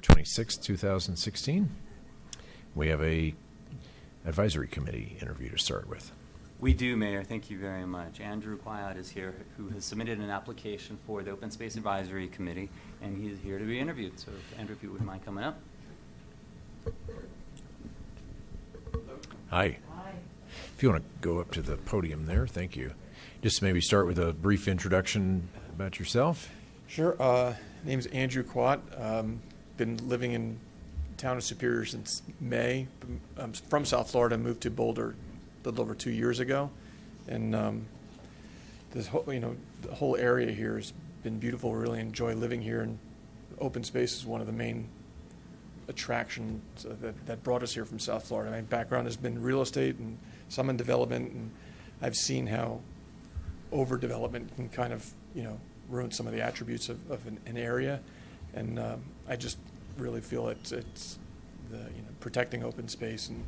26, 2016. We have a advisory committee interview to start with. We do, Mayor. Thank you very much. Andrew Quiet is here, who has submitted an application for the Open Space Advisory Committee, and he's here to be interviewed. So, Andrew, if you wouldn't mind coming up. Hi. Hi. If you want to go up to the podium there, thank you. Just maybe start with a brief introduction about yourself. Sure. Name's Andrew Quat. Been living in town of Superior since May. I'm from South Florida. Moved to Boulder a little over 2 years ago, and this whole, the whole area here has been beautiful. Really enjoy living here, and open space is one of the main attractions that brought us here from South Florida. My background has been real estate and some in development, and I've seen how overdevelopment can kind of ruin some of the attributes of an area, and I just really feel it's the protecting open space and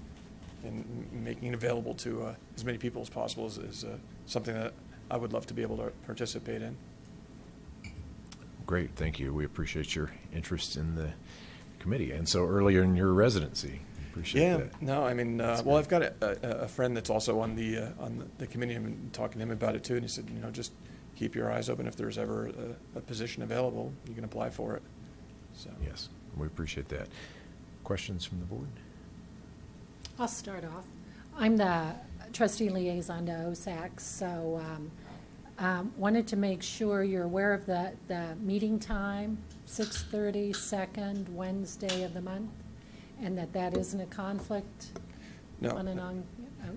making it available to as many people as possible is something that I would love to be able to participate in. Great, thank you. We appreciate your interest in the committee, and so earlier in your residency. Appreciate that. No, I mean, well, I've got a friend that's also on the committee. I've been talking to him about it too, and he said, just keep your eyes open. If there's ever a position available, you can apply for it. So Yes, we appreciate that. Questions from the board? I'll start off. I'm the trustee liaison to OSAC, so wanted to make sure you're aware of the meeting time, 6:30, second Wednesday of the month, and that isn't a conflict. no, On and on.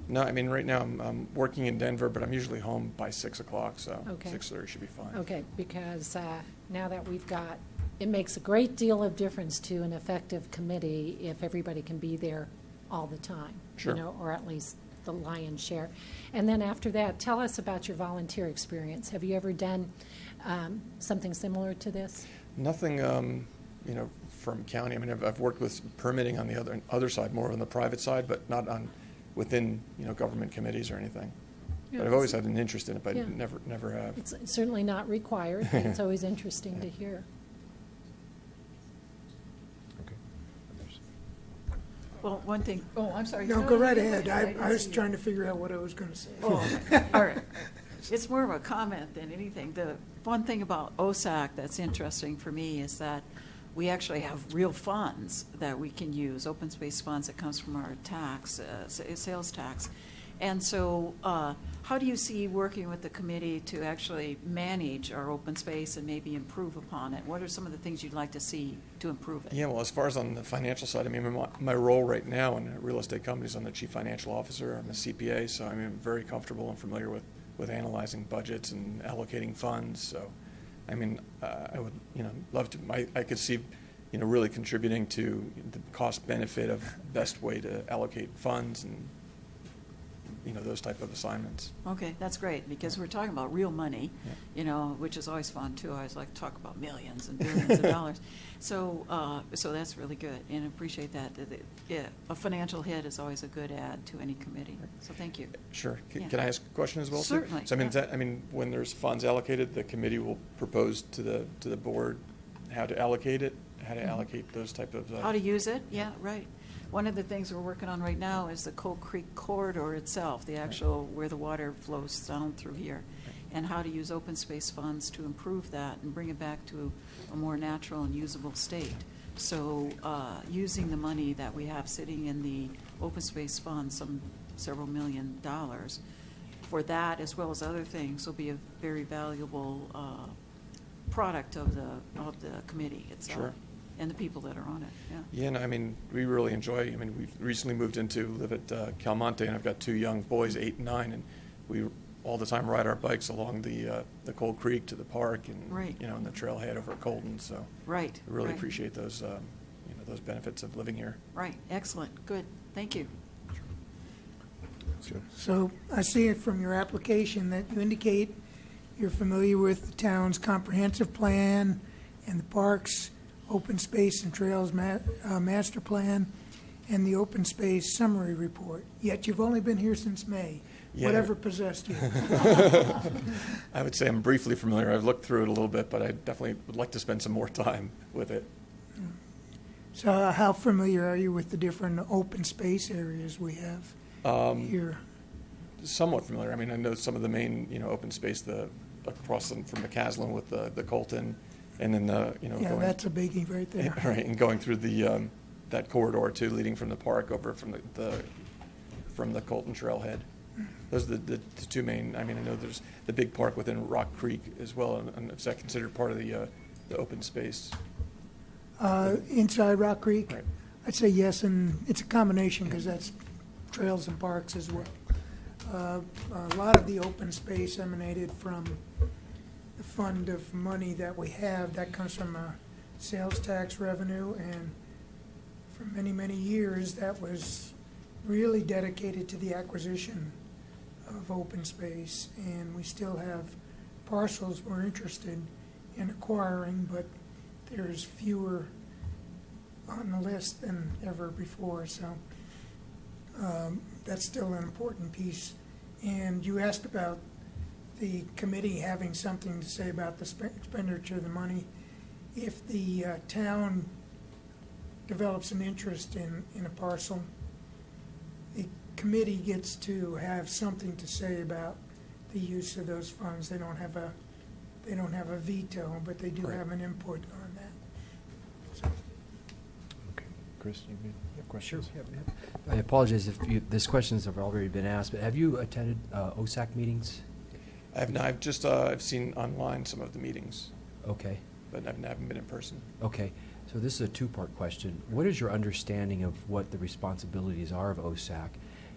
no. I mean, right now I'm working in Denver, but I'm usually home by 6 o'clock, so Okay. 6:30 should be fine. Okay, because now that we've got, it makes a great deal of difference to an effective committee if everybody can be there all the time. Sure. Or at least the lion's share. And then after that, tell us about your volunteer experience. Have you ever done something similar to this? Nothing, from county. I mean, I've worked with permitting on the other side, more on the private side, but not within government committees or anything. Yeah, But I've always had an interest in it, but yeah. never have. It's certainly not required, but it's always interesting to hear. Okay. Others? Well, one thing, oh, I'm sorry. No, go right you ahead. go I was trying to figure out what I was going to say. Oh, all right. It's more of a comment than anything. The one thing about OSAC that's interesting for me is that we actually have real funds that we can use, open space funds that comes from our tax, sales tax. And so how do you see working with the committee to actually manage our open space and maybe improve upon it? What are some of the things you'd like to see to improve it? Yeah, well, as far as on the financial side, I mean, my role right now in a real estate company is I'm the chief financial officer. I'm a CPA, so I'm very comfortable and familiar with analyzing budgets and allocating funds. So, I mean, I would, love to. I could see, really contributing to the cost benefit of best way to allocate funds and those type of assignments. Okay, that's great, because we're talking about real money, Yeah. Which is always fun, too. I always like to talk about millions and billions of dollars. So that's really good, and appreciate that. Yeah, a financial hit is always a good add to any committee, so thank you. Sure. Yeah. Can I ask a question as well, sir? Certainly, So, yeah. I mean, when there's funds allocated, the committee will propose to the board how to allocate it, how to allocate those type of... How to use it? Yeah, right. One of the things we're working on right now is the Coal Creek corridor itself, the actual where the water flows down through here, and how to use open space funds to improve that and bring it back to a more natural and usable state. So using the money that we have sitting in the open space fund, some several $1 million, for that as well as other things will be a very valuable product of the committee itself. Sure. And the people that are on it, yeah. Yeah, and I mean, we really enjoy, I mean, we've recently moved live at Calmonte, and I've got 2 young boys, 8 and 9, and we all the time ride our bikes along the Cold Creek to the park and, Right. and the trailhead over at Colton, so. Right. We really right. appreciate those, those benefits of living here. Right, excellent, good, thank you. Sure. So I see it from your application that you indicate you're familiar with the town's comprehensive plan and the parks, open space and trails master plan, and the open space summary report. Yet you've only been here since May. Yeah. Whatever possessed you? I would say I'm briefly familiar. I've looked through it a little bit, but I definitely would like to spend some more time with it. So how familiar are you with the different open space areas we have here? Somewhat familiar. I mean, I know some of the main, open space, across from McCaslin with the Colton, and then Yeah, going, that's a biggie right there. right, and going through that corridor too, leading from the park over from the Colton trailhead. Those are the two main. I mean, I know there's the big park within Rock Creek as well, and is that considered part of the open space? Inside Rock Creek? Right. I'd say yes, and it's a combination because that's trails and parks as well. A lot of the open space emanated from the fund of money that we have. That comes from sales tax revenue, and for many, many years, that was really dedicated to the acquisition of open space. And we still have parcels we're interested in acquiring, but there's fewer on the list than ever before. So that's still an important piece. And you asked about the committee having something to say about the expenditure of the money. If the town develops an interest in a parcel, the committee gets to have something to say about the use of those funds. They don't have a veto, but they do Right. have an input on that. So, Okay. Chris, you have questions? I apologize if these questions have already been asked, but have you attended OSAC meetings? I have not. I've just I've seen online some of the meetings, Okay, but I haven't been in person. okay. So this is a two-part question. What is your understanding of what the responsibilities are of OSAC?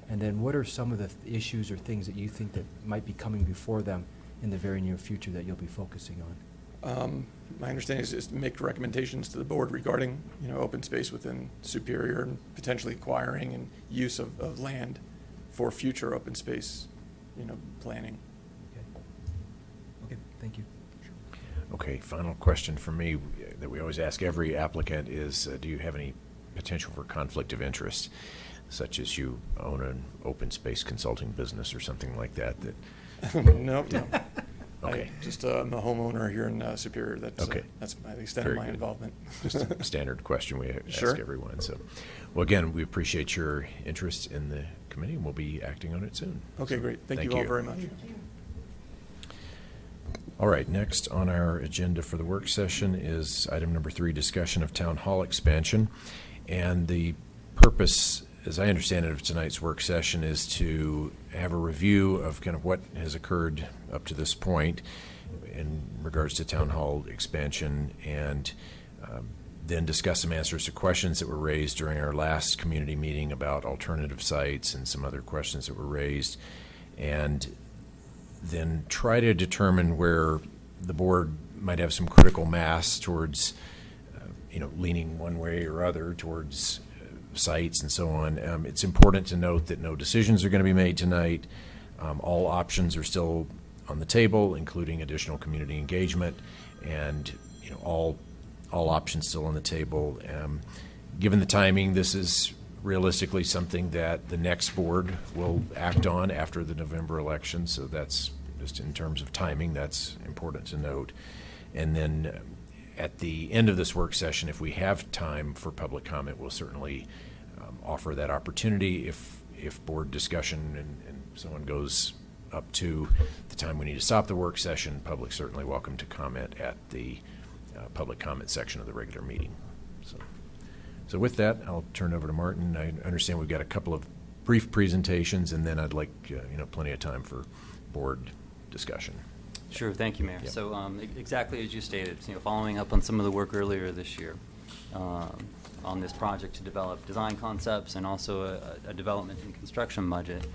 And then what are some of the issues or things that you think that might be coming before them in the very near future that you'll be focusing on? My understanding is to make recommendations to the board regarding, open space within Superior and potentially acquiring and use of land for future open space, planning. Okay, thank you. Okay, final question for me that we always ask every applicant is, do you have any potential for conflict of interest, such as you own an open space consulting business or something like that? No. Okay. I'm a homeowner here in Superior. Okay. That's the extent Very of my good. involvement. Just a standard question we Sure. ask everyone. So, well, again, we appreciate your interest in the committee, and we'll be acting on it soon. Okay, So, great. Thank you all very much. All right, next on our agenda for the work session is item number 3, discussion of town hall expansion. And the purpose, as I understand it, of tonight's work session is to have a review of kind of what has occurred up to this point in regards to town hall expansion, and then discuss some answers to questions that were raised during our last community meeting about alternative sites and some other questions that were raised, and then try to determine where the board might have some critical mass towards, leaning one way or other towards sites and so on. It's important to note that no decisions are going to be made tonight. All options are still on the table, including additional community engagement, and all options still on the table. Given the timing, this is realistically something that the next board will act on after the November election. So that's just in terms of timing, that's important to note. And then at the end of this work session, if we have time for public comment, we'll certainly offer that opportunity. If board discussion and so on goes up to the time we need to stop the work session, public certainly welcome to comment at the public comment section of the regular meeting. So with that, I'll turn it over to Martin. I understand we've got a couple of brief presentations, and then I'd like plenty of time for board discussion. Sure, thank you, Mayor. Yeah. So exactly as you stated, following up on some of the work earlier this year on this project to develop design concepts and also a development and construction budget,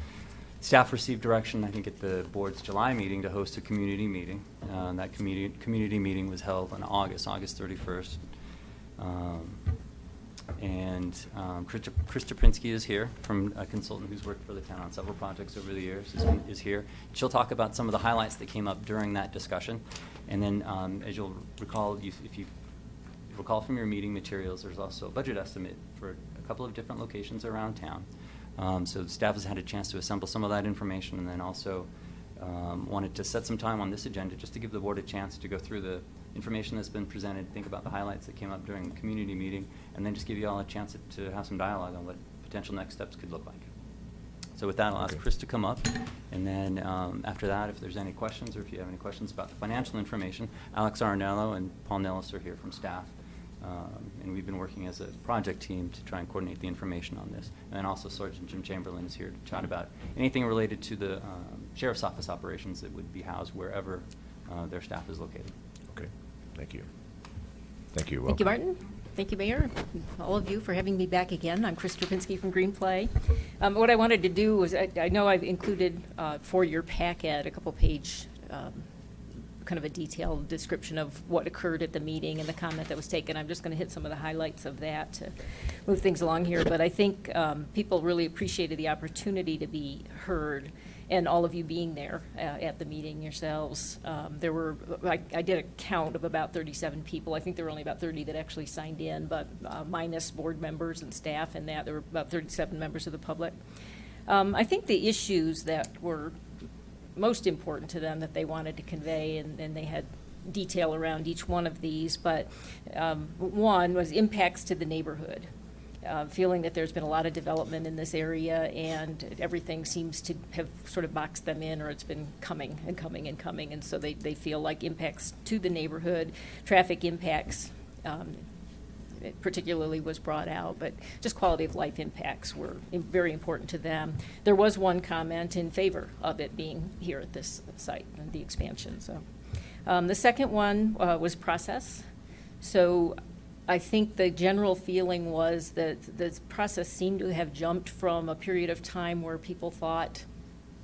staff received direction, I think, at the board's July meeting to host a community meeting. That community meeting was held on August 31st. And Chris Chaprinsky is here, from a consultant who's worked for the town on several projects over the years, is here. She'll talk about some of the highlights that came up during that discussion. And then, as you'll recall, if you recall from your meeting materials, there's also a budget estimate for a couple of different locations around town. So the staff has had a chance to assemble some of that information, and then also wanted to set some time on this agenda just to give the board a chance to go through information that's been presented, think about the highlights that came up during the community meeting, and then just give you all a chance to have some dialogue on what potential next steps could look like. So with that, I'll ask Okay. Chris to come up, and then after that, if there's any questions, or if you have any questions about the financial information, Alex Arnello and Paul Nellis are here from staff, and we've been working as a project team to try and coordinate the information on this. And then also Sergeant Jim Chamberlain is here to chat about anything related to the Sheriff's Office operations that would be housed wherever their staff is located. Okay, thank you. Thank you. Thank you, Welcome. Martin. Thank you, Mayor, all of you for having me back again. I'm Chris Strapinski from Green Play. What I wanted to do was, I know I've included for your packet a couple-page kind of a detailed description of what occurred at the meeting and the comment that was taken. I'm just going to hit some of the highlights of that to move things along here. But I think people really appreciated the opportunity to be heard, and all of you being there at the meeting yourselves. There were, I did a count of about 37 people. I think there were only about 30 that actually signed in, but minus board members and staff and that, there were about 37 members of the public. I think the issues that were most important to them that they wanted to convey, and they had detail around each one of these, but one was impacts to the neighborhood. Feeling that there's been a lot of development in this area and everything seems to have sort of boxed them in, or it's been coming and coming and coming, and so they feel like impacts to the neighborhood, traffic impacts it particularly was brought out, but just quality of life impacts were very important to them. There was one comment in favor of it being here at this site and the expansion. So the second one was process. So I think the general feeling was that the process seemed to have jumped from a period of time where people thought,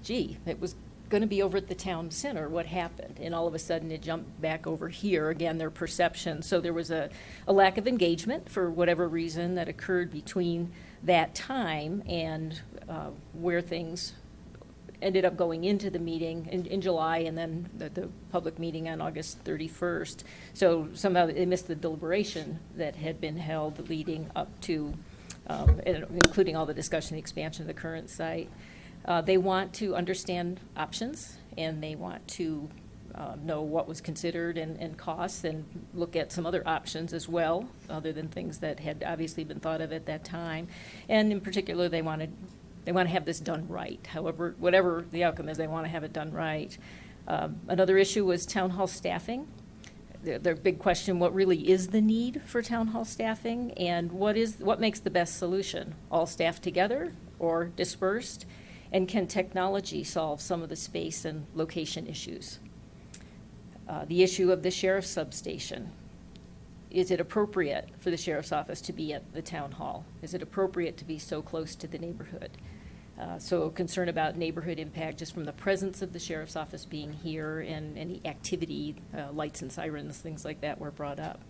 gee, it was going to be over at the town center, what happened? And all of a sudden it jumped back over here, again, their perception. So there was a lack of engagement for whatever reason that occurred between that time and where things ended up going into the meeting in July, and then the public meeting on August 31st. So somehow they missed the deliberation that had been held leading up to, including all the discussion, the expansion of the current site. They want to understand options, and they want to know what was considered and costs, and look at some other options as well, other than things that had obviously been thought of at that time. And in particular, they want to have this done right. However, whatever the outcome is, they want to have it done right. Another issue was town hall staffing. Their big question, what really is the need for town hall staffing, and what makes the best solution? All staff together or dispersed? And can technology solve some of the space and location issues? The issue of the sheriff's substation. Is it appropriate for the sheriff's office to be at the town hall? Is it appropriate to be so close to the neighborhood? So concern about neighborhood impact just from the presence of the sheriff's office being here, and any activity, lights and sirens, things like that were brought up.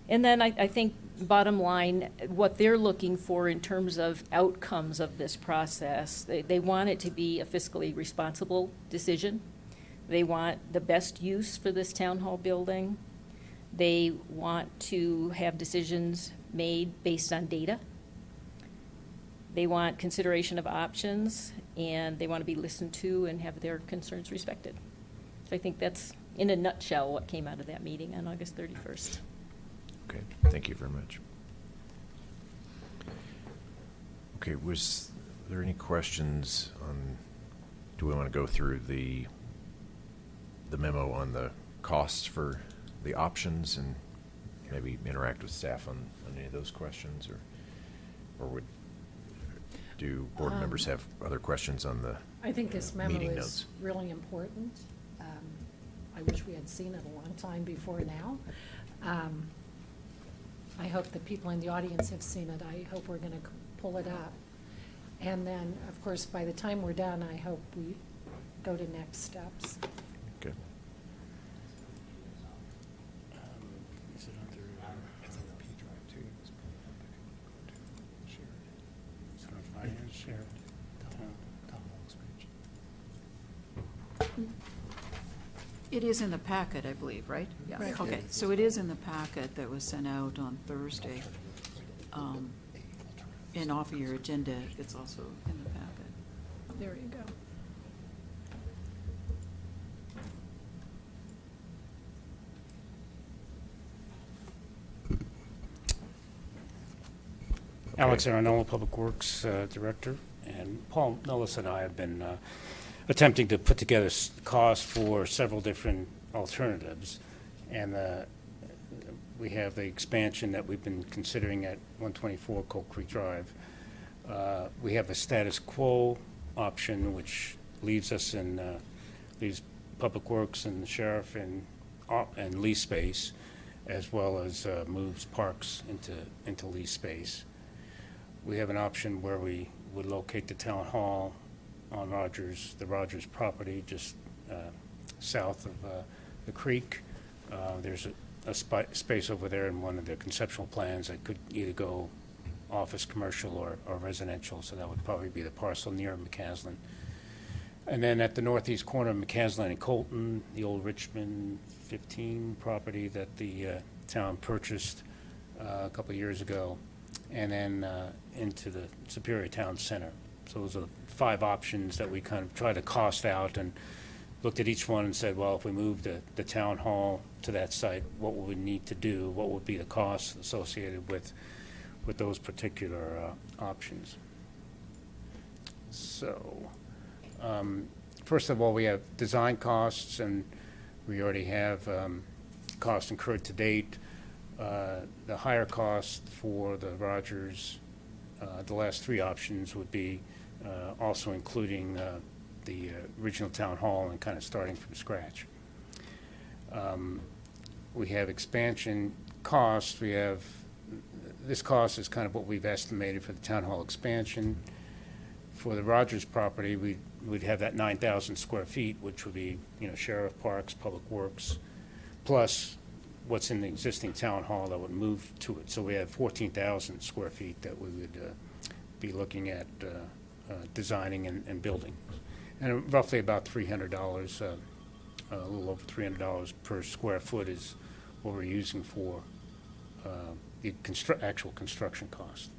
And then I think, bottom line, what they're looking for in terms of outcomes of this process, they want it to be a fiscally responsible decision. They want the best use for this town hall building. They want to have decisions made based on data. They want consideration of options, and they want to be listened to and have their concerns respected. So I think that's, in a nutshell, what came out of that meeting on August 31st. Okay, thank you very much. Okay, was there any questions on, do we want to go through the memo on the costs for the options, and maybe interact with staff on any of those questions, or do board members have other questions on the I think this memo meeting is notes? really important. I wish we had seen it a long time before now. I hope the people in the audience have seen it. I hope we're going to pull it up. And then, of course, by the time we're done, I hope we go to next steps. Okay. Is it under, it's on the P drive too. Shared. It's on finance, shared, town hall expansion. It is in the packet, I believe, right? Yeah. Right. Okay, so it is in the packet that was sent out on Thursday. And off of your agenda, it's also in the packet. There you go. Alex Arenolo, Public Works Director, and Paul Nellis and I have been attempting to put together costs for several different alternatives. And we have the expansion that we've been considering at 124 Cold Creek Drive. We have a status quo option, which leaves us in leaves Public Works and the Sheriff and lease space, as well as moves parks into lease space. We have an option where we would locate the town hall on the Rogers property, just south of the creek. There's a space over there in one of the conceptual plans that could either go office, commercial, or residential, so that would probably be the parcel near McCaslin. And then at the northeast corner of McCaslin and Colton, the old Richmond 15 property that the town purchased a couple of years ago, and then into the Superior Town Center. So those are 5 options that we kind of tried to cost out and looked at each one and said, well, if we moved the town hall to that site, what would we need to do? What would be the costs associated with those particular options? So, first of all, we have design costs, and we already have costs incurred to date. The higher cost for the Rogers, the last 3 options would be also including the regional town hall and kind of starting from scratch. We have expansion costs. This cost is kind of what we've estimated for the town hall expansion. For the Rogers property, we'd have that 9,000 square feet, which would be, Sheriff, Parks, Public Works, plus what's in the existing town hall that would move to it. So we have 14,000 square feet that we would be looking at designing and building. And roughly about $300, a little over $300 per square foot is what we're using for the actual construction cost.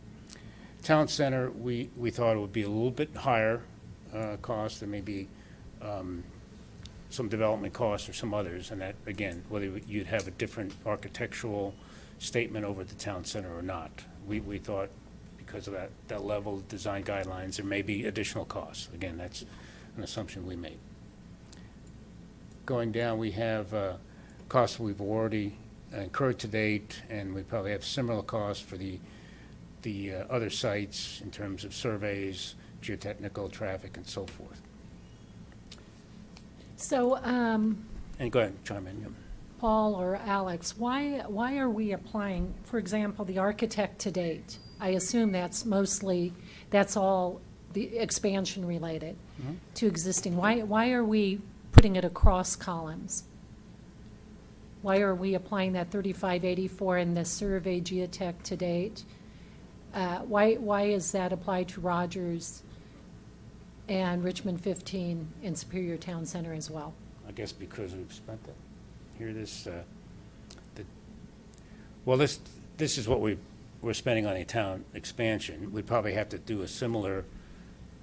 Town center, we thought it would be a little bit higher cost. There may be some development costs or some others, and that, again, whether you'd have a different architectural statement over the town center or not. We thought because of that level of design guidelines, there may be additional costs. Again, that's an assumption we made. Going down, we have costs we've already incurred to date, and we probably have similar costs for the other sites in terms of surveys, geotechnical, traffic, and so forth. So, And go ahead, chime in. Yep. Paul or Alex, why are we applying, for example, the architect to date? I assume that's all the expansion related to existing. Why are we putting it across columns? Why are we applying that 3584 in the survey geotech to date? Why is that applied to Rogers and Richmond 15 and Superior Town Center as well? I guess because we've spent that. Here, this is what we're spending on a town expansion. We'd probably have to do a similar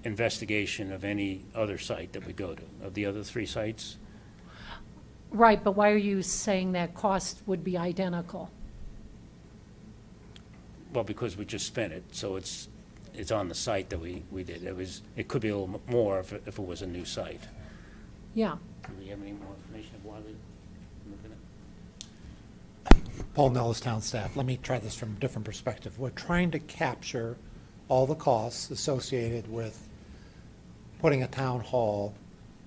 investigation of any other site that we go to, of the other 3 sites. Right, but why are you saying that cost would be identical? Well, because we just spent it, so it's on the site that we did. It could be a little more if it was a new site. Yeah. Do we have any more information of why we looking at? Paul Nellis, town staff. Let me try this from a different perspective. We're trying to capture all the costs associated with putting a town hall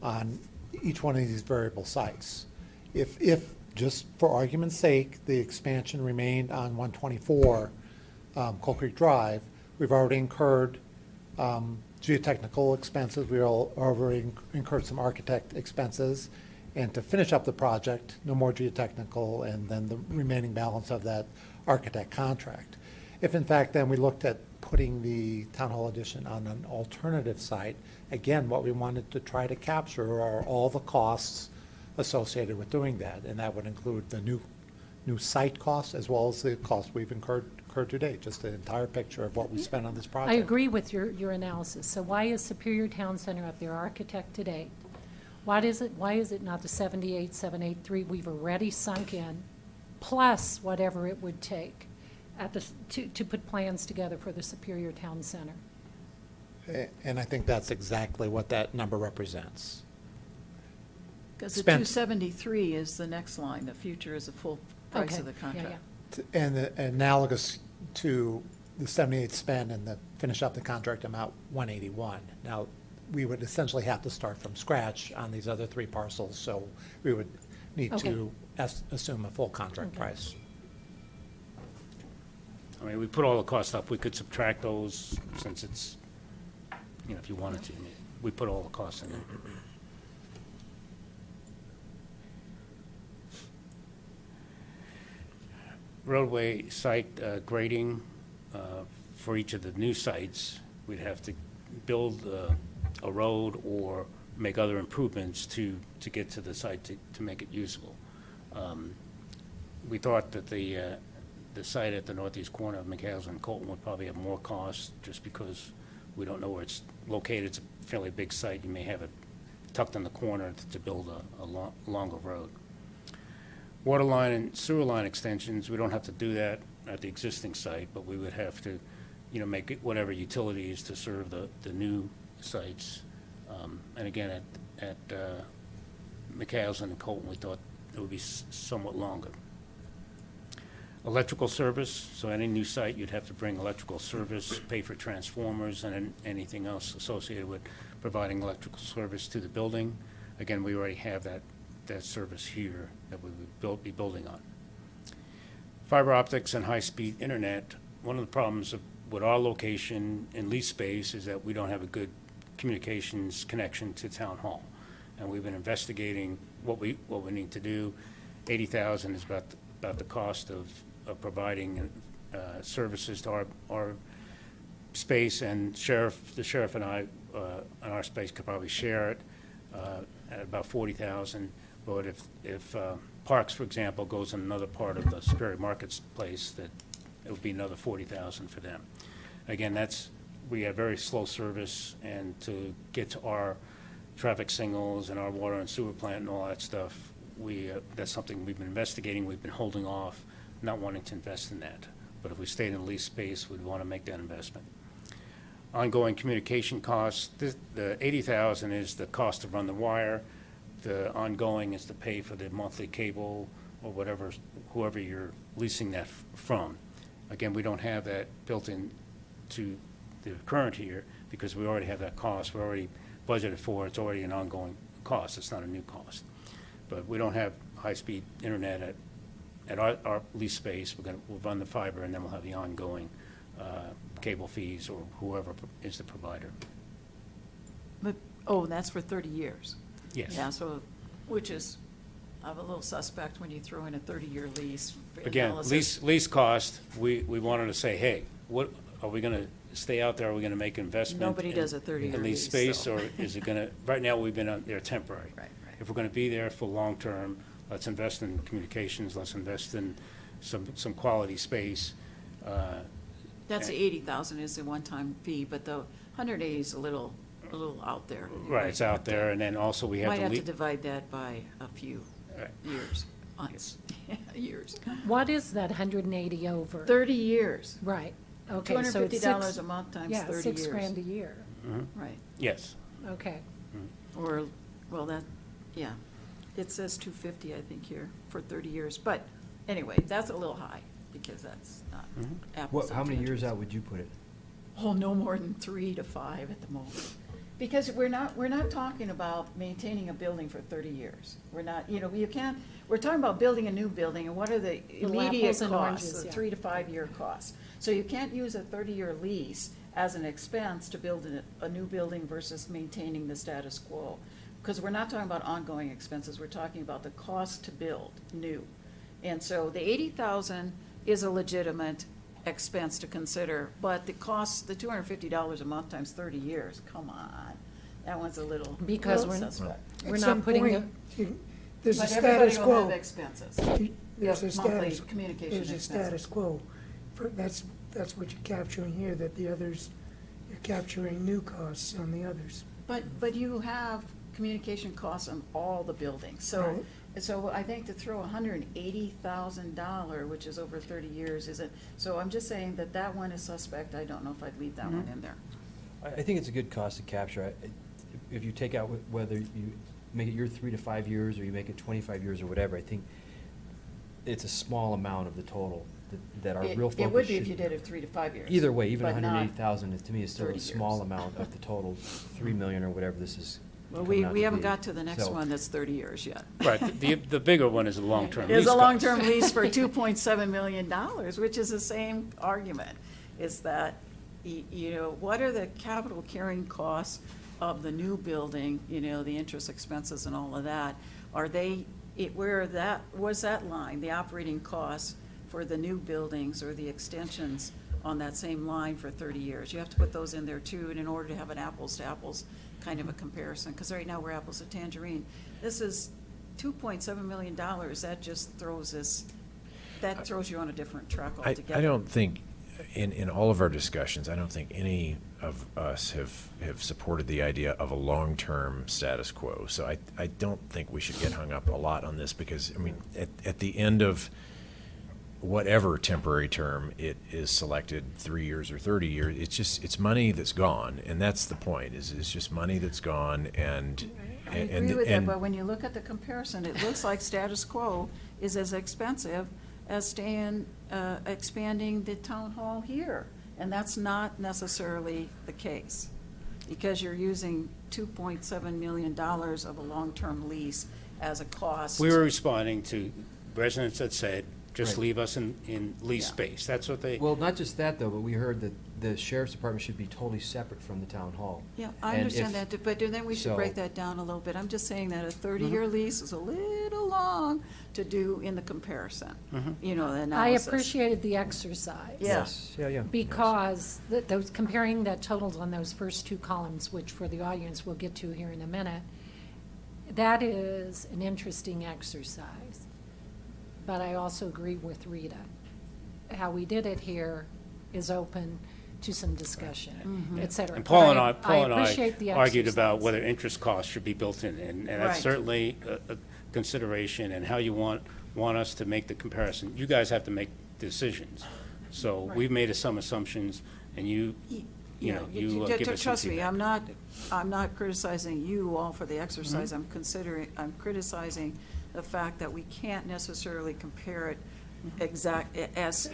on each one of these variable sites. If just for argument's sake, the expansion remained on 124 Cold Creek Drive, we've already incurred geotechnical expenses. We already incurred some architect expenses. And to finish up the project, no more geotechnical, and then the remaining balance of that architect contract. If in fact then we looked at putting the town hall addition on an alternative site, again, what we wanted to try to capture are all the costs associated with doing that, and that would include the new site costs as well as the costs we've incurred to date, just the entire picture of what we spent on this project. I agree with your analysis. So why is Superior Town Center up there, architect to date? Why is it not the 78,783 we've already sunk in, plus whatever it would take at the, to put plans together for the Superior Town Center. And I think that's exactly what that number represents. Because the Spent. 273 is the next line, the future is the full price Okay, of the yeah, contract. yeah. And analogous to the 78 spend and the finish up the contract amount 181. Now, we would essentially have to start from scratch on these other 3 parcels, so we would need Okay. to assume a full contract Okay. price. I mean, we put all the costs up, we could subtract those since it's, you know, if you wanted to. I mean, we put all the costs in there. Roadway site grading for each of the new sites, we'd have to build a road or make other improvements to get to the site to make it usable. We thought that the site at the northeast corner of McHale's and Colton would probably have more cost just because we don't know where it's located. It's a fairly big site. You may have it tucked in the corner to build a longer road. Water line and sewer line extensions, we don't have to do that at the existing site, but we would have to, you know, make it whatever utilities to serve the new sites. And again, at McHale's and Colton, we thought it would be somewhat longer. Electrical service, so any new site, you'd have to bring electrical service, pay for transformers, and anything else associated with providing electrical service to the building. Again, we already have that service here that we would be building on. Fiber optics and high-speed internet, one of the problems with our location in lease space is that we don't have a good communications connection to town hall. And we've been investigating what we need to do. $80,000 is about the cost of providing services to our space, and the sheriff and I in our space could probably share it at about $40,000. But if Parks, for example, goes in another part of the Superior Marketplace, that it would be another $40,000 for them. Again, we have very slow service, and to get to our traffic signals and our water and sewer plant and all that stuff, that's something we've been investigating. We've been holding off, not wanting to invest in that. But if we stayed in lease space, we'd want to make that investment. Ongoing communication costs, the $80,000 is the cost to run the wire. The ongoing is to pay for the monthly cable or whoever you're leasing that from. Again, we don't have that built in to the current year because we already have that cost. We're already budgeted for it. It's already an ongoing cost. It's not a new cost. But we don't have high-speed internet at our lease space. We'll run the fiber, and then we'll have the ongoing cable fees or whoever is the provider. But, that's for 30 years. Yes. Yeah, so, which is, I'm a little suspect when you throw in a 30-year lease. Again, analysis. lease cost, we wanted to say, hey, what, are we going to stay out there? Are we going to make investment? Nobody does a 30-year in lease lease, space, so. or is it going to, right now, we've been out there temporary. Right. If we're going to be there for long-term, let's invest in communications, let's invest in some quality space. That's the 80,000 is the one-time fee, but the 180 is a little out there. Right, it's out there, and then also we have Might to have to leave. divide that by a few Right. years, months, years. What is that 180 over? 30 years. Right, okay, so it's $250 a month times 30 yeah, years. $6,000 a year, Right. Yes. okay. Or, well, yeah. It says 250, I think, here, for 30 years. But anyway, that's a little high, because that's not apples How and many years oranges. out would you put it? Oh, no more than 3 to 5 at the moment. Because we're not talking about maintaining a building for 30 years. We're not, you can't, we're talking about building a new building, and what are the Little immediate apples and costs, oranges, the yeah. 3 to 5 year costs. So you can't use a 30-year lease as an expense to build a new building versus maintaining the status quo. Because we're not talking about ongoing expenses, we're talking about the cost to build new. And so the 80,000 is a legitimate expense to consider, but the cost, the $250 a month times 30 years, come on. That one's a little Because suspect. we're At not some putting the, point, there's a But everybody status will have quo. expenses. There's a monthly status, communication there's a expenses. status quo. That's what you're capturing here, that the others, you're capturing new costs on the others. But you have communication costs on all the buildings. So Right. So I think to throw $180,000, which is over 30 years, isn't, so I'm just saying that that one is suspect. I don't know if I'd leave that one in there. I think it's a good cost to capture. If you take out whether you make it your 3 to 5 years, or you make it 25 years, or whatever, I think it's a small amount of the total that our real focus should. It would be if you did it 3 to 5 years. Either way, even but not 180,000, to me, is still 30 a small years. amount of the total 3 million or whatever this is. Well, coming out we to haven't be. got to the next So- one that's 30 years yet. Right, the bigger one is a long-term lease It's a cost. long-term lease for $2.7 million, which is the same argument, is that, you know, what are the capital carrying costs of the new building, you know, the interest expenses and all of that? Are they, where that, was that line, the operating costs for the new buildings or the extensions on that same line for 30 years? You have to put those in there too, and in order to have an apples to apples kind of a comparison, because right now we're apples to tangerine. This is $2.7 million, that just throws us, that throws you on a different track altogether. I don't think, in all of our discussions, I don't think any of us have supported the idea of a long-term status quo. So I don't think we should get hung up a lot on this, because, I mean, at the end of whatever temporary term it is selected, 3 years or 30 years, it's money that's gone, and that's the point. Is it's just money that's gone, and I agree with that, but when you look at the comparison, it looks like status quo is as expensive as expanding the town hall here. And that's not necessarily the case, because you're using $2.7 million of a long-term lease as a cost. We were responding to residents that said, just Right. leave us in lease Yeah. space. That's what they. Well, not just that, though, but we heard that the sheriff's department should be totally separate from the town hall. Yeah, I And understand if- that, but then we should so- break that down a little bit. I'm just saying that a Mm-hmm. 30-year lease is a little long to do in the comparison, you know, the I analysis. appreciated the exercise. Yeah. Yeah. Because those, comparing the totals on those first two columns, which for the audience we'll get to here in a minute, that is an interesting exercise. But I also agree with Rita. How we did it here is open to some discussion, et cetera. And Paul and But I appreciate the argued about exercise. whether interest costs should be built in, and that's Right. certainly a consideration, and how you want us to make the comparison. You guys have to make decisions. So we've made some assumptions, and you know, you give us some Trust me, feedback. I'm not criticizing you all for the exercise. I'm criticizing the fact that we can't necessarily compare it as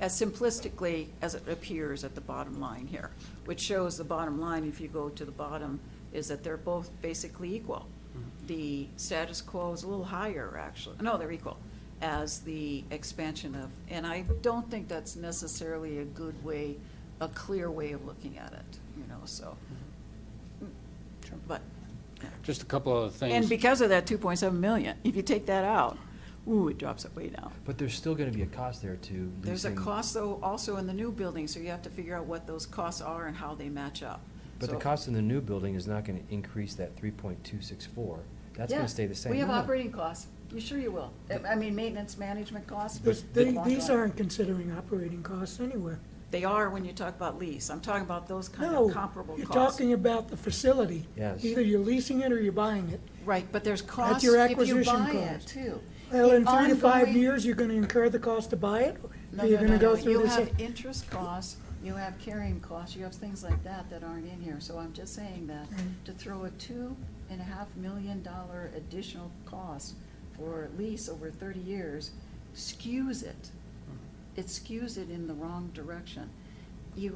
simplistically as it appears at the bottom line here, which shows the bottom line, if you go to the bottom, is that they're both basically equal. The status quo is a little higher, actually. No, they're equal, as the expansion of, and I don't think that's necessarily a good way, a clear way of looking at it, you know, so. But, yeah. Just a couple of things. And because of that 2.7 million, if you take that out, ooh, it drops it way down. But there's still gonna be a cost there to leasing. There's a cost, though, also in the new building, so you have to figure out what those costs are and how they match up. But the So- cost in the new building is not gonna increase that 3.264. That's Yeah, gonna stay the same. we have No. operating costs. You sure you will? I mean, maintenance management costs. These aren't considering operating costs anywhere. They are when you talk about lease. I'm talking about those kind No, of comparable you're costs. talking about the facility. Yes. Either you're leasing it or you're buying it. Right, but there's costs your if you acquisition buy it, cost. too. Well, in 3 to 5 Ongoing- years, you're gonna incur the cost to buy it? No, Or you're no, gonna no, go no. through You this? have interest costs, you have carrying costs, you have things like that that aren't in here. So I'm just saying that to throw a $2.5 million additional cost for lease over 30 years skews it. It skews it in the wrong direction. You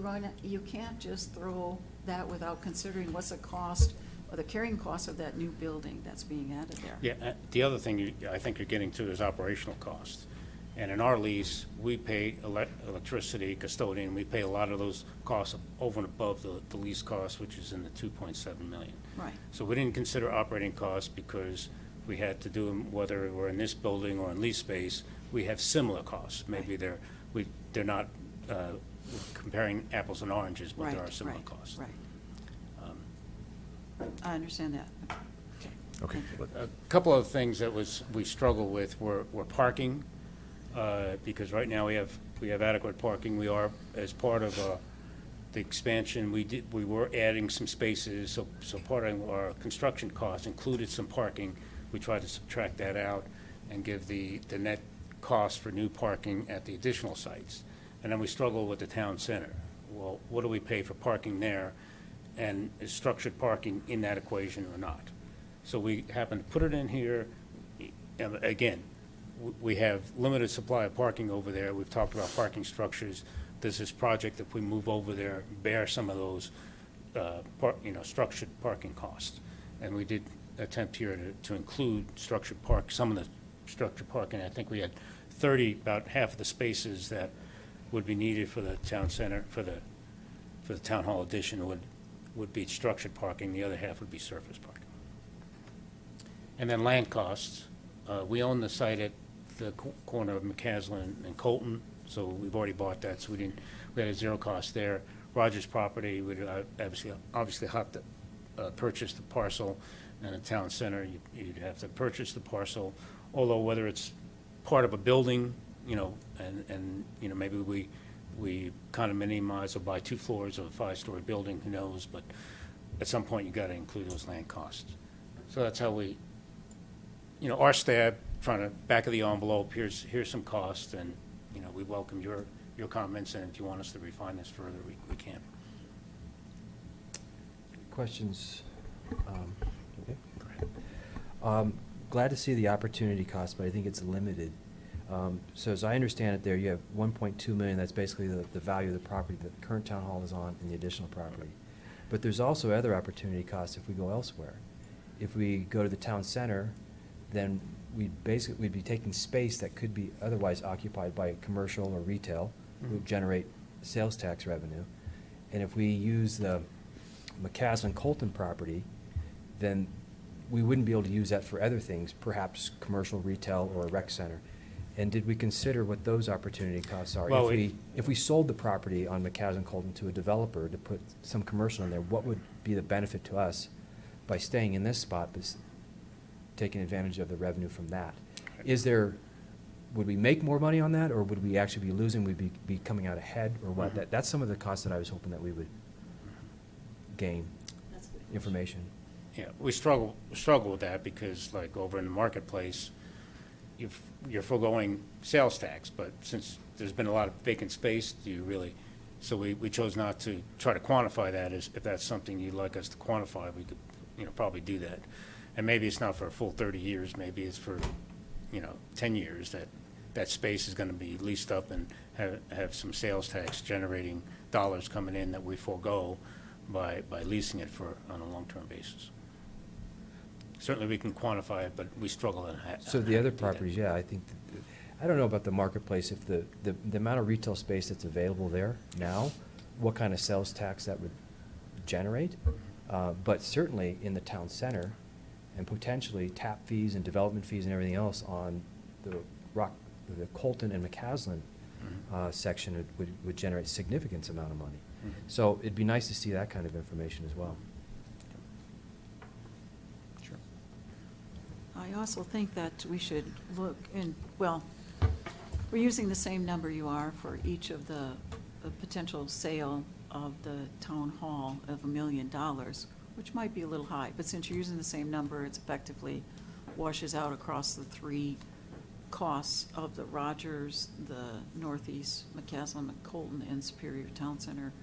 can't just throw that without considering what's the cost or the carrying cost of that new building that's being added there. Yeah, the other thing I think you're getting to is operational costs. And in our lease, we pay electricity, custodian, we pay a lot of those costs over and above the lease cost, which is in the 2.7 million. Right. So we didn't consider operating costs because we had to do them, whether we're in this building or in lease space, we have similar costs. Maybe they're not comparing apples and oranges, but there are similar costs. Right. I understand that. Okay. A couple of things that we struggle with were parking, because right now we have adequate parking. We are, as part of the expansion, we were adding some spaces, so part of our construction costs included some parking. we try to subtract that out and give the net cost for new parking at the additional sites. And then we struggle with the town center. Well, what do we pay for parking there? And is structured parking in that equation or not? So we happen to put it in here. Again, we have limited supply of parking over there. We've talked about parking structures. There's this project, if we move over there, bear some of those, structured parking costs. And we did attempt here to include structured park, some of the structured parking. I think we had 30, about half of the spaces that would be needed for the town center, for the town hall addition would be structured parking. The other half would be surface parking. And then land costs. We own the site at the corner of McCaslin and Colton, so we've already bought that, so we had a zero cost there. Rogers property, we'd obviously have to purchase the parcel, and a town center, you'd have to purchase the parcel, although whether it's part of a building, and maybe we condominiumize or buy 2 floors of a 5-story building, who knows, but at some point you got to include those land costs. So that's how we, our stab, trying to back of the envelope, here's some costs, and we welcome your comments, and if you want us to refine this further, we can. Questions? Okay, go ahead. Glad to see the opportunity cost, but I think it's limited. So as I understand it there, you have 1.2 million, that's basically the value of the property that the current town hall is on and the additional property. But there's also other opportunity costs if we go elsewhere. If we go to the town center, then we'd be taking space that could be otherwise occupied by commercial or retail, would generate sales tax revenue. And if we use the McCaslin-Colton property, then we wouldn't be able to use that for other things, perhaps commercial, retail, or a rec center. And did we consider what those opportunity costs are? Well, if we sold the property on McCaslin-Colton to a developer to put some commercial in there, what would be the benefit to us by staying in this spot, but taking advantage of the revenue from that? Would we make more money on that, or would we actually be losing, we'd be coming out ahead, or what? Mm-hmm. That's some of the costs that I was hoping that we would gain That's good. information. Yeah, we struggle with that because, like, over in the marketplace, you're foregoing sales tax, but since there's been a lot of vacant space, so we chose not to try to quantify that. As if that's something you'd like us to quantify, we could probably do that. And maybe it's not for a full 30 years, maybe it's for 10 years that space is going to be leased up and have some sales tax generating dollars coming in that we forego by leasing it on a long-term basis. Certainly we can quantify it, but we struggle in that. So the other properties, yeah, I think, I don't know about the marketplace, if the amount of retail space that's available there now, what kind of sales tax that would generate. But certainly in the town center, and potentially tap fees and development fees and everything else on the Colton and McCaslin section would generate significant amount of money. So it'd be nice to see that kind of information as well. Sure. I also think that we should look we're using the same number you are for each of the potential sale of the town hall of $1 million, which might be a little high, but since you're using the same number, it's effectively washes out across the 3 costs of the Rogers, the Northeast, McCaslin, Colton, and Superior Town Center.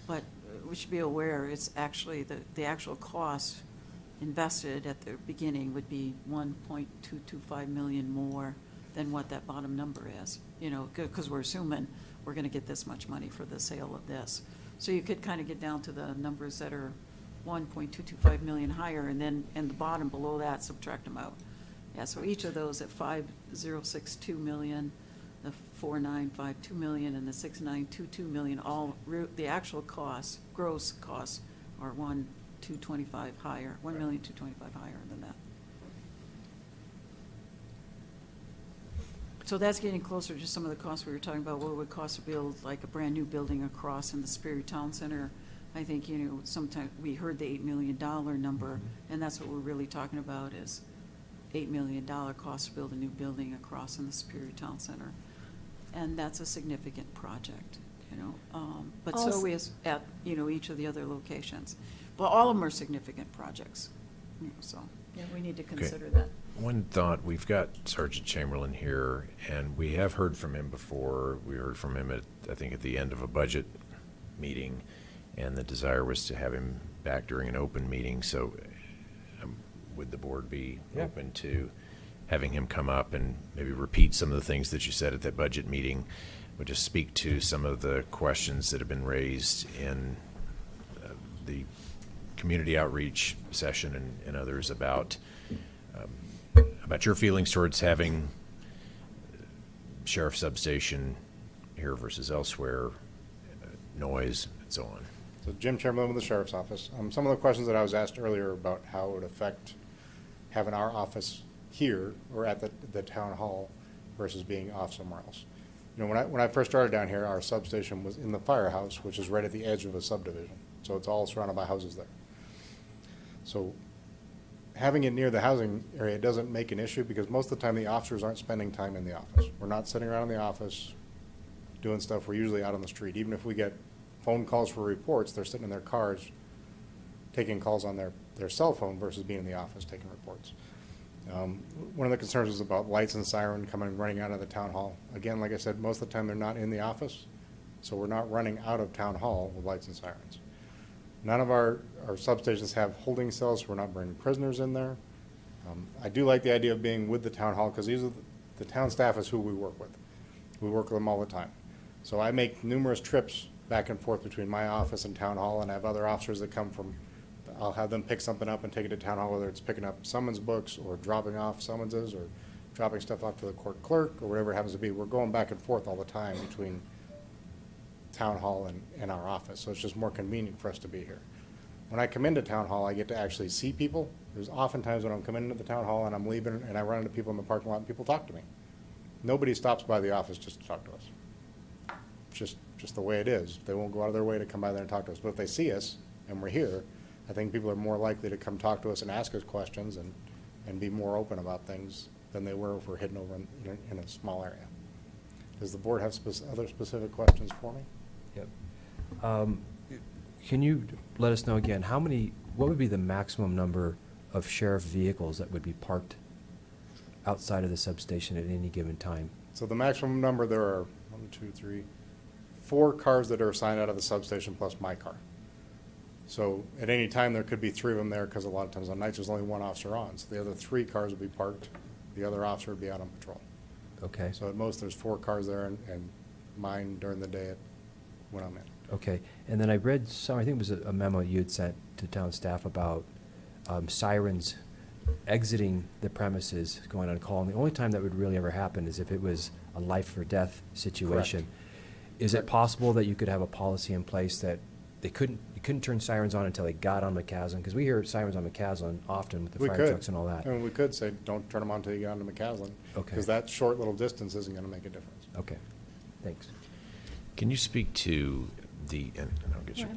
But we should be aware, it's actually the actual cost invested at the beginning would be 1.225 million more than what that bottom number is, because we're assuming we're going to get this much money for the sale of this. So you could kind of get down to the numbers that are 1.225 million higher, and the bottom below that, subtract them out. Yeah, so each of those at 5,062 million, the 4,952 million, and the 6,922 million, the actual costs, gross costs, are 1,225 higher, 1,225,000 higher than that. So that's getting closer to some of the costs we were talking about. What it would cost to build like a brand new building across in the Superior Town Center. I think, sometimes we heard the $8 million number, and that's what we're really talking about is $8 million cost to build a new building across in the Superior Town Center. And that's a significant project, but so Also- is at, each of the other locations. Well, all of them are significant projects, so, yeah, we need to consider that. One thought, we've got Sergeant Chamberlain here, and we have heard from him before. We heard from him I think at the end of a budget meeting, and the desire was to have him back during an open meeting. So would the board be Yeah. open to having him come up and maybe repeat some of the things that you said at that budget meeting? Would just speak to some of the questions that have been raised in the community outreach session and others about your feelings towards having sheriff substation here versus elsewhere, noise, and so on. So Jim Chamberlain with the Sheriff's Office. Some of the questions that I was asked earlier about how it would affect having our office here or at the town hall versus being off somewhere else. You know, when I first started down here, our substation was in the firehouse, which is right at the edge of a subdivision. So it's all surrounded by houses there. So having it near the housing area doesn't make an issue because most of the time the officers aren't spending time in the office. We're not sitting around in the office doing stuff. We're usually out on the street. Even if we get phone calls for reports, they're sitting in their cars taking calls on their cell phone versus being in the office taking reports. One of the concerns was about lights and siren running out of the town hall. Again, like I said, most of the time they're not in the office, so we're not running out of town hall with lights and sirens. None of our substations have holding cells, so we're not bringing prisoners in there. I do like the idea of being with the town hall because these are the town staff is who we work with. We work with them all the time. So I make numerous trips back and forth between my office and town hall, and I have other officers that come from, I'll have them pick something up and take it to town hall, whether it's picking up summons books or dropping off summonses or dropping stuff off to the court clerk or whatever it happens to be. We're going back and forth all the time between town hall and our office, so it's just more convenient for us to be here. When I come into town hall, I get to actually see people. There's oftentimes when I'm coming into the town hall and I'm leaving and I run into people in the parking lot and people talk to me. Nobody stops by the office just to talk to us. It's just the way it is. They won't go out of their way to come by there and talk to us. But if they see us and we're here, I think people are more likely to come talk to us and ask us questions and be more open about things than they were if we're hidden over in a small area. Does the board have other specific questions for me? Yep. Can you let us know again, what would be the maximum number of sheriff vehicles that would be parked outside of the substation at any given time? So the maximum number, there are 4 cars that are assigned out of the substation plus my car. So at any time, there could be 3 of them there because a lot of times on nights, there's only 1 officer on. So the other 3 cars would be parked. The other officer would be out on patrol. Okay. So at most, there's 4 cars there and mine during the day when I'm in. Okay. And then I read I think it was a memo you had sent to town staff about sirens exiting the premises, going on call. And the only time that would really ever happen is if it was a life or death situation. Correct. Is it possible that you could have a policy in place that you couldn't turn sirens on until they got on McCaslin? Because we hear sirens on McCaslin often with the fire trucks and all that. And we could say, don't turn them on until you get onto McCaslin. Okay. Because that short little distance isn't going to make a difference. Okay. Thanks. Can you speak to and I'll get you,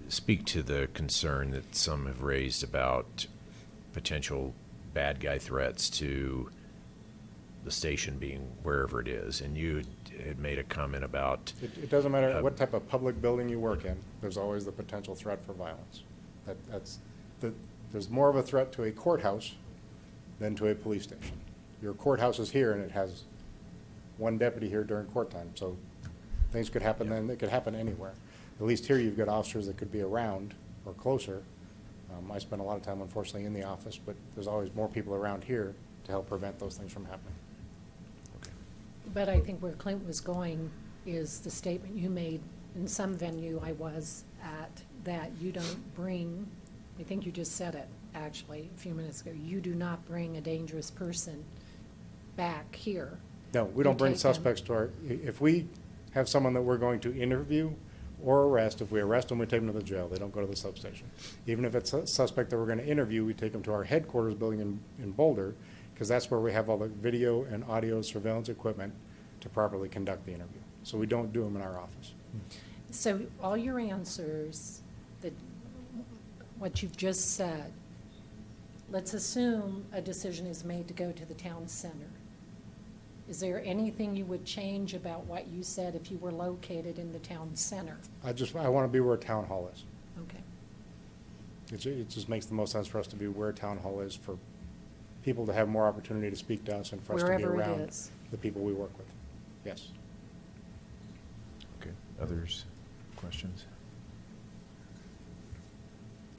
speak to the concern that some have raised about potential bad guy threats to the station being wherever it is? And you had made a comment about... It doesn't matter what type of public building you work in, there's always the potential threat for violence. There's more of a threat to a courthouse than to a police station. Your courthouse is here and it has 1 deputy here during court time, so things could happen then, it could happen anywhere. At least here you've got officers that could be around or closer. I spend a lot of time, unfortunately, in the office, but there's always more people around here to help prevent those things from happening. Okay. But I think where Clint was going is the statement you made in some venue I was at, that you don't bring, I think you just said it, actually, a few minutes ago, you do not bring a dangerous person back here. No, we don't You bring take them. suspects to our, if we have someone that we're going to interview or arrest, if we arrest them, we take them to the jail. They don't go to the substation. Even if it's a suspect that we're going to interview, we take them to our headquarters building in Boulder, because that's where we have all the video and audio surveillance equipment to properly conduct the interview. So we don't do them in our office. So all your answers, what you've just said, let's assume a decision is made to go to the town center. Is there anything you would change about what you said if you were located in the town center? I want to be where town hall is. Okay. It just makes the most sense for us to be where town hall is for people to have more opportunity to speak to us and for us to be Wherever it around is. the people we work with. Yes. Okay, others, questions?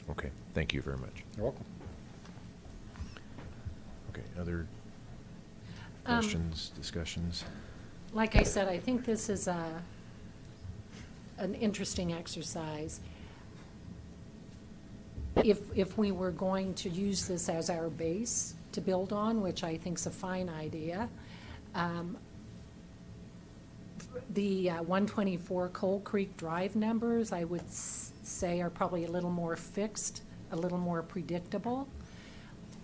Okay, thank you very much. You're welcome. Okay, other Um, questions, discussions? Like I said, I think this is an interesting exercise. If we were going to use this as our base to build on, which I think is a fine idea, the 124 Coal Creek Drive numbers, I would say, are probably a little more fixed, a little more predictable,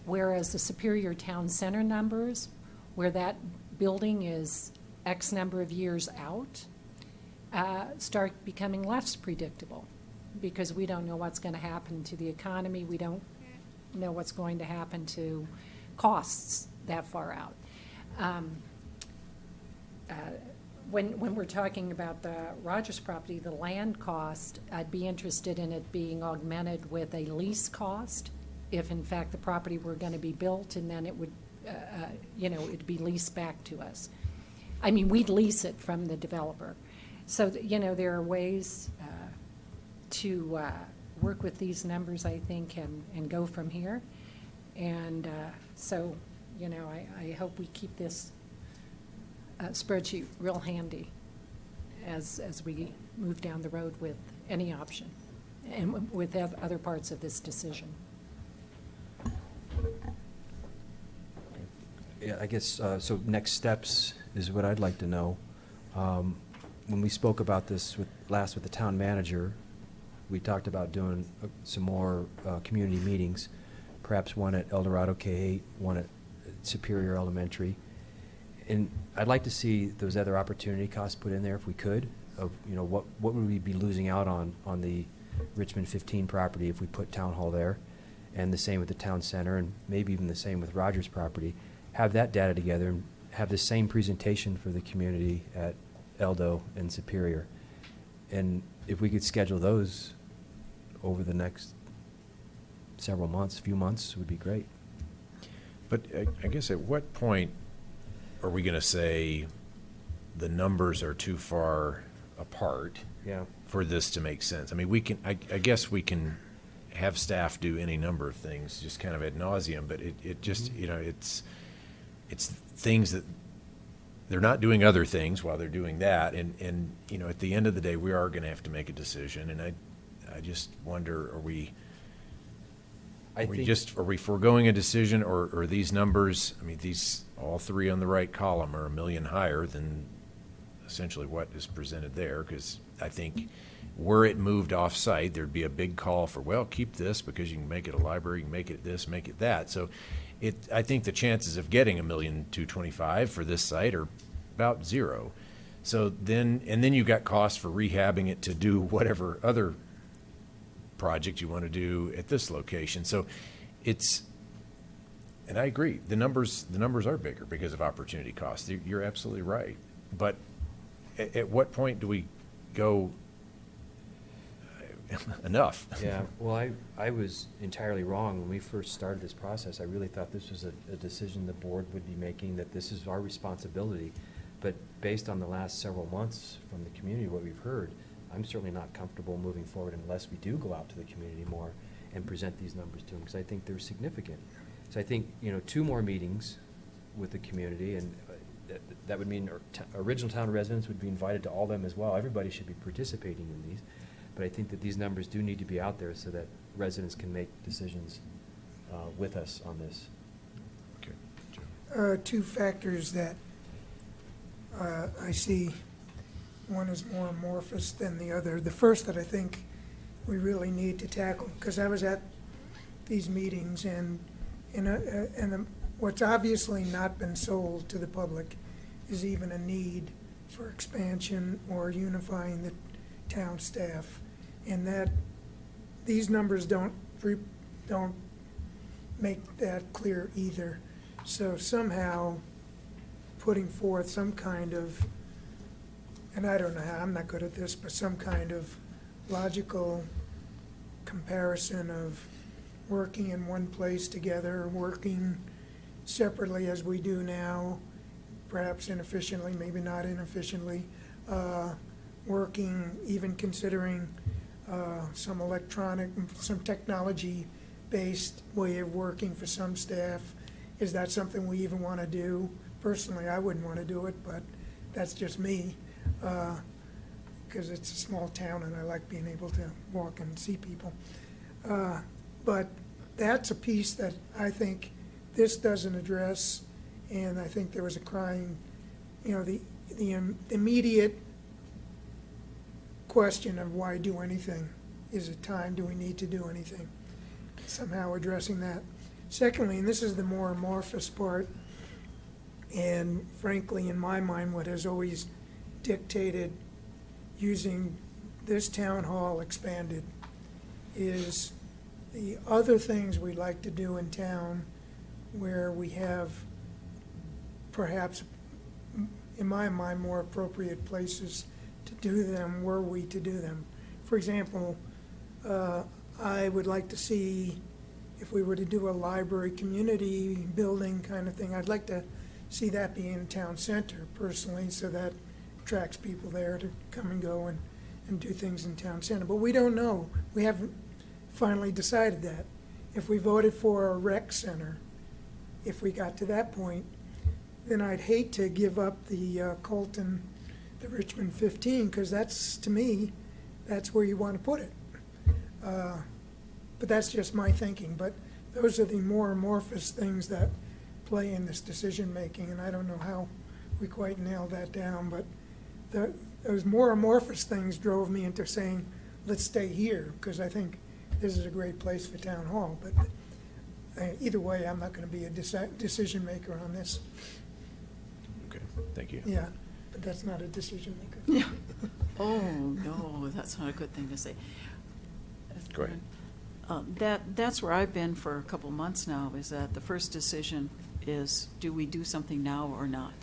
whereas the Superior Town Center numbers, where that building is X number of years out, start becoming less predictable, because we don't know what's going to happen to the economy. We don't know what's going to happen to costs that far out. When we're talking about the Rogers property, the land cost, I'd be interested in it being augmented with a lease cost, if in fact the property were going to be built, and then it would, it'd be leased back to us. I mean, we'd lease it from the developer. So, there are ways to work with these numbers, I think, and go from here. And so, I hope we keep this spreadsheet real handy as we move down the road with any option and with other parts of this decision. Yeah, I guess, so next steps is what I'd like to know. When we spoke about this last with the town manager, we talked about doing some more community meetings, perhaps one at El Dorado K-8, one at Superior Elementary. And I'd like to see those other opportunity costs put in there if we could, of, what would we be losing out on the Richmond 15 property if we put town hall there, and the same with the town center, and maybe even the same with Rogers property. Have that data together and have the same presentation for the community at Eldo and Superior. And if we could schedule those over the next several months, few months, would be great. But I guess at what point are we going to say the numbers are too far apart Yeah. for this to make sense? I mean, I guess we can have staff do any number of things, just kind of ad nauseum, but it just, it's things that they're not doing other things while they're doing that. And at the end of the day, we are going to have to make a decision. And I just wonder, are we foregoing a decision, or are these numbers, I mean, these, all three on the right column are $1 million higher than essentially what is presented there? Because I think were it moved off-site, there'd be a big call for, well, keep this because you can make it a library, you can make it this, make it that. So I think the chances of getting $1,225,000 for this site are about zero. So then you've got costs for rehabbing it to do whatever other project you want to do at this location. So and I agree, the numbers are bigger because of opportunity costs. You're absolutely right. But at what point do we go enough? Yeah, well, I was entirely wrong. When we first started this process, I really thought this was a decision the board would be making, that this is our responsibility. But based on the last several months from the community, what we've heard, I'm certainly not comfortable moving forward unless we do go out to the community more and present these numbers to them, because I think they're significant. So I think, 2 more meetings with the community, and that would mean original town residents would be invited to all of them as well. Everybody should be participating in these. But I think that these numbers do need to be out there so that residents can make decisions with us on this. Okay. 2 factors that I see. One is more amorphous than the other. The first that I think we really need to tackle, because I was at these meetings, and what's obviously not been sold to the public is even a need for expansion or unifying the town staff, and that these numbers don't make that clear either. So somehow putting forth some kind of, and I don't know how, I'm not good at this, but some kind of logical comparison of working in one place together, working separately as we do now, perhaps inefficiently, maybe not inefficiently, working, even considering some electronic, some technology-based way of working for some staff. Is that something we even want to do? Personally, I wouldn't want to do it, but that's just me, because it's a small town and I like being able to walk and see people. But that's a piece that I think this doesn't address, and I think there was a crying, the immediate question of why do anything? Is it time? Do we need to do anything? Somehow addressing that. Secondly, and this is the more amorphous part, and frankly, in my mind, what has always dictated using this town hall expanded is the other things we like to do in town where we have perhaps, in my mind, more appropriate places to do them were we to do them. For example, I would like to see, if we were to do a library community building kind of thing, I'd like to see that be in town center personally, so that attracts people there to come and go and do things in town center. But we don't know. We haven't finally decided that. If we voted for a rec center, if we got to that point, then I'd hate to give up the Colton, the Richmond 15, because that's, to me, that's where you want to put it. But that's just my thinking. But those are the more amorphous things that play in this decision-making, and I don't know how we quite nailed that down, but those more amorphous things drove me into saying, let's stay here, because I think this is a great place for town hall. But either way, I'm not going to be a decision maker on this. Okay, thank you. Yeah, but that's not a decision maker. Yeah. Oh, no, that's not a good thing to say. Go ahead. That's where I've been for a couple months now, is that the first decision is, do we do something now or not?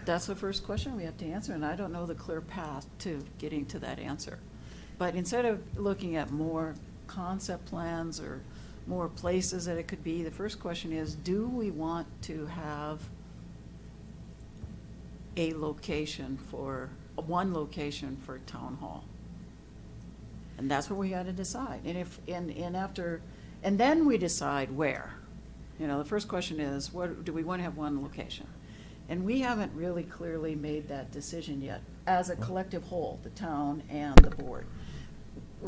That's the first question we have to answer, and I don't know the clear path to getting to that answer. But instead of looking at more concept plans or more places that it could be, the first question is, do we want to have a location for, one location for town hall? And that's what we got to decide. And then we decide where. The first question is, what do we want to have one location? And we haven't really clearly made that decision yet, as a collective whole, the town and the board.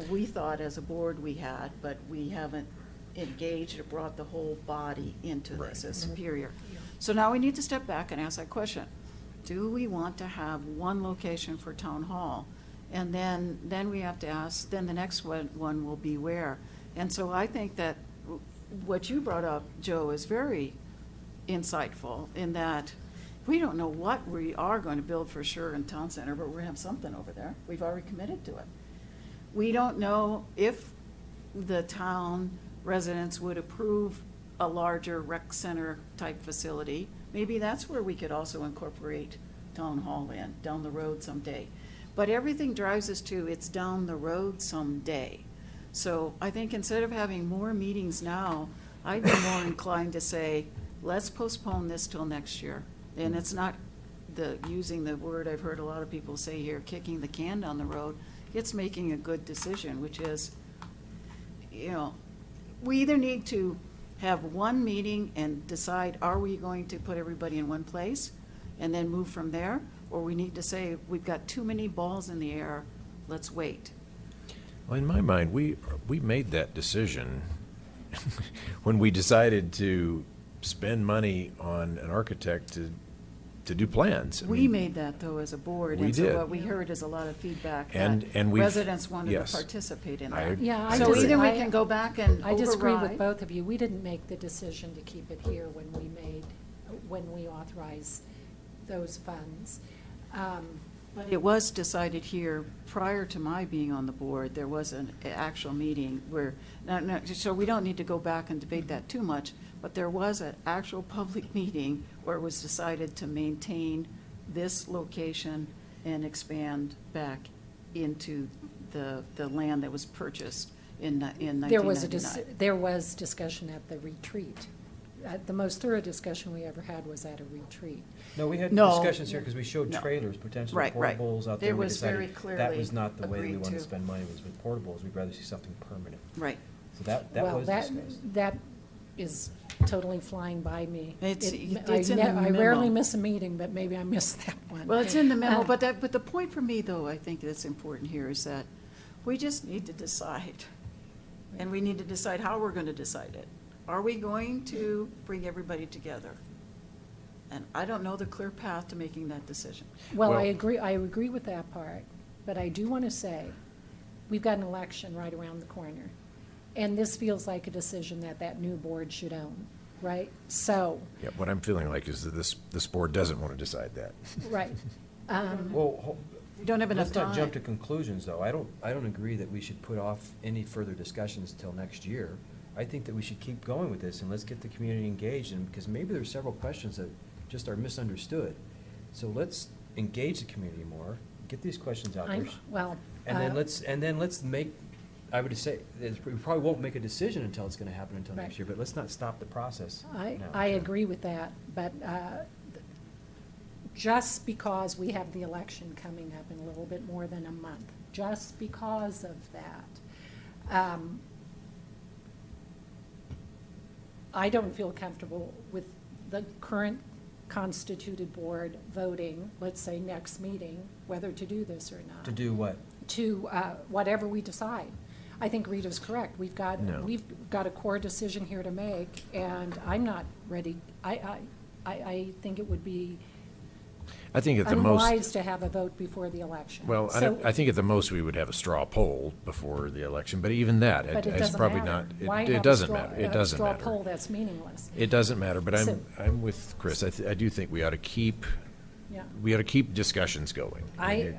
We thought as a board we had, but we haven't engaged or brought the whole body into this as Superior. So now we need to step back and ask that question. Do we want to have one location for town hall? And then we have to ask, then the next one will be where. And so I think that what you brought up, Joe, is very insightful, in that we don't know what we are going to build for sure in town center, but we're going to have something over there. We've already committed to it. We don't know if the town residents would approve a larger rec center type facility. Maybe that's where we could also incorporate town hall in, down the road someday. But everything drives us to, it's down the road someday. So I think instead of having more meetings now, I'd be more inclined to say, let's postpone this till next year. And it's not using the word I've heard a lot of people say here, kicking the can down the road. It's making a good decision, which is, we either need to have one meeting and decide, are we going to put everybody in one place and then move from there? Or we need to say, we've got too many balls in the air, let's wait. Well, in my mind, we made that decision when we decided to spend money on an architect to do plans. We made that, though, as a board. We and did. So what we heard is a lot of feedback And that we've- residents wanted yes. to participate in I- that. Yeah, I So dis- either we I- can go back and I disagree with override. both of you. We didn't make the decision to keep it here when we authorized those funds. But it was decided here, prior to my being on the board, there was an actual meeting where, so we don't need to go back and debate that too much, but there was an actual public meeting where it was decided to maintain this location and expand back into the land that was purchased in 1999. There was discussion at the retreat the most thorough discussion we ever had was at a retreat. No, we had No. discussions here because we showed No. trailers, potential Right, right. portables out there. It and we was very decided that was clearly not the way we agreed wanted to to. spend money, was with portables. We'd rather see something permanent. Right. So that Well, was discussed. that is totally flying by me. It's It- in the I rarely memo. miss a meeting, but maybe I missed that one. Well, it's in the memo, Uh, but the point for me, though, I think that's important here is that we just need to decide. And we need to decide how we're going to decide it. Are we going to bring everybody together? And I don't know the clear path to making that decision. Well, Well- I agree with that part, but I do want to say, we've got an election right around the corner. And this feels like a decision that that new board should own, right? So, Yeah, what I'm feeling like is that this board doesn't want to decide that. right. Well, We don't have enough let's not time. jump to conclusions, though. I don't agree that we should put off any further discussions till next year. I think that we should keep going with this, and let's get the community engaged, and because maybe there's several questions that just are misunderstood. So let's engage the community more, get these questions out there. Well. And then let's make, I would say, we probably won't make a decision until it's gonna happen until next Right. year, but let's not stop the process now. I agree with that, but just because we have the election coming up in a little bit more than a month, just because of that, I don't feel comfortable with the current constituted board voting, let's say next meeting, whether to do this or not. To do what? To whatever we decide. I think Rita's correct. We've got a core decision here to make, and I'm not ready. I think it would be I think at the most, unwise to have a vote before the election. well, So- I think at the most, we would have a straw poll before the election, but even that, But it it's doesn't probably matter. not, Why it have a doesn't straw- matter. It a doesn't straw matter. poll that's meaningless. It doesn't matter, but So- I'm with Chris. I do think we ought to keep, Yeah. discussions going. I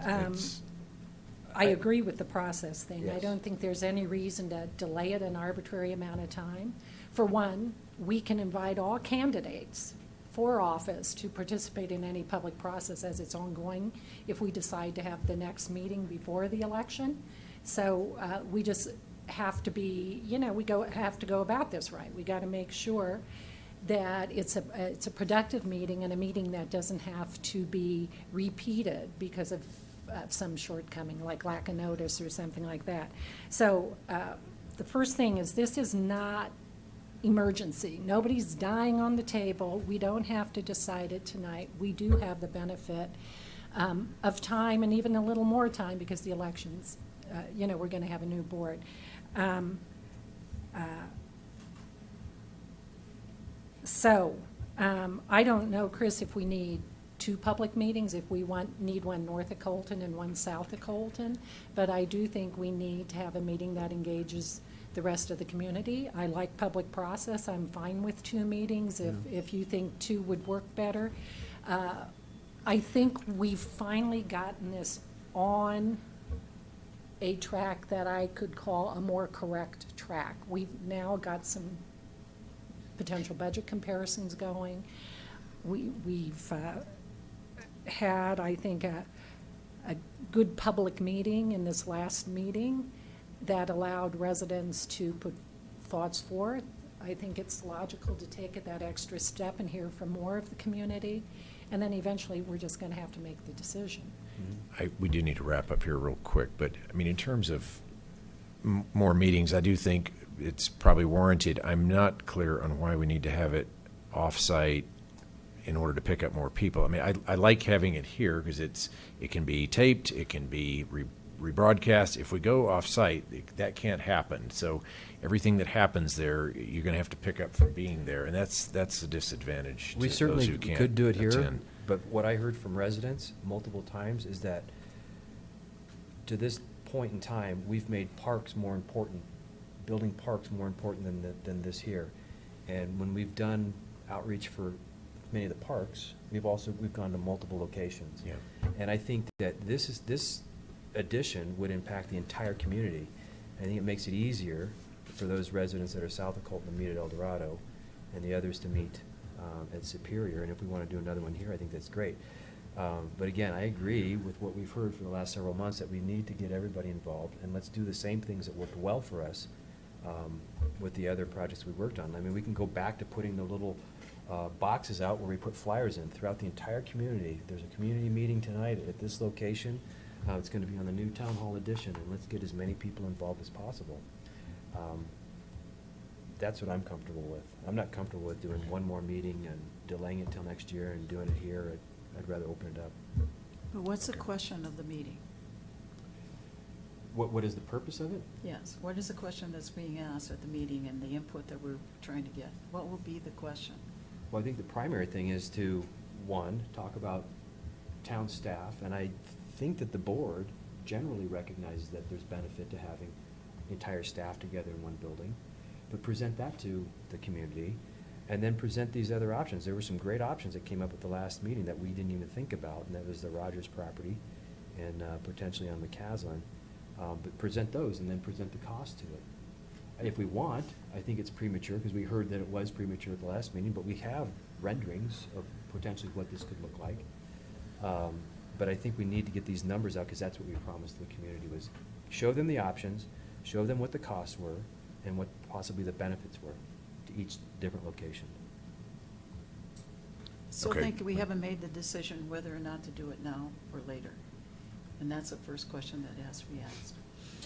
agree with the process thing. I Yes. don't think there's any reason to delay it an arbitrary amount of time. For one, we can invite all candidates for office to participate in any public process as it's ongoing if we decide to have the next meeting before the election. So we just have to be, have to go about this right. We got to make sure that it's a productive meeting and a meeting that doesn't have to be repeated because of some shortcoming, like lack of notice or something like that. So the first thing is, this is not emergency. Nobody's dying on the table. We don't have to decide it tonight. We do have the benefit of time, and even a little more time, because the elections, we're going to have a new board. I don't know, Chris, if we need two public meetings, if we need one north of Colton and one south of Colton, but I do think we need to have a meeting that engages the rest of the community. I like public process. I'm fine with two meetings if you think two would work better. I think we've finally gotten this on a track that I could call a more correct track. We've now got some potential budget comparisons going. We've had, I think, a good public meeting in this last meeting that allowed residents to put thoughts forth. I think it's logical to take it that extra step and hear from more of the community, and then eventually we're just going to have to make the decision. We do need to wrap up here real quick, but, I mean, in terms of more meetings, I do think it's probably warranted. I'm not clear on why we need to have it off-site in order to pick up more people. I mean, I like having it here because it can be taped, it can be rebroadcast. If we go off-site, that can't happen. So everything that happens there, you're going to have to pick up from being there, and that's a disadvantage to We those certainly who can't could do it here, attend. but what I heard from residents multiple times is that to this point in time, we've made parks more important, building parks more important than this here. And when we've done outreach for many of the parks, we've gone to multiple locations. Yeah. And I think that this addition would impact the entire community. I think it makes it easier for those residents that are south of Colton to meet at El Dorado, and the others to meet at Superior. And if we want to do another one here, I think that's great. But again, I agree with what we've heard for the last several months, that we need to get everybody involved, and let's do the same things that worked well for us with the other projects we worked on. I mean, we can go back to putting the little boxes out where we put flyers in throughout the entire community. There's a community meeting tonight at this location. It's going to be on the new town hall edition, and let's get as many people involved as possible. That's what I'm comfortable with. I'm not comfortable with doing one more meeting and delaying it till next year and doing it here. I'd rather open it up. But what's the question of the meeting? What is the purpose of it? Yes, what is the question that's being asked at the meeting and the input that we're trying to get? What will be the question? Well, I think the primary thing is to, one, talk about town staff, and I think that the board generally recognizes that there's benefit to having the entire staff together in one building, but present that to the community, and then present these other options. There were some great options that came up at the last meeting that we didn't even think about, and that was the Rogers property and potentially on McCaslin. But present those and then present the cost to it. If we want, I think it's premature, because we heard that it was premature at the last meeting, but we have renderings of potentially what this could look like. But I think we need to get these numbers out, because that's what we promised the community, was show them the options, show them what the costs were, and what possibly the benefits were to each different location. Still Okay. think we haven't made the decision whether or not to do it now or later. And that's the first question that has to be asked.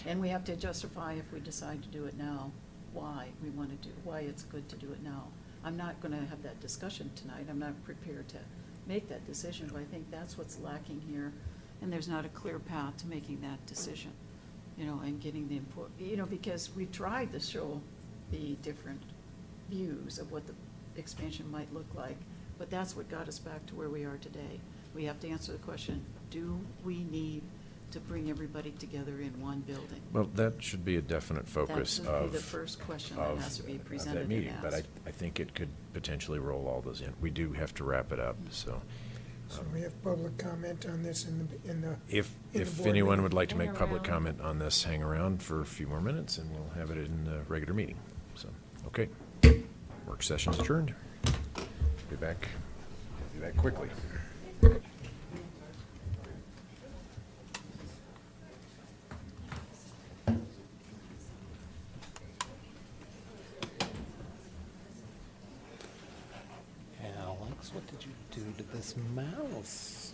And we have to justify, if we decide to do it now, why we want to do, why it's good to do it now. I'm not going to have that discussion tonight. I'm not prepared to make that decision, but I think that's what's lacking here. And there's not a clear path to making that decision, and getting the input, because we tried to show the different views of what the expansion might look like, but that's what got us back to where we are today. We have to answer the question, do we need to bring everybody together in one building? Well, that should be a definite focus That of. should be the first question that has to be of presented that and meeting. But asked. I think it could potentially roll all those in. We do have to wrap it up, so. So we have public comment on this in the. If in the board anyone meeting. would like to make Hang public around. comment on this, hang around for a few more minutes, and we'll have it in the regular meeting. So, okay. Work session's adjourned. Be back quickly. Alex, what did you do to this mouse?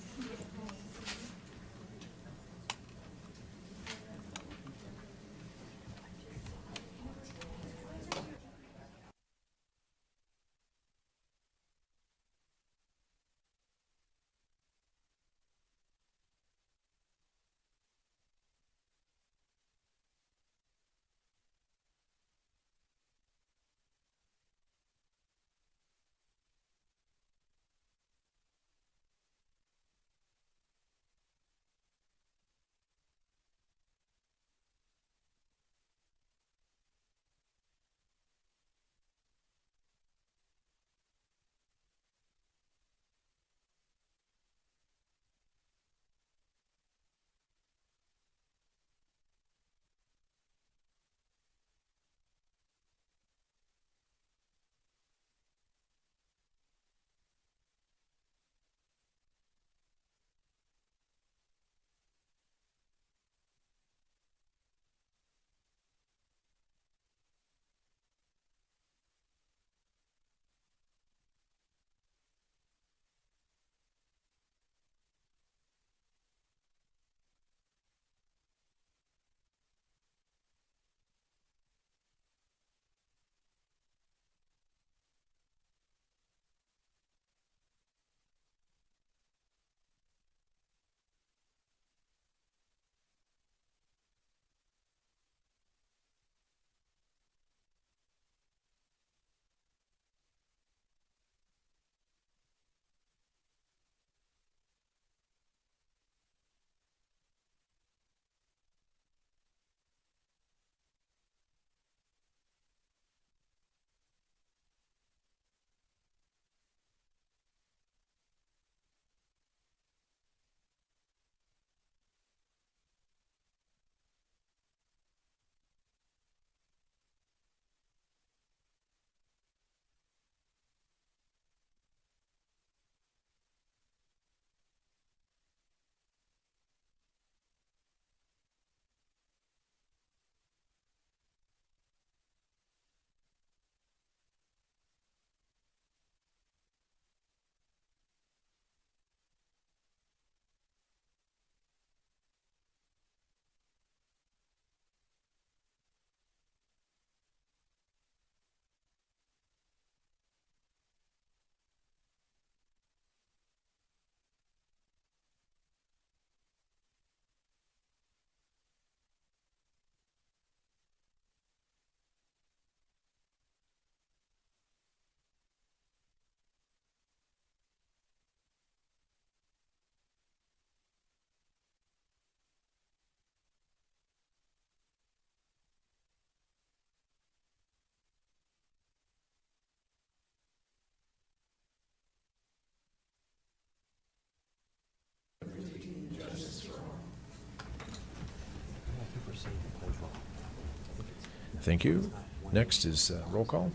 Thank you. Next is roll call.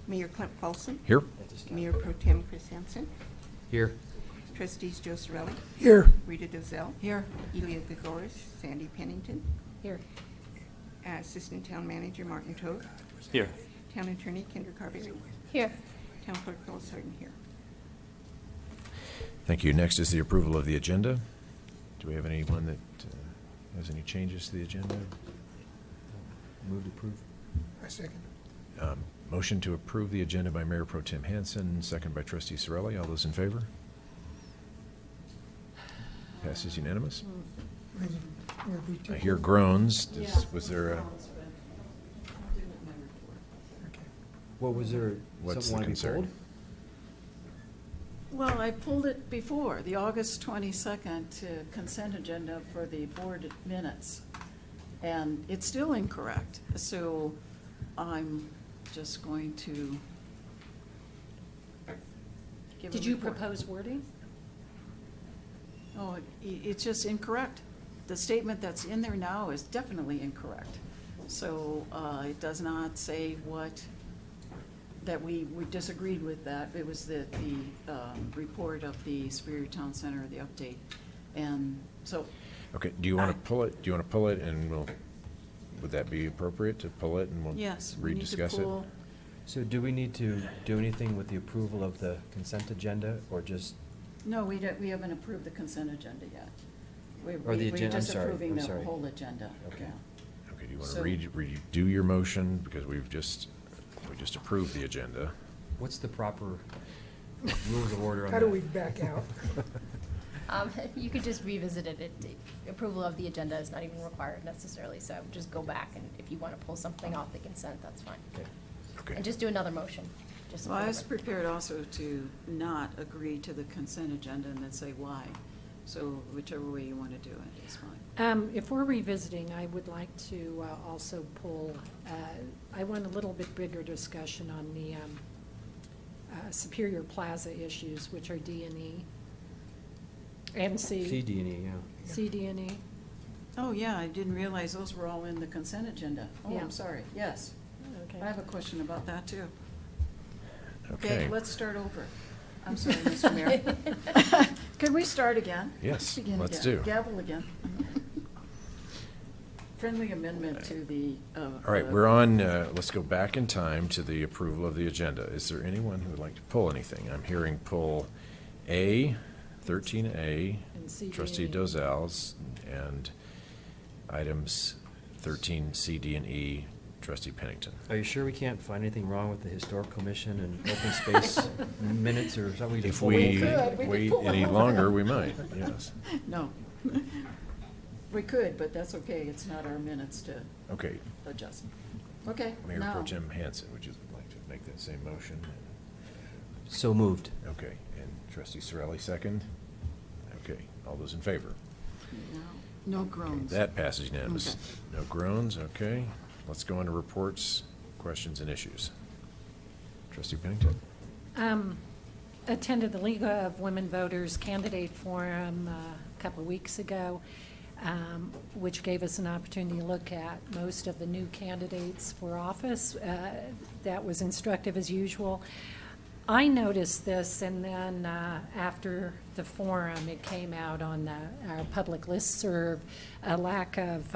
Mayor Clint Paulson. Here. Mayor Pro Tem Chris Hansen. Here. Trustees Joe Sorelli. Here. Rita Dozell. Here. Elia Gregoris. Sandy Pennington. Here. Assistant Town Manager Martin Toth. Here. Town Attorney Kendra Carberry. Here. Town Clerk Phyllis Harden here. Thank you. Next is the approval of the agenda. Do we have anyone that has any changes to the agenda? Move to approve. I second. Motion to approve the agenda by Mayor Pro Tem Hansen, second by Trustee Sorelli. All those in favor? Passes unanimous. I hear groans. Was there a, What was there? what's the something wanted to be concern? pulled? Well, I pulled it before, the August 22nd consent agenda for the board minutes, and it's still incorrect. So I'm just going to give a Did you report. propose wording? Oh, it's just incorrect. The statement that's in there now is definitely incorrect. So it does not say what, that we disagreed with that. It was the report of the Superior Town Center, the update. And so, Okay, do you want to pull it? Do you want to pull it and would that be appropriate to pull it and we'll yes, we need to rediscuss it? pull. So do we need to do anything with the approval of the consent agenda, or just, No, we haven't approved the consent agenda yet. Or the We're agenda- I'm just sorry, approving I'm the sorry. whole agenda. Okay. Yeah. Okay, do you want to So- redo your motion because we just approved the agenda? what's the proper rules of order on that? How do we back out? You could just revisit it. Approval of the agenda is not even required necessarily, so just go back, and if you want to pull something off the consent, that's fine. Okay. Okay. And just do another motion. Just Well, I for was the- prepared also to not agree to the consent agenda and then say why. So whichever way you want to do it is fine. If we're revisiting, I would like to also pull, I want a little bit bigger discussion on the Superior Plaza issues, which are D&E and C. CD&E, yeah. CD&E. Oh, yeah, I didn't realize those were all in the consent agenda. Oh, Yeah. I'm sorry, yes. Okay. I have a question about that, too. Okay. Let's start over. I'm sorry, Mr. Mayor. Could we start again? Yes, Begin let's again. do. Gavel again. Friendly amendment to the. All right, we're on, let's go back in time to the approval of the agenda. Is there anyone who would like to pull anything? I'm hearing pull A, 13A, And C, D, Trustee and E. Dozal's, and items 13, C, D, and E, Trustee Pennington. Are you sure we can't find anything wrong with the Historic Commission and open space minutes or something? We just If pull we them? could wait pull any them. longer, we might, yes. No. We could, but that's okay. It's not our minutes to Okay, adjust. Okay, Mayor Pro now. Tem Hansen, would you like to make that same motion? So moved. Okay, and Trustee Sorelli, second? Okay, all those in favor? No groans. That passes unanimous. Okay. No groans, okay. Let's go on to reports, questions, and issues. Trustee Pennington? Attended the League of Women Voters Candidate Forum a couple of weeks ago, which gave us an opportunity to look at most of the new candidates for office. That was instructive as usual. I noticed this, and then after the forum, it came out on our public listserv, a lack of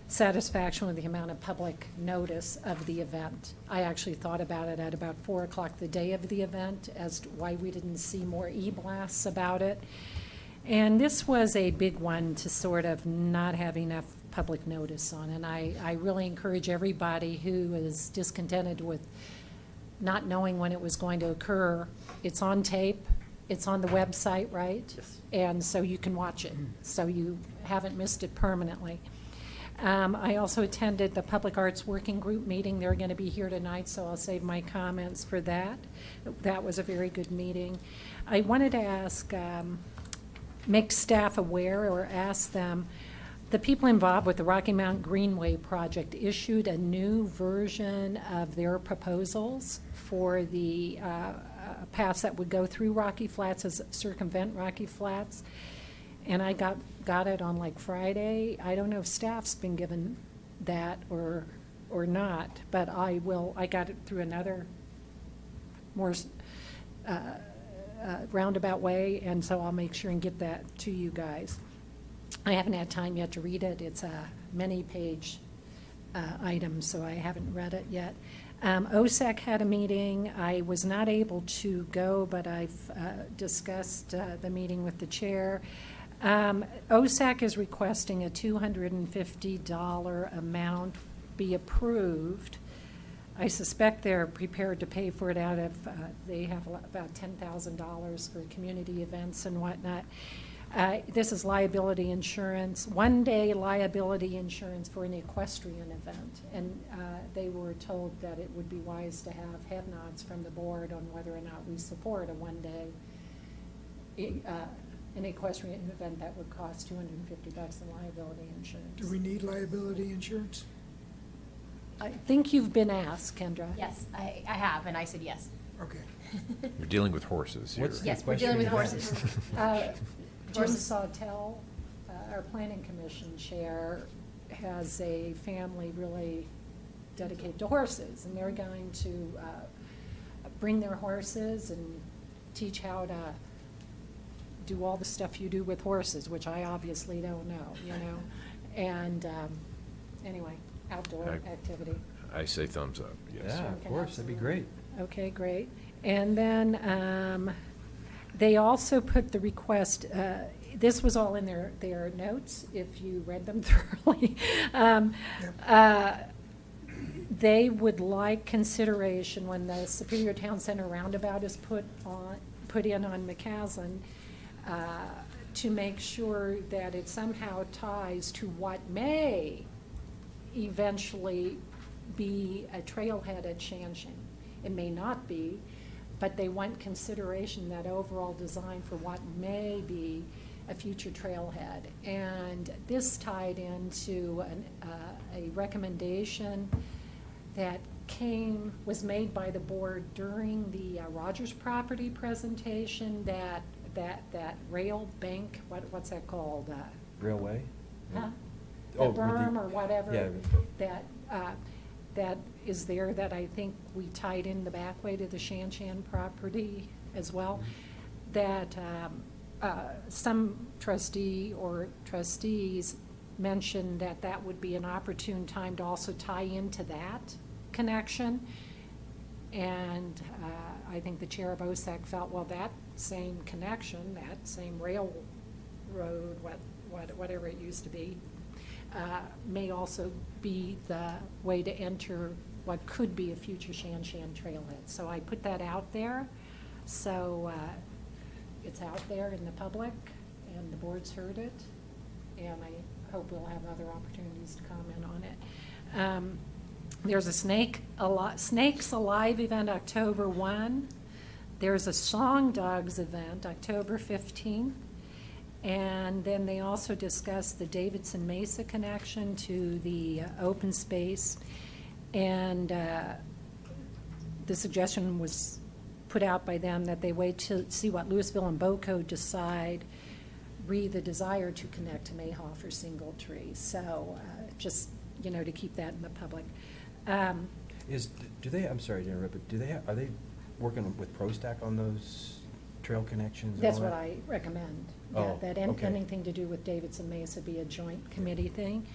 satisfaction with the amount of public notice of the event. I actually thought about it at about 4 o'clock the day of the event as to why we didn't see more e-blasts about it. And this was a big one to sort of not have enough public notice on. And I really encourage everybody who is discontented with not knowing when it was going to occur. It's on tape. It's on the website, right? Yes. And so you can watch it. So you haven't missed it permanently. I also attended the Public Arts Working Group meeting. They're going to be here tonight, so I'll save my comments for that. That was a very good meeting. I wanted to ask, make staff aware or ask them, the people involved with the Rocky Mountain Greenway project issued a new version of their proposals for the paths that would go through Rocky Flats as circumvent Rocky Flats. And I got it on like Friday. I don't know if staff's been given that or not, but I got it through another more roundabout way, and so I'll make sure and get that to you guys. I haven't had time yet to read it. It's a many-page item, so I haven't read it yet. OSAC had a meeting. I was not able to go, but I've discussed the meeting with the chair. OSAC is requesting a $250 amount be approved. I suspect they're prepared to pay for it out of, they have about $10,000 for community events and whatnot. This is liability insurance, one-day liability insurance for an equestrian event. And they were told that it would be wise to have head nods from the board on whether or not we support a one-day an equestrian event that would cost $250 in liability insurance. Do we need liability insurance? I think you've been asked, Kendra. Yes, I have, and I said yes. Okay. We're dealing with horses here. What's the Yes, we're dealing with horses. Jim Sawtell, our planning commission chair, has a family really dedicated to horses, and they're going to bring their horses and teach how to do all the stuff you do with horses, which I obviously don't know, you know. And anyway, outdoor activity. I say thumbs up, yes. Yeah, of Okay, course, that'd be great. Okay, great. And then they also put the request, this was all in their notes, if you read them thoroughly. They would like consideration when the Superior Town Center roundabout is put in on McCaslin, to make sure that it somehow ties to what may eventually be a trailhead at Shanshan. It may not be, but they want consideration, that overall design for what may be a future trailhead. And this tied into a recommendation that was made by the board during the Rogers property presentation, that rail bank, what's that called? Railway? Huh? The Oh, with the- berm or whatever, yeah. that is there, that I think we tied in the back way to the Shanshan property as well, that some trustee or trustees mentioned that would be an opportune time to also tie into that connection. And I think the chair of OSAC felt, well, that same connection, that same railroad, whatever it used to be, may also be the way to enter what could be a future Shanshan trailhead. So I put that out there. So it's out there in the public, and the board's heard it, and I hope we'll have other opportunities to comment on it. There's a Snakes Alive event October 1. There's a Song Dogs event October 15th. And then they also discussed the Davidson Mesa connection to the open space. And the suggestion was put out by them that they wait to see what Louisville and Boco decide, the desire to connect to Mayhoff or Singletree. So just, to keep that in the public. Do they, I'm sorry to interrupt, but are they working with ProStack on those trail connections and That's all what that? I recommend. Oh, That okay. anything to do with Davidson Mesa be a joint committee thing.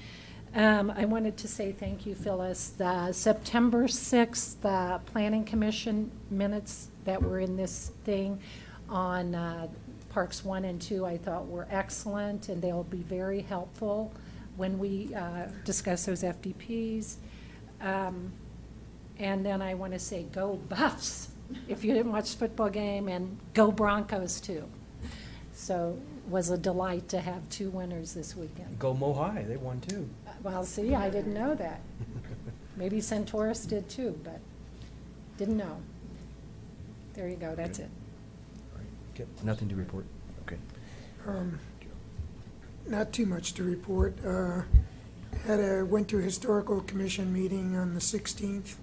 I wanted to say thank you, Phyllis. The September 6th, the Planning Commission minutes that were in this thing on Parks 1 and 2, I thought were excellent, and they'll be very helpful when we discuss those FDPs. And then I want to say go Buffs, if you didn't watch the football game, and go Broncos too. So it was a delight to have two winners this weekend. Go Mo High, they won too. Well, see, I didn't know that. Maybe Centaurus did too, but didn't know. There you go, that's it. All right. Okay, nothing to report. Okay. Not too much to report. Went to a historical commission meeting on the 16th.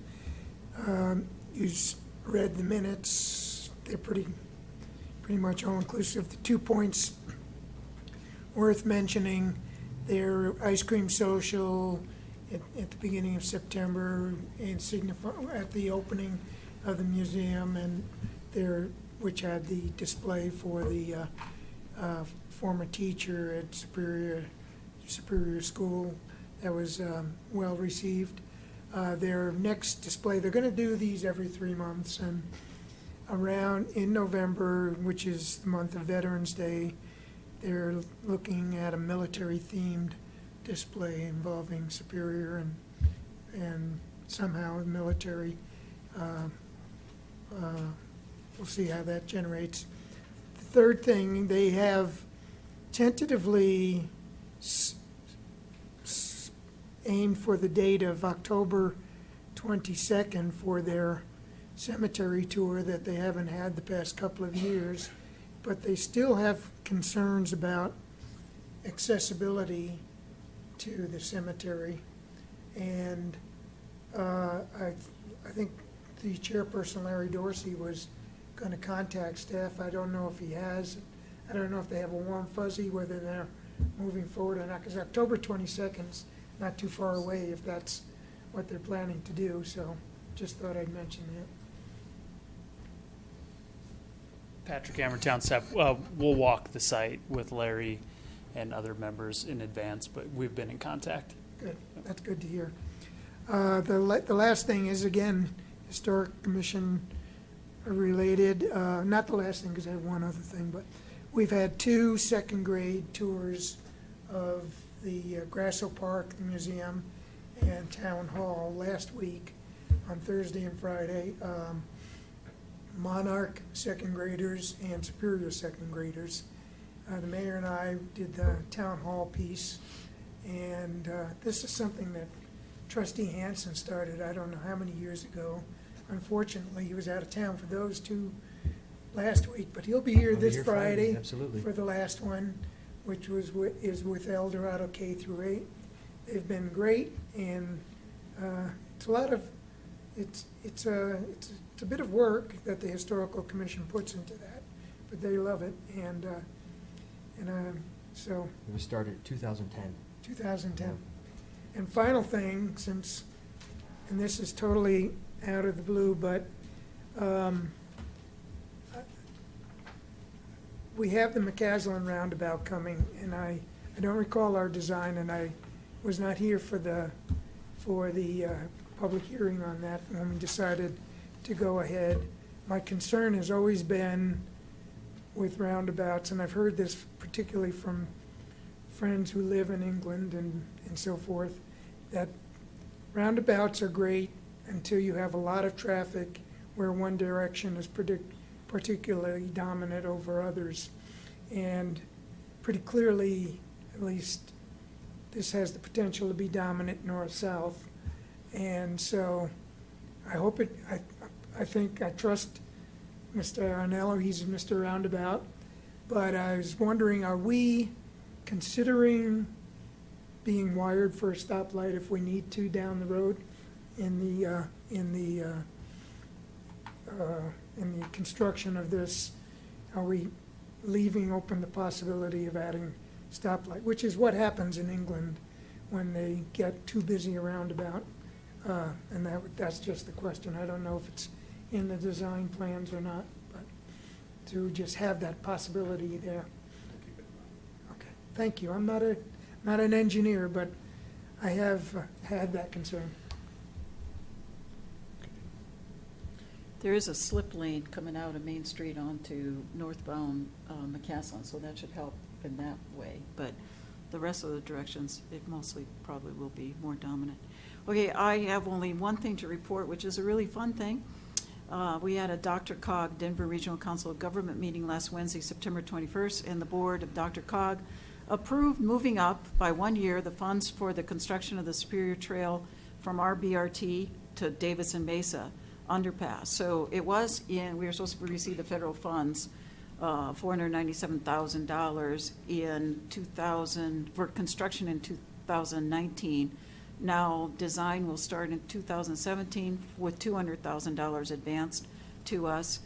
You read the minutes. They're pretty much all inclusive. The 2 points worth mentioning their ice cream social at the beginning of September and at the opening of the museum, and which had the display for the former teacher at Superior School. That was well received. Their next display, they're going to do these every 3 months, and around in November, which is the month of Veterans Day, they're looking at a military-themed display involving Superior and somehow the military. We'll see how that generates. The third thing, they have tentatively aimed for the date of October 22nd for their cemetery tour that they haven't had the past couple of years, but they still have concerns about accessibility to the cemetery. And I think the chairperson, Larry Dorsey, was going to contact staff. I don't know if he has. I don't know if they have a warm fuzzy whether they're moving forward or not, because October 22nd is not too far away if that's what they're planning to do. So just thought I'd mention that. Patrick Ammertown staff, we'll walk the site with Larry and other members in advance, but we've been in contact. Good, that's good to hear. The last thing is, again, Historic Commission related, not the last thing because I have one other thing, but we've had 2 second grade tours of the Grasso Park, the museum, and Town Hall last week on Thursday and Friday. Monarch second graders and Superior second graders. The mayor and I did the Town Hall piece, and this is something that Trustee Hansen started I don't know how many years ago. Unfortunately, he was out of town for those 2 last week, but he'll be here this Friday absolutely. for the last one, which is with El Dorado K through 8. They've been great, and it's a lot of it's a bit of work that the Historical Commission puts into that, but they love it, and so. It was started in 2010. 2010. Yeah. And final thing, and this is totally out of the blue, but we have the McCaslin roundabout coming, and I don't recall our design, and I was not here for the public hearing on that when we decided to go ahead. My concern has always been with roundabouts, and I've heard this particularly from friends who live in England and so forth, that roundabouts are great until you have a lot of traffic where one direction is particularly dominant over others. And pretty clearly, at least, this has the potential to be dominant north-south. And so I hope I trust Mr. Arnello, he's Mr. Roundabout, but I was wondering, are we considering being wired for a stoplight if we need to down the road in the construction of this? Are we leaving open the possibility of adding stoplight, which is what happens in England when they get too busy a roundabout? And that's just the question. I don't know if it's in the design plans or not, but to just have that possibility there. Okay, thank you. I'm not an engineer, but I have had that concern. There is a slip lane coming out of Main Street onto northbound McCaslin, so that should help in that way. But the rest of the directions, it mostly probably will be more dominant. Okay, I have only one thing to report, which is a really fun thing. We had a DRCOG, Denver Regional Council of Government meeting last Wednesday, September 21st, and the board of DRCOG approved moving up by 1 year the funds for the construction of the Superior Trail from RBRT to Davidson Mesa underpass. So it was we were supposed to receive the federal funds, $497,000 for construction in 2019. Now design will start in 2017 with $200,000 advanced to us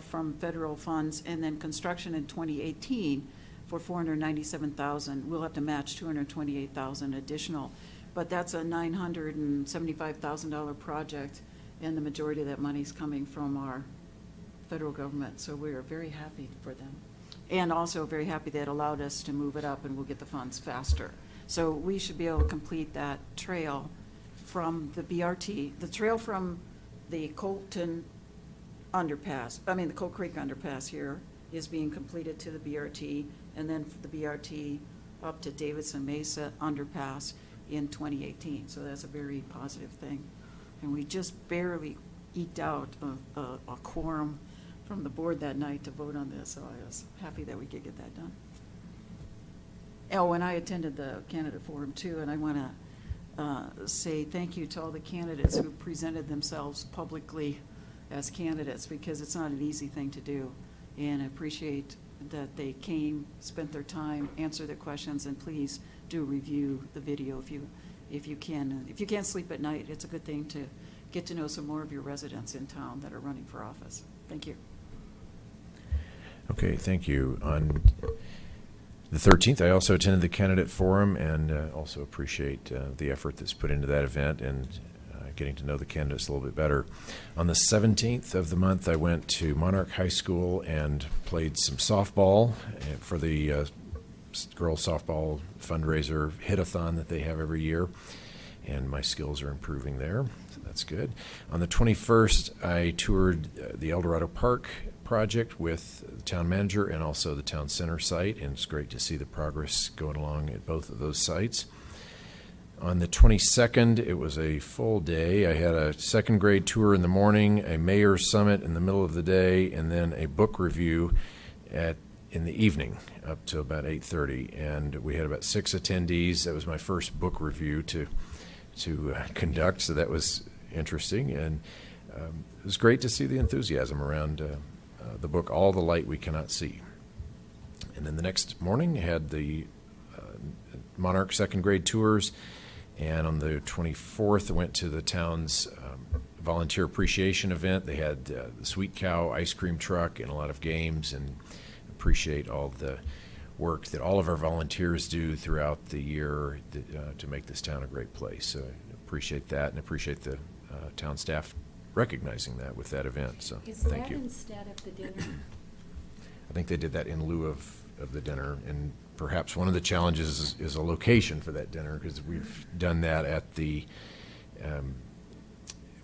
from federal funds, and then construction in 2018 for $497,000. We'll have to match $228,000 additional, but that's a $975,000 project, and the majority of that money is coming from our federal government, so we are very happy for them. And also very happy that allowed us to move it up, and we'll get the funds faster. So we should be able to complete that trail from the BRT, the trail from the Colton underpass, the Coal Creek underpass here is being completed to the BRT, and then the BRT up to Davidson Mesa underpass in 2018. So that's a very positive thing. And we just barely eked out a quorum from the board that night to vote on this, so I was happy that we could get that done. Oh, and I attended the candidate forum too, and I want to say thank you to all the candidates who presented themselves publicly as candidates, because it's not an easy thing to do. And I appreciate that they came, spent their time, answered their questions, and please do review the video if you can. If you can't sleep at night, it's a good thing to get to know some more of your residents in town that are running for office. Thank you. Okay, thank you. On the 13th, I also attended the candidate forum, and also appreciate the effort that's put into that event and getting to know the candidates a little bit better. On the 17th of the month, I went to Monarch High School and played some softball for the girls softball fundraiser hit-a-thon that they have every year, and my skills are improving there, so that's good. On the 21st, I toured the El Dorado Park project with the town manager and also the town center site, and it's great to see the progress going along at both of those sites. On the 22nd, it was a full day. I had a second grade tour in the morning, a mayor's summit in the middle of the day, and then a book review in the evening up to about 8:30. And we had about 6 attendees. That was my first book review to conduct, so that was interesting. And it was great to see the enthusiasm around the book, All the Light We Cannot See. And then the next morning, had the Monarch second grade tours. And on the 24th, I went to the town's volunteer appreciation event. They had the Sweet Cow ice cream truck and a lot of games, and appreciate all the work that all of our volunteers do throughout the year to make this town a great place. So I appreciate that, and appreciate the town staff recognizing that with that event. So thank you. Is that instead of the dinner? I think they did that in lieu of the dinner, and perhaps one of the challenges is a location for that dinner, because we've done that at the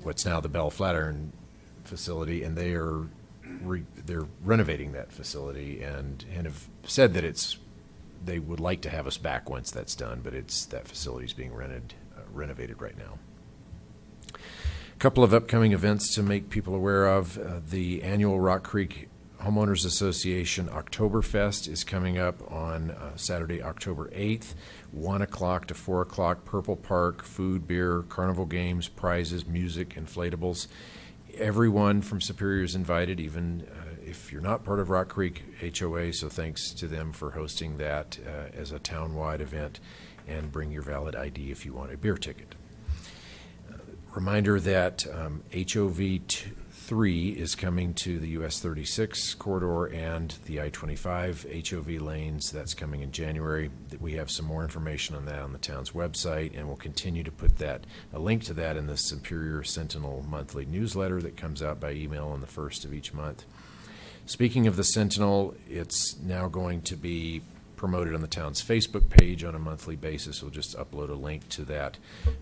what's now the Bell Flatiron facility, and they're renovating that facility, and have said that they would like to have us back once that's done, but that facility's being renovated right now. A couple of upcoming events to make people aware of. The annual Rock Creek Homeowners Association Oktoberfest is coming up on Saturday, October 8th, 1 o'clock to 4 o'clock, Purple Park, food, beer, carnival games, prizes, music, inflatables. Everyone from Superior is invited, even if you're not part of Rock Creek HOA, so thanks to them for hosting that as a town-wide event, and bring your valid ID if you want a beer ticket. Reminder that HOV3 is coming to the US 36 corridor and the I-25 HOV lanes. That's coming in January. We have some more information on that on the town's website, and we'll continue to put a link to that in the Superior Sentinel monthly newsletter that comes out by email on the first of each month. Speaking of the Sentinel, it's now going to be promoted on the town's Facebook page on a monthly basis. We'll just upload a link to that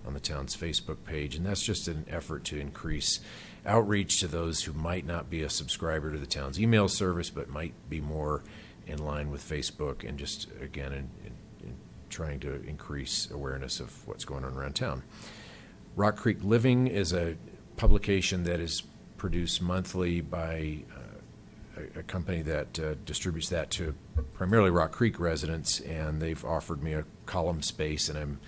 on the town's Facebook page, and that's just an effort to increase outreach to those who might not be a subscriber to the town's email service, but might be more in line with Facebook, and just, again, in trying to increase awareness of what's going on around town. Rock Creek Living is a publication that is produced monthly by a company that distributes that to primarily Rock Creek residents, and they've offered me a column space, and I'm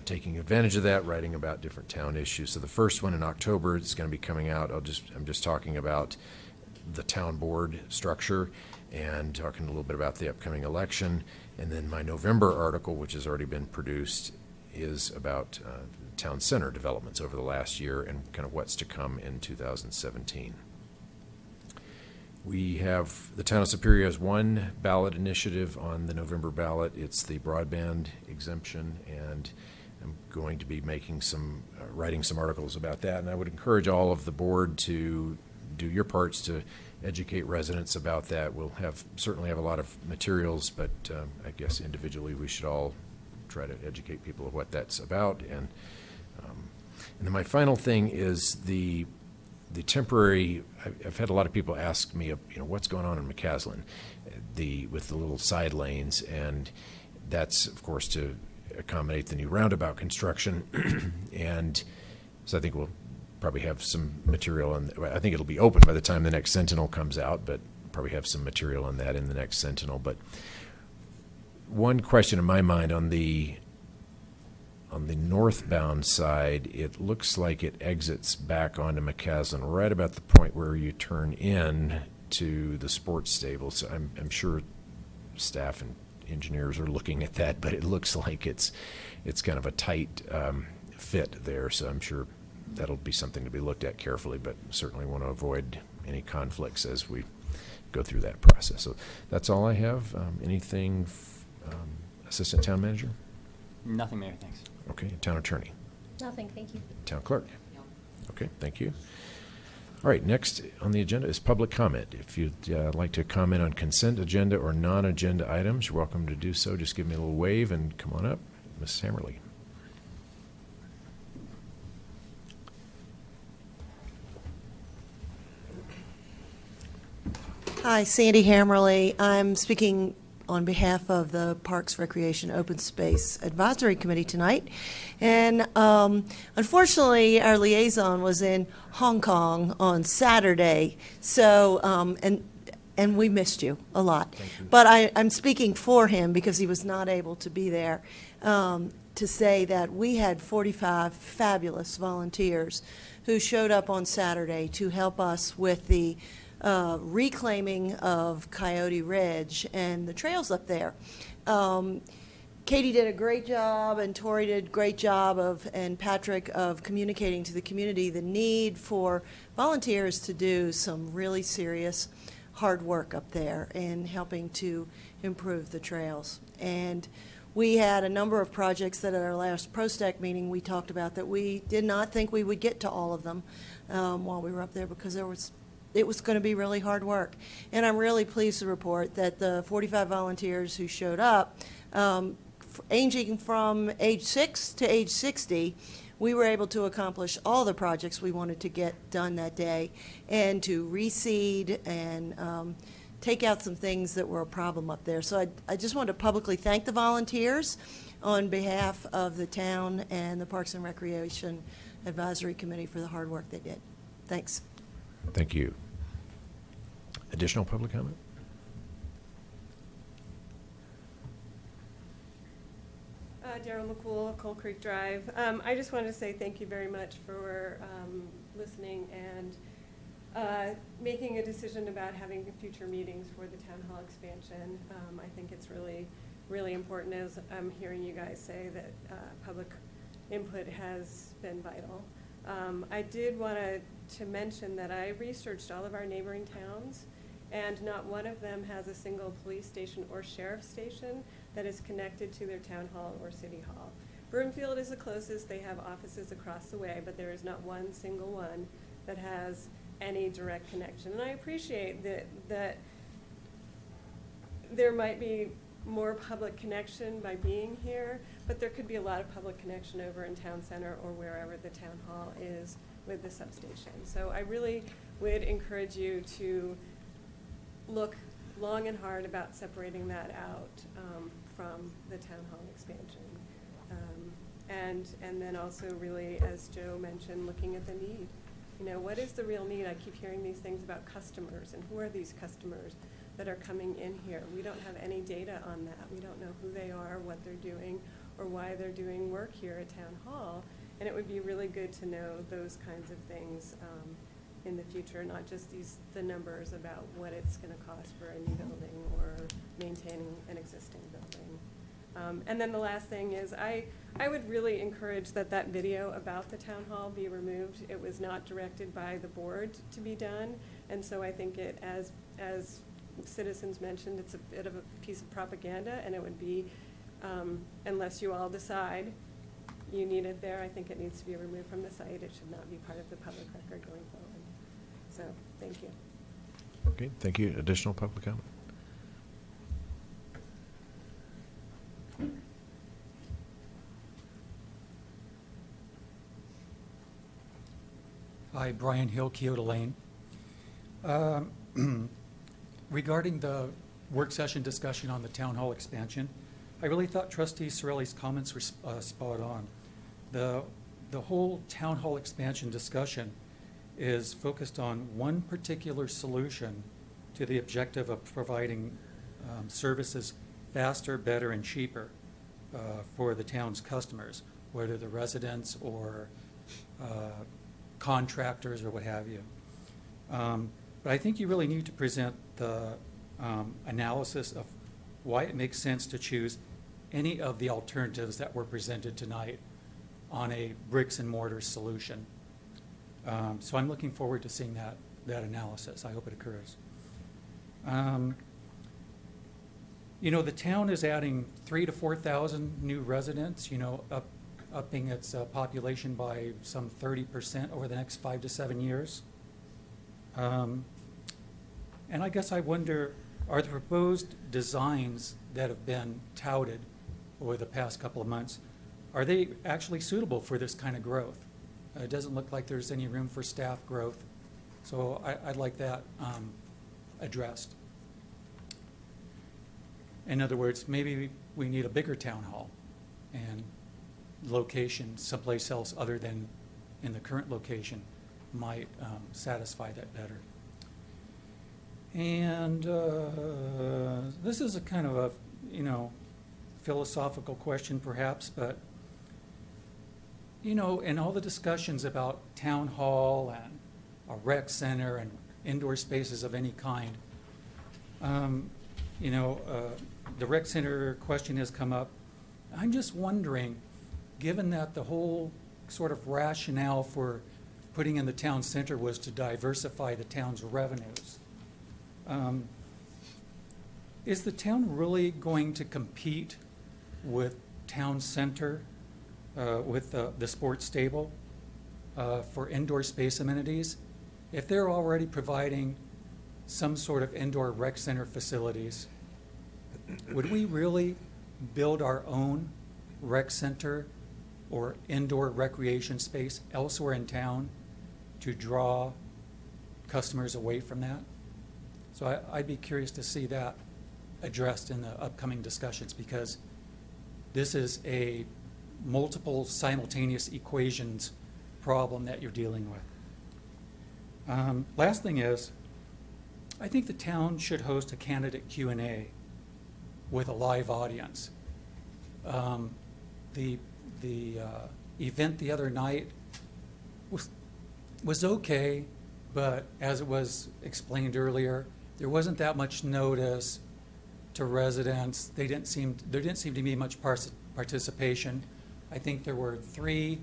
taking advantage of that, writing about different town issues. So the first one in October is going to be coming out. I'm just talking about the town board structure and talking a little bit about the upcoming election. And then my November article, which has already been produced, is about town center developments over the last year and kind of what's to come in 2017. We have, the town of Superior has one ballot initiative on the November ballot. It's the broadband exemption, and I'm going to be making some, writing some articles about that. And I would encourage all of the board to do your parts to educate residents about that. We'll certainly have a lot of materials, but I guess individually we should all try to educate people of what that's about. And then my final thing is the temporary. I've had a lot of people ask me, what's going on in McCaslin, with the little side lanes, and that's of course to accommodate the new roundabout construction. And so I think we'll probably have some material, and I think it'll be open by the time the next Sentinel comes out, but probably have some material on that in the next Sentinel. But one question in my mind on the northbound side, it looks like it exits back onto McCaslin right about the point where you turn in to the sports stable. So I'm sure staff and engineers are looking at that, but it looks like it's kind of a tight fit there. So I'm sure that'll be something to be looked at carefully, but certainly want to avoid any conflicts as we go through that process. So that's all I have. Anything, Assistant Town Manager? Nothing, Mayor, thanks. Okay, Town Attorney? Nothing, thank you. Town Clerk? Okay, thank you. All right, next on the agenda is public comment. If you'd like to comment on consent agenda or non-agenda items, you're welcome to do so. Just give me a little wave and come on up. Ms. Hammerly. Hi, Sandy Hammerly. I'm speaking on behalf of the Parks, Recreation, Open Space Advisory Committee tonight. And unfortunately, our liaison was in Hong Kong on Saturday. So, and we missed you a lot. But I'm speaking for him because he was not able to be there, to say that we had 45 fabulous volunteers who showed up on Saturday to help us with the reclaiming of Coyote Ridge and the trails up there. Katie did a great job, and Tori did a great job and Patrick, of communicating to the community the need for volunteers to do some really serious hard work up there in helping to improve the trails. And we had a number of projects that at our last ProStack meeting we talked about that we did not think we would get to all of them while we were up there, because it was going to be really hard work. And I'm really pleased to report that the 45 volunteers who showed up, ranging from age 6 to age 60, we were able to accomplish all the projects we wanted to get done that day, and to reseed and take out some things that were a problem up there. So I just want to publicly thank the volunteers on behalf of the town and the Parks and Recreation Advisory Committee for the hard work they did. Thanks. Thank you. Additional public comment? Daryl McCool, Coal Creek Drive. I just wanted to say thank you very much for listening and making a decision about having future meetings for the town hall expansion. I think it's really, really important, as I'm hearing you guys say, that public input has been vital. I did want to mention that I researched all of our neighboring towns, and not one of them has a single police station or sheriff's station that is connected to their town hall or city hall. Broomfield is the closest. They have offices across the way, but there is not one single one that has any direct connection. And I appreciate that there might be more public connection by being here, but there could be a lot of public connection over in town center or wherever the town hall is with the substation. So I really would encourage you to look long and hard about separating that out from the town hall expansion. And then also really, as Joe mentioned, looking at the need. You know, what is the real need? I keep hearing these things about customers, and who are these customers that are coming in here? We don't have any data on that. We don't know who they are, what they're doing, or why they're doing work here at Town Hall. And it would be really good to know those kinds of things in the future, not just the numbers about what it's going to cost for a new building or maintaining an existing building. And then the last thing is I would really encourage that that video about the town hall be removed. It was not directed by the board to be done, and so I think it, as citizens mentioned, it's a bit of a piece of propaganda, and it would be, unless you all decide you need it there, I think it needs to be removed from the site. It should not be part of the public record going forward. So, thank you. Okay, thank you. Additional public comment? Hi, Brian Hill, Kyoto Lane. Regarding the work session discussion on the town hall expansion, I really thought Trustee Sorelli's comments were spot on. The whole town hall expansion discussion is focused on one particular solution to the objective of providing services faster, better, and cheaper for the town's customers, whether the residents or contractors or what have you. But I think you really need to present the analysis of why it makes sense to choose any of the alternatives that were presented tonight on a bricks and mortar solution. So I'm looking forward to seeing that analysis. I hope it occurs. You know, the town is adding 3,000 to 4,000 new residents, you know, upping its population by some 30% over the next 5 to 7 years. And I guess I wonder, are the proposed designs that have been touted over the past couple of months, are they actually suitable for this kind of growth? It doesn't look like there's any room for staff growth, so I'd like that addressed. In other words, maybe we need a bigger town hall and location someplace else other than in the current location might satisfy that better. And this is a kind of a, you know, philosophical question perhaps, but you know, in all the discussions about town hall and a rec center and indoor spaces of any kind, you know, the rec center question has come up. I'm just wondering, given that the whole sort of rationale for putting in the town center was to diversify the town's revenues, is the town really going to compete with town center, with the sports stable for indoor space amenities? If they're already providing some sort of indoor rec center facilities, would we really build our own rec center or indoor recreation space elsewhere in town to draw customers away from that? So I'd be curious to see that addressed in the upcoming discussions, because this is a multiple simultaneous equations problem that you're dealing with. Last thing is, I think the town should host a candidate Q&A with a live audience. The event the other night was okay, but as it was explained earlier, there wasn't that much notice to residents. There didn't seem to be much participation. I think there were 3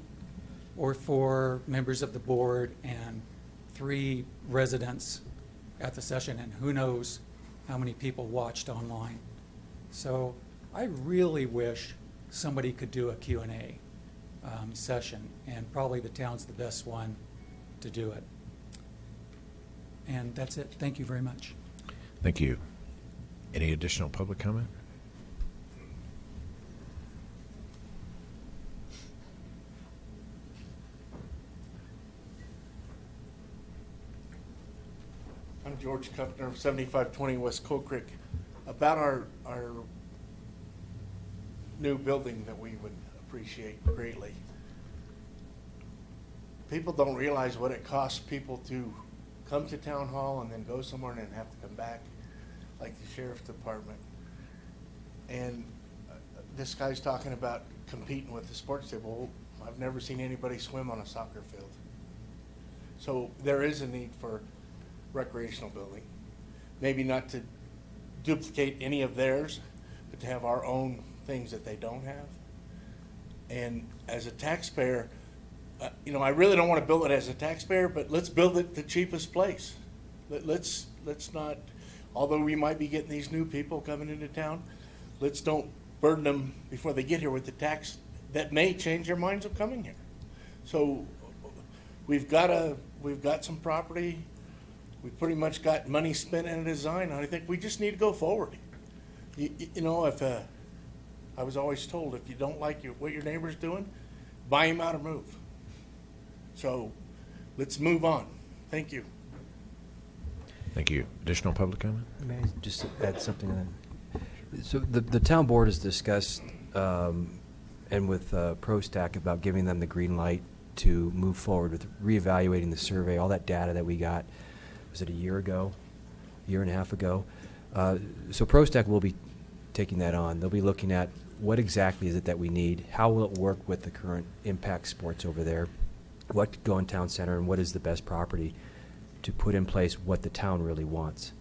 or 4 members of the board and 3 residents at the session, and who knows how many people watched online. So I really wish somebody could do a Q&A session, and probably the town's the best one to do it. And that's it. Thank you very much. Thank you. Any additional public comment? I'm George Kuffner of 7520 West Coal Creek. About our new building that we would appreciate greatly. People don't realize what it costs people to come to town hall and then go somewhere and then have to come back, like the sheriff's department. And this guy's talking about competing with the sports table. I've never seen anybody swim on a soccer field. So there is a need for recreational building. Maybe not to duplicate any of theirs, but to have our own things that they don't have. And as a taxpayer, you know, I really don't want to build it as a taxpayer, but let's build it the cheapest place. Let's not, although we might be getting these new people coming into town, let's don't burden them before they get here with the tax that may change their minds of coming here. So we've got some property. We pretty much got money spent in a design. I think we just need to go forward. You know, if I was always told, if you don't like what your neighbor's doing, buy him out or move. So let's move on. Thank you. Thank you. Additional public comment? May I just add something to that? So the town board has discussed, and with ProStack, about giving them the green light to move forward with reevaluating the survey, all that data that we got, was it a year ago, a year and a half ago? So ProStack will be taking that on. They'll be looking at what exactly is it that we need, how will it work with the current impact sports over there, what could go in town center, and what is the best property to put in place what the town really wants.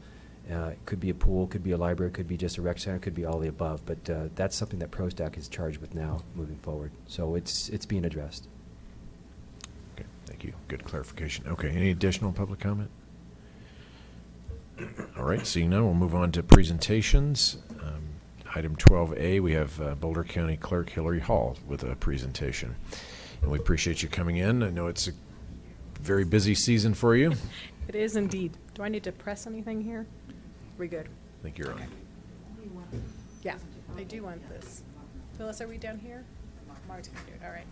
It could be a pool, could be a library, could be just a rec center, could be all the above, but that's something that ProStack is charged with now moving forward. So it's being addressed. Okay, thank you. Good clarification. Okay, any additional public comment? All right, seeing none, we'll move on to presentations. Item 12A, we have Boulder County Clerk Hillary Hall with a presentation. And we appreciate you coming in. I know it's a very busy season for you. It is indeed. Do I need to press anything here? We good? I think you're on. Yeah, I do want this. Phyllis, are we down here? Mark's gonna do it, all right.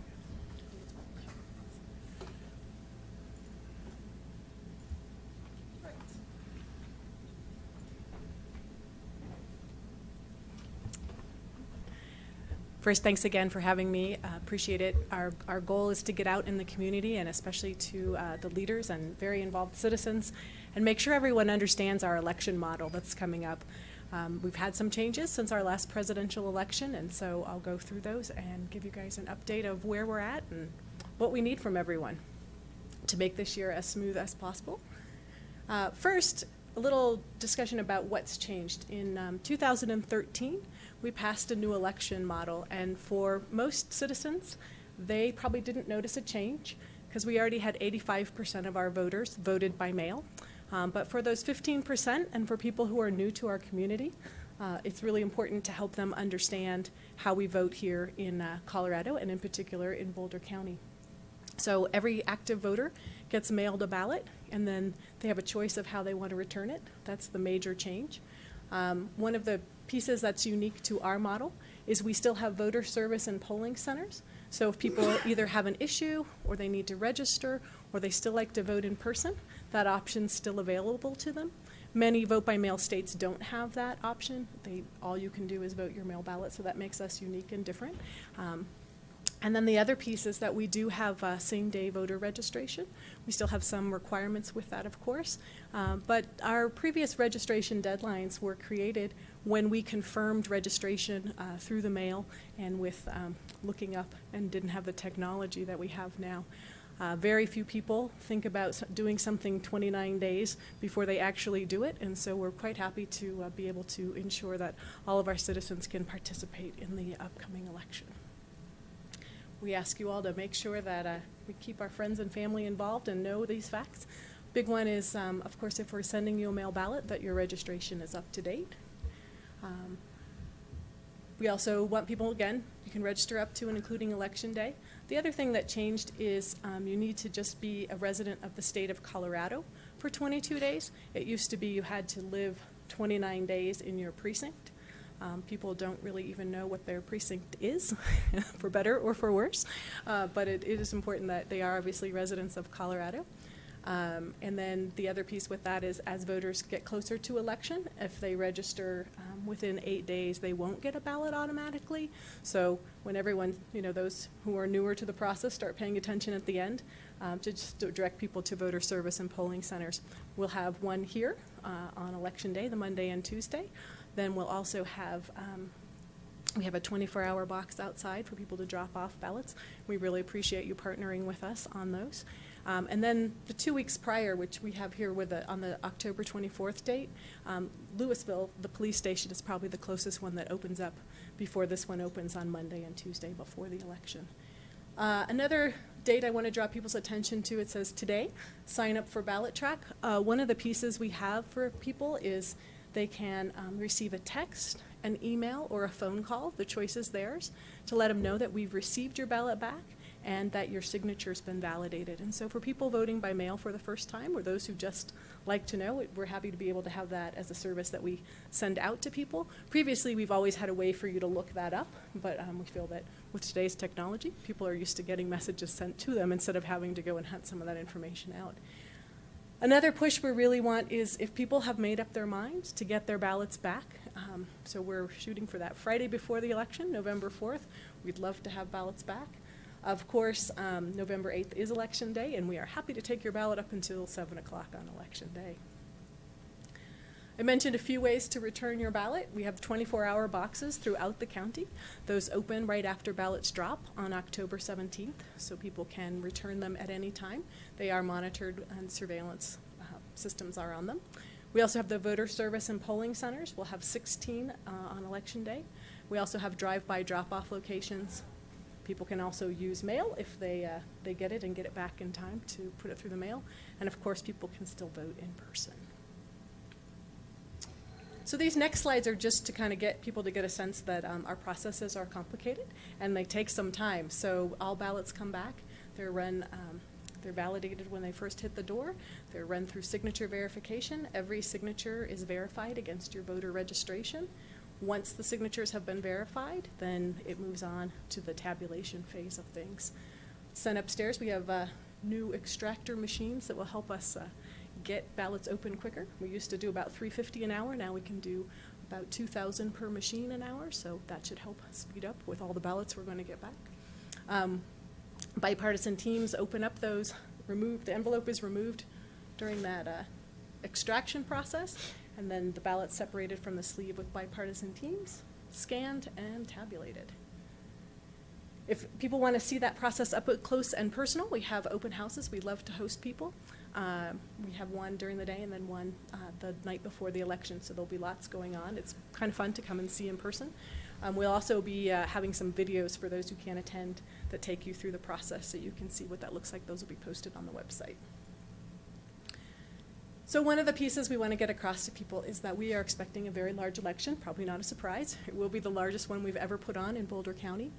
First, thanks again for having me. Appreciate it. Our goal is to get out in the community, and especially to the leaders and very involved citizens, and make sure everyone understands our election model that's coming up. We've had some changes since our last presidential election, and so I'll go through those and give you guys an update of where we're at and what we need from everyone to make this year as smooth as possible. First, a little discussion about what's changed. In 2013, we passed a new election model, and for most citizens, they probably didn't notice a change because we already had 85% of our voters voted by mail. But for those 15% and for people who are new to our community, it's really important to help them understand how we vote here in Colorado, and in particular in Boulder County. So every active voter gets mailed a ballot, and then they have a choice of how they want to return it. That's the major change. One of the pieces that's unique to our model is we still have voter service and polling centers. So if people either have an issue, or they need to register, or they still like to vote in person, that option's still available to them. Many vote-by-mail states don't have that option. All you can do is vote your mail ballot, so that makes us unique and different. And then the other piece is that we do have same-day voter registration. We still have some requirements with that, of course. But our previous registration deadlines were created when we confirmed registration through the mail and with looking up, and didn't have the technology that we have now. Very few people think about doing something 29 days before they actually do it, and so we're quite happy to be able to ensure that all of our citizens can participate in the upcoming election. We ask you all to make sure that we keep our friends and family involved and know these facts. Big one is, of course, if we're sending you a mail ballot, that your registration is up to date. We also want people, again, you can register up to and including Election Day. The other thing that changed is you need to just be a resident of the state of Colorado for 22 days. It used to be you had to live 29 days in your precinct. People don't really even know what their precinct is, for better or for worse, but it is important that they are obviously residents of Colorado. And then the other piece with that is, as voters get closer to election, if they register within 8 days, they won't get a ballot automatically. So when everyone, those who are newer to the process, start paying attention at the end, to just direct people to voter service and polling centers. We'll have one here on Election Day, the Monday and Tuesday. Then we'll also have we have a 24-hour box outside for people to drop off ballots. We really appreciate you partnering with us on those. And then the 2 weeks prior, which we have here on the October 24th date, Louisville, the police station, is probably the closest one that opens up before this one opens on Monday and Tuesday before the election. Another date I want to draw people's attention to, it says today, sign up for ballot track. One of the pieces we have for people is they can receive a text, an email, or a phone call, the choice is theirs, to let them know that we've received your ballot back and that your signature's been validated. And so for people voting by mail for the first time, or those who just like to know, we're happy to be able to have that as a service that we send out to people. Previously, we've always had a way for you to look that up, but we feel that with today's technology, people are used to getting messages sent to them instead of having to go and hunt some of that information out. Another push we really want is if people have made up their minds to get their ballots back. So we're shooting for that Friday before the election, November 4th. We'd love to have ballots back. Of course, November 8th is Election Day, and we are happy to take your ballot up until 7 o'clock on Election Day. I mentioned a few ways to return your ballot. We have 24-hour boxes throughout the county. Those open right after ballots drop on October 17th, so people can return them at any time. They are monitored and surveillance systems are on them. We also have the voter service and polling centers. We'll have 16 on Election Day. We also have drive-by drop-off locations. People can also use mail if they get it and get it back in time to put it through the mail. And of course, people can still vote in person. So these next slides are just to kind of get people to get a sense that our processes are complicated and they take some time. So all ballots come back. They're run, they're validated when they first hit the door. They're run through signature verification. Every signature is verified against your voter registration. Once the signatures have been verified, then it moves on to the tabulation phase of things. Sent upstairs, we have new extractor machines that will help us get ballots open quicker. We used to do about 350 an hour. Now we can do about 2,000 per machine an hour, so that should help speed up with all the ballots we're going to get back. Bipartisan teams open up those, the envelope is removed during that extraction process, and then the ballot's separated from the sleeve with bipartisan teams, scanned and tabulated. If people want to see that process up close and personal, we have open houses. We love to host people. We have one during the day and then one the night before the election, so there'll be lots going on. It's kind of fun to come and see in person. We'll also be having some videos for those who can't attend that take you through the process so you can see what that looks like. Those will be posted on the website. So one of the pieces we want to get across to people is that we are expecting a very large election, probably not a surprise. It will be the largest one we've ever put on in Boulder County.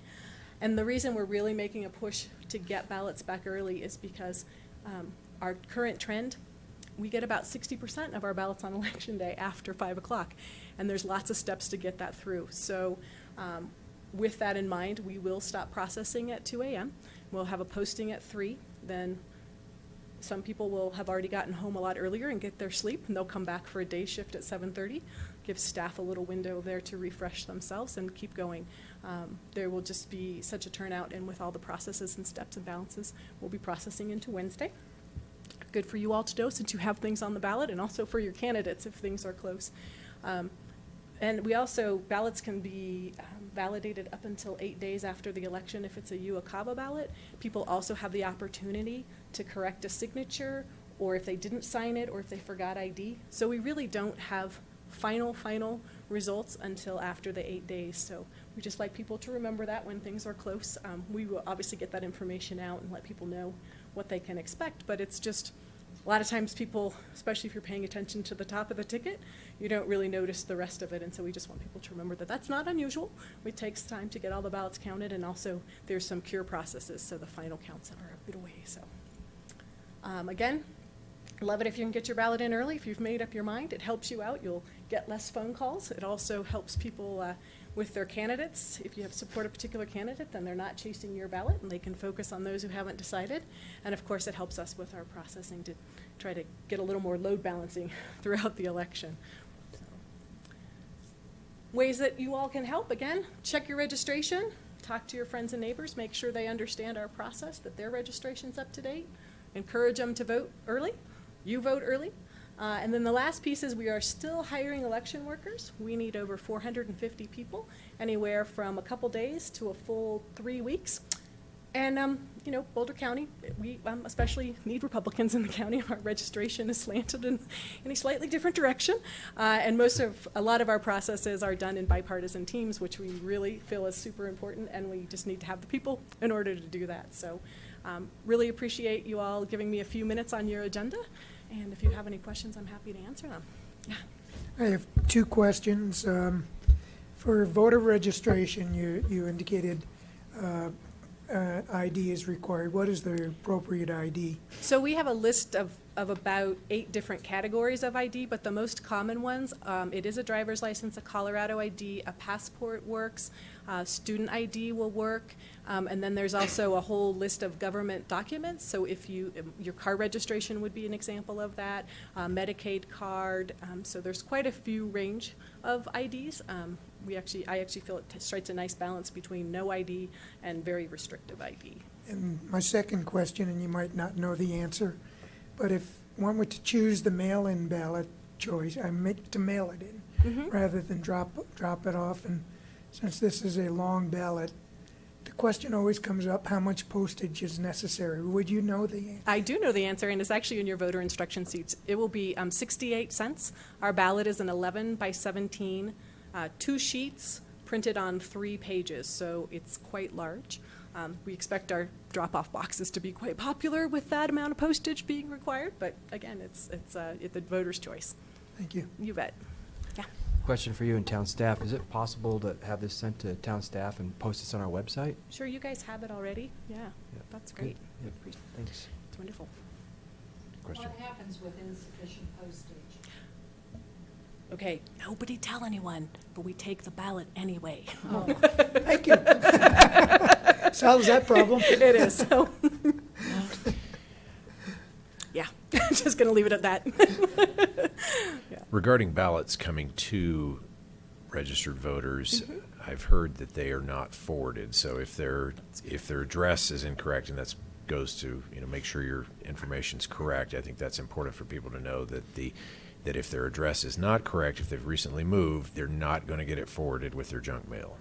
And the reason we're really making a push to get ballots back early is because our current trend, we get about 60% of our ballots on Election Day after 5 o'clock. And there's lots of steps to get that through. So with that in mind, we will stop processing at 2 a.m. We'll have a posting at 3. Then some people will have already gotten home a lot earlier and get their sleep, and they'll come back for a day shift at 7:30. Give staff a little window there to refresh themselves and keep going. There will just be such a turnout, and with all the processes and steps and balances, we'll be processing into Wednesday. Good for you all to know since you have things on the ballot, and also for your candidates if things are close. And we also, ballots can be validated up until 8 days after the election if it's a UACAVA ballot. People also have the opportunity to correct a signature, or if they didn't sign it, or if they forgot ID. So we really don't have final results until after the 8 days. So we just like people to remember that when things are close. We will obviously get that information out and let people know what they can expect, but it's just, a lot of times people, especially if you're paying attention to the top of the ticket, you don't really notice the rest of it, and so we just want people to remember that that's not unusual. It takes time to get all the ballots counted, and also there's some cure processes, so the final counts are a bit away. So again, love it if you can get your ballot in early. If you've made up your mind, it helps you out. You'll get less phone calls. It also helps people with their candidates. If you have support a particular candidate, then they're not chasing your ballot, and they can focus on those who haven't decided. And of course, it helps us with our processing to try to get a little more load balancing throughout the election. So, ways that you all can help, again, check your registration, talk to your friends and neighbors, make sure they understand our process, that their registration's up to date, encourage them to vote early. You vote early. And then the last piece is we are still hiring election workers. We need over 450 people, anywhere from a couple days to a full 3 weeks. And, Boulder County, we especially need Republicans in the county. Our registration is slanted in a slightly different direction. And a lot of our processes are done in bipartisan teams, which we really feel is super important, and we just need to have the people in order to do that. So really appreciate you all giving me a few minutes on your agenda. And if you have any questions, I'm happy to answer them. Yeah. I have two questions. For voter registration, you indicated ID is required. What is the appropriate ID? So we have a list of about 8 different categories of ID, but the most common ones, it is a driver's license, a Colorado ID, a passport works, student ID will work, and then there's also a whole list of government documents. So if your car registration would be an example of that, Medicaid card, so there's quite a few range of IDs. I actually feel it strikes a nice balance between no ID and very restrictive ID. And my second question, and you might not know the answer, but if one were to choose the mail-in ballot choice, to mail it in rather than drop it off, and since this is a long ballot, the question always comes up, how much postage is necessary? Would you know the answer? I do know the answer, and it's actually in your voter instruction sheets. It will be 68 cents. Our ballot is an 11 by 17, 2 sheets printed on 3 pages, so it's quite large. We expect our drop-off boxes to be quite popular with that amount of postage being required, but again, it's the voter's choice. Thank you. You bet. Yeah. Question for you and town staff. Is it possible to have this sent to town staff and post this on our website? Sure, you guys have it already. Yeah, that's great. Yep. Thanks. It's wonderful. Question. What happens with insufficient postage? Okay, nobody tell anyone, but we take the ballot anyway. Oh. Thank you. Solves that problem. It is. So. Yeah, just going to leave it at that. Yeah. Regarding ballots coming to registered voters, I've heard that they are not forwarded. So if their address is incorrect, and that goes to make sure your information's correct, I think that's important for people to know that that if their address is not correct, if they've recently moved, they're not going to get it forwarded with their junk mail.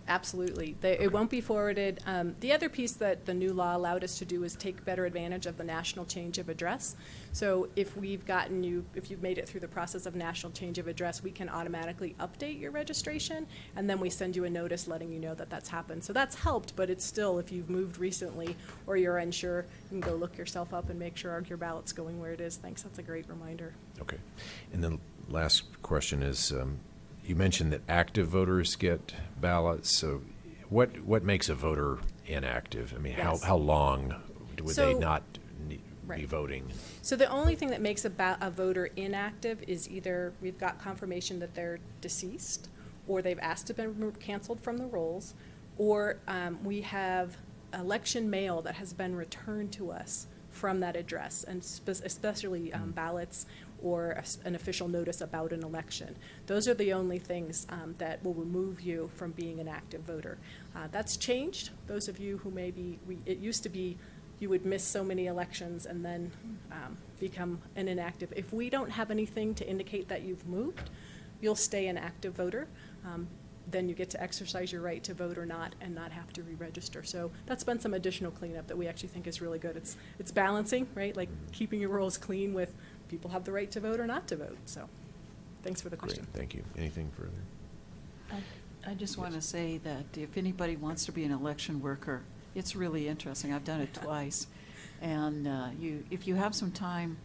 Absolutely. It won't be forwarded. The other piece that the new law allowed us to do is take better advantage of the national change of address. So if you've made it through the process of national change of address, we can automatically update your registration, and then we send you a notice letting you know that that's happened. So that's helped, but it's still, if you've moved recently or you're unsure, you can go look yourself up and make sure your ballot's going where it is. Thanks. That's a great reminder. Okay. And then last question is, you mentioned that active voters get ballots. So what makes a voter inactive? I mean, Yes. how long would they not be Right. voting? So the only thing that makes a voter inactive is either we've got confirmation that they're deceased, or they've asked to be canceled from the rolls, or we have election mail that has been returned to us from that address, and especially ballots or an official notice about an election. Those are the only things that will remove you from being an active voter. That's changed. Those of you who it used to be you would miss so many elections and then become an inactive. If we don't have anything to indicate that you've moved, you'll stay an active voter. Then you get to exercise your right to vote or not and not have to re-register. So that's been some additional cleanup that we actually think is really good. It's balancing, right? Like keeping your rolls clean with people have the right to vote or not to vote. So thanks for the question. Great. Thank you. Anything further? I just want to say that if anybody wants to be an election worker, it's really interesting. I've done it twice. And if you have some time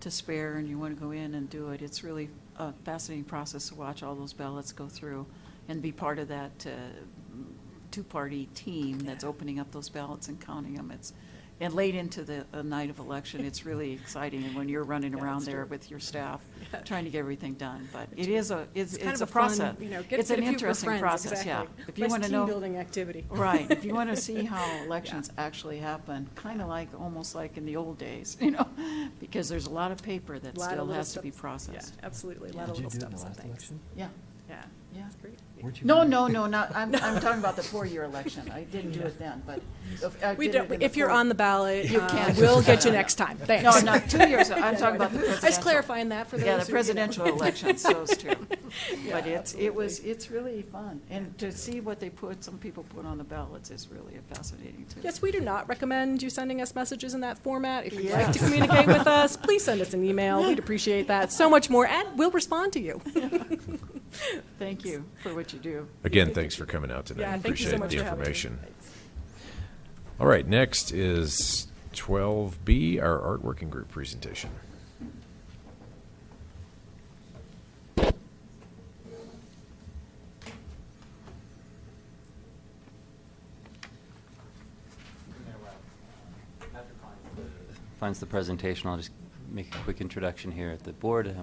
to spare and you want to go in and do it, it's really a fascinating process to watch all those ballots go through and be part of that two-party team that's opening up those ballots and counting them. And late into the night of election, it's really exciting. And when you're running around there with your staff, trying to get everything done. But it's kind of a process. Fun, it's an interesting process. Exactly. Yeah. If you want to know team-building activity. Right. If you want to see how elections actually happen, kind of almost like in the old days, because there's a lot of paper that still has to be processed. Yeah, absolutely. A lot of little stuff. Election? Yeah. Yeah. Yeah. That's great. Weren't you No, very- no, no, not, I'm talking about the 4-year election. I didn't do it then, but. I We did don't, it in the if you're 4 on the ballot, You can. we'll get you next time. Thanks. No, not 2 years, I'm talking about the presidential. Just clarifying that for those Yeah, who, the you know. presidential elections, those two. But Yeah, it's really fun. And to see what some people put on the ballots is really fascinating too. Yes, we do not recommend you sending us messages in that format. If you'd like Yes. to communicate with us, please send us an email. We'd appreciate that so much more, and we'll respond to you. Thank you for what you do. Again, thanks for coming out tonight. Yeah, thank you so Appreciate much the for having me. information. All right, next is 12B, our art working group presentation. Finds the presentation, I'll just make a quick introduction here. The board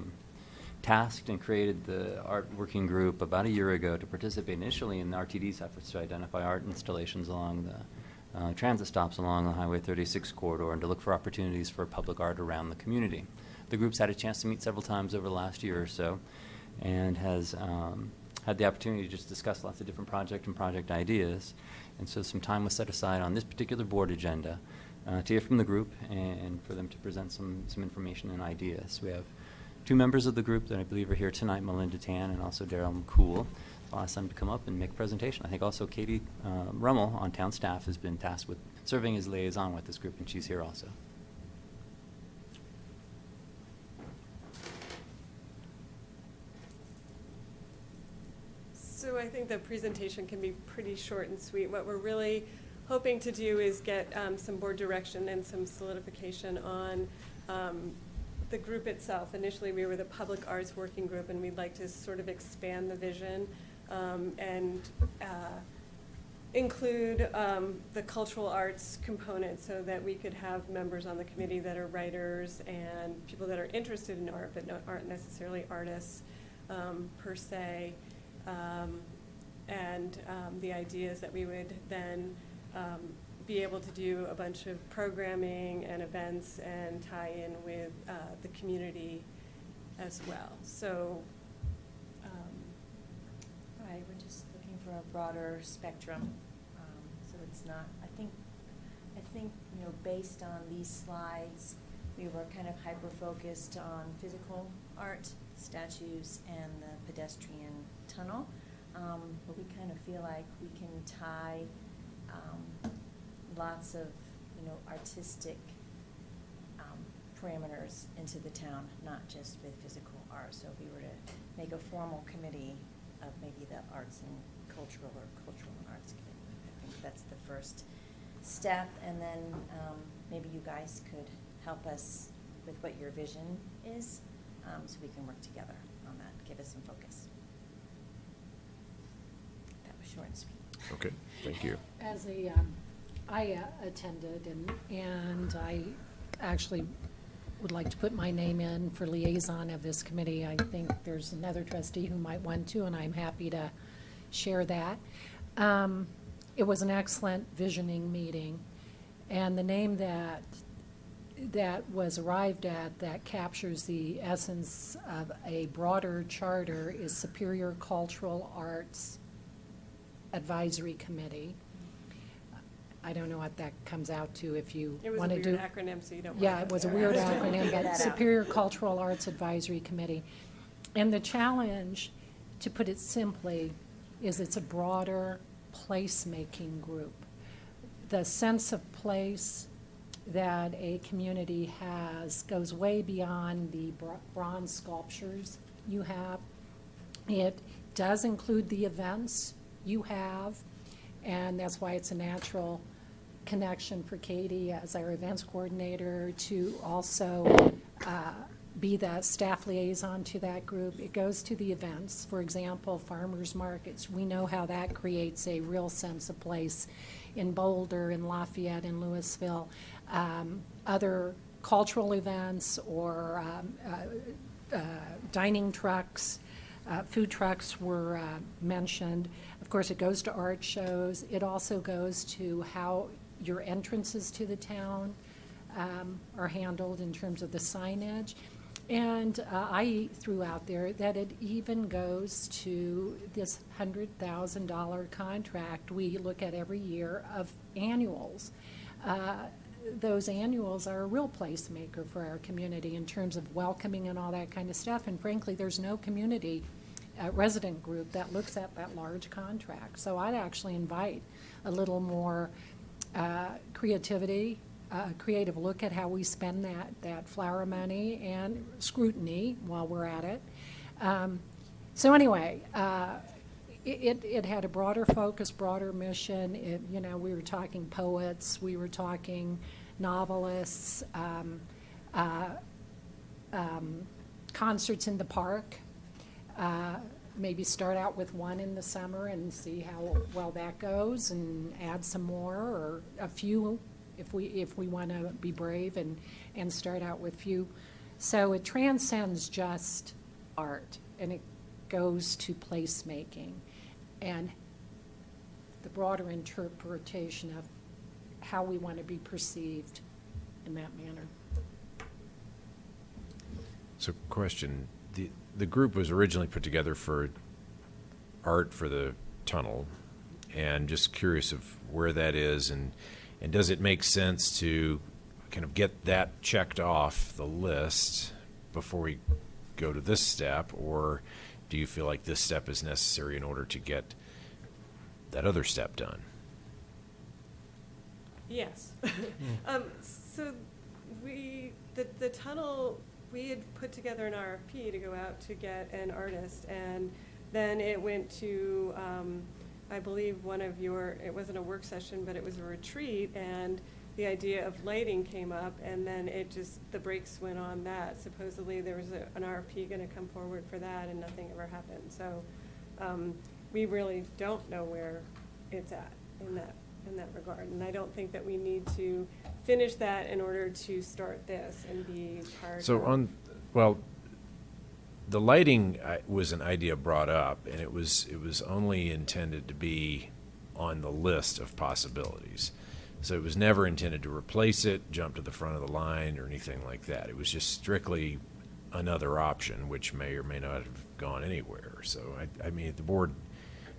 tasked and created the art working group about a year ago to participate initially in the RTD's efforts to identify art installations along the transit stops along the Highway 36 corridor and to look for opportunities for public art around the community. The group's had a chance to meet several times over the last year or so and has had the opportunity to just discuss lots of different project ideas. And so some time was set aside on this particular board agenda to hear from the group and for them to present some information and ideas. We have 2 members of the group that I believe are here tonight, Melinda Tan and also Daryl McCool. I'll ask them to come up and make a presentation. I think also Katie Rummel on town staff has been tasked with serving as liaison with this group, and she's here also. So I think the presentation can be pretty short and sweet. What we're really hoping to do is get some board direction and some solidification on the group itself. Initially, we were the Public Arts Working Group, and we'd like to sort of expand the vision and include the cultural arts component so that we could have members on the committee that are writers and people that are interested in art but aren't necessarily artists per se. The idea is that we would then be able to do a bunch of programming and events and tie in with the community as well. So, Right, we're just looking for a broader spectrum, so it's not, I think, you know, based on these slides, we were kind of hyper-focused on physical art, statues, and the pedestrian tunnel. But we kind of feel like we can tie lots of, you know, artistic parameters into the town, not just with physical art. So if we were to make a formal committee of maybe the arts and cultural or cultural and arts committee, I think that's the first step. And then maybe you guys could help us with what your vision is, so we can work together on that, give us some focus. That was short and sweet. Okay, thank you. As I attended, and I actually would like to put my name in for liaison of this committee. I think there's another trustee who might want to, and I'm happy to share that. It was an excellent visioning meeting, and the name that was arrived at that captures the essence of a broader charter is Superior Cultural Arts Advisory Committee. I don't know what that comes out to if you it was a want to weird do. acronym, so you don't. Yeah, want it was a to- weird Figure acronym, that but out. Superior Cultural Arts Advisory Committee. And the challenge, to put it simply, is it's a broader placemaking group. The sense of place that a community has goes way beyond the bronze sculptures you have. It does include the events you have, and that's why it's a natural connection for Katie as our events coordinator to also be the staff liaison to that group. It goes to the events. For example, farmers markets. We know how that creates a real sense of place in Boulder, in Lafayette, in Louisville. Other cultural events or dining trucks, food trucks were mentioned. Of course, it goes to art shows. It also goes to how your entrances to the town are handled in terms of the signage. And I threw out there that it even goes to this $100,000 contract we look at every year of annuals. Those annuals are a real placemaker for our community in terms of welcoming and all that kind of stuff. And frankly, there's no community resident group that looks at that large contract. So I'd actually invite a little more creativity, creative look at how we spend that flower money, and scrutiny while we're at it. So anyway, it had a broader focus, broader mission. We were talking poets, we were talking novelists, concerts in the park. Maybe start out with one in the summer and see how well that goes, and add some more, or a few if we want to be brave and start out with few. So it transcends just art, and it goes to placemaking and the broader interpretation of how we want to be perceived in that manner. So question, the group was originally put together for art for the tunnel, and just curious of where that is, and does it make sense to kind of get that checked off the list before we go to this step, or do you feel like this step is necessary in order to get that other step done? Yes. So the tunnel, we had put together an RFP to go out to get an artist, and then it went to, I believe it wasn't a work session, but it was a retreat, and the idea of lighting came up, and then the brakes went on that. Supposedly there was an RFP going to come forward for that, and nothing ever happened. So we really don't know where it's at in that regard, and I don't think that we need to finish that in order to start this and be part of. The lighting was an idea brought up, and it was only intended to be on the list of possibilities. So it was never intended to replace it, jump to the front of the line, or anything like that. It was just strictly another option, which may or may not have gone anywhere. So I mean, the board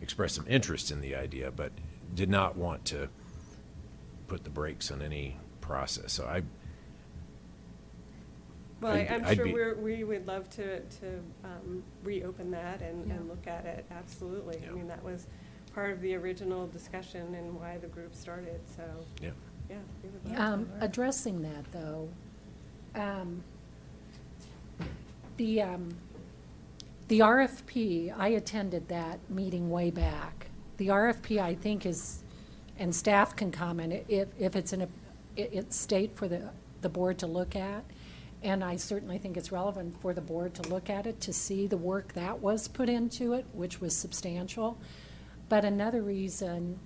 expressed some interest in the idea, but did not want to put the brakes on any process. So I'm sure we would love to reopen that and look at it, absolutely. Yeah. I mean, that was part of the original discussion and why the group started, so. Yeah, we would love to. Addressing that, though, the RFP, I attended that meeting way back. The RFP, I think, is, and staff can comment, if it's it's state for the board to look at. And I certainly think it's relevant for the board to look at it, to see the work that was put into it, which was substantial. But another reason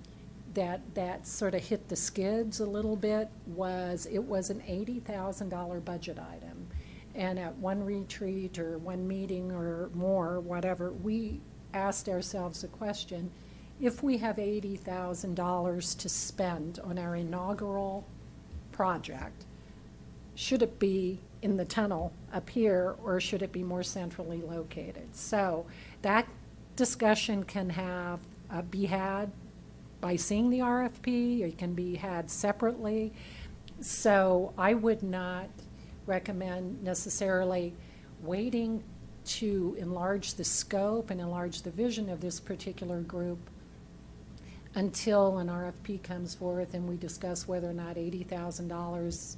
that sort of hit the skids a little bit was it was an $80,000 budget item. And at one retreat or one meeting or more, whatever, we asked ourselves the question, if we have $80,000 to spend on our inaugural project, should it be in the tunnel up here, or should it be more centrally located? So that discussion can be had by seeing the RFP, or it can be had separately. So I would not recommend necessarily waiting to enlarge the scope and enlarge the vision of this particular group until an RFP comes forth and we discuss whether or not $80,000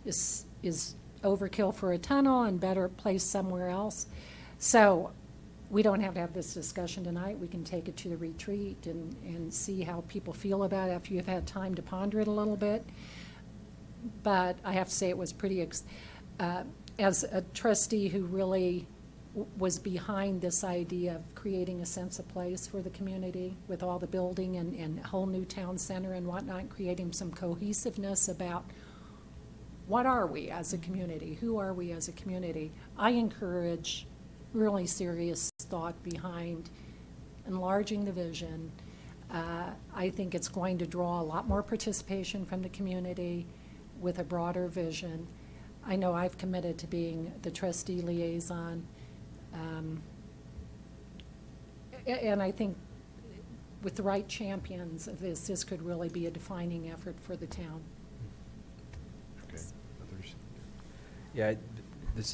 is overkill for a tunnel and better placed somewhere else. So we don't have to have this discussion tonight. We can take it to the retreat and see how people feel about it after you've had time to ponder it a little bit. But I have to say it was pretty, as a trustee who really was behind this idea of creating a sense of place for the community with all the building and a whole new town center and whatnot, creating some cohesiveness about what are we as a community? Who are we as a community? I encourage really serious thought behind enlarging the vision. I think it's going to draw a lot more participation from the community with a broader vision. I know I've committed to being the trustee liaison. And I think with the right champions of this could really be a defining effort for the town. Okay. Others? Yeah,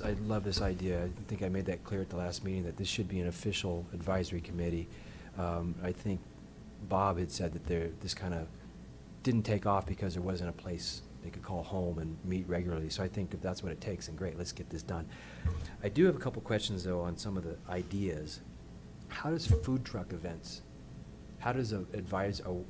I love this idea. I think I made that clear at the last meeting that this should be an official advisory committee. I think Bob had said that this kind of didn't take off because there wasn't a place they could call home and meet regularly. So I think if that's what it takes, then great, let's get this done. I do have a couple questions, though, on some of the ideas. How does food truck events, how does a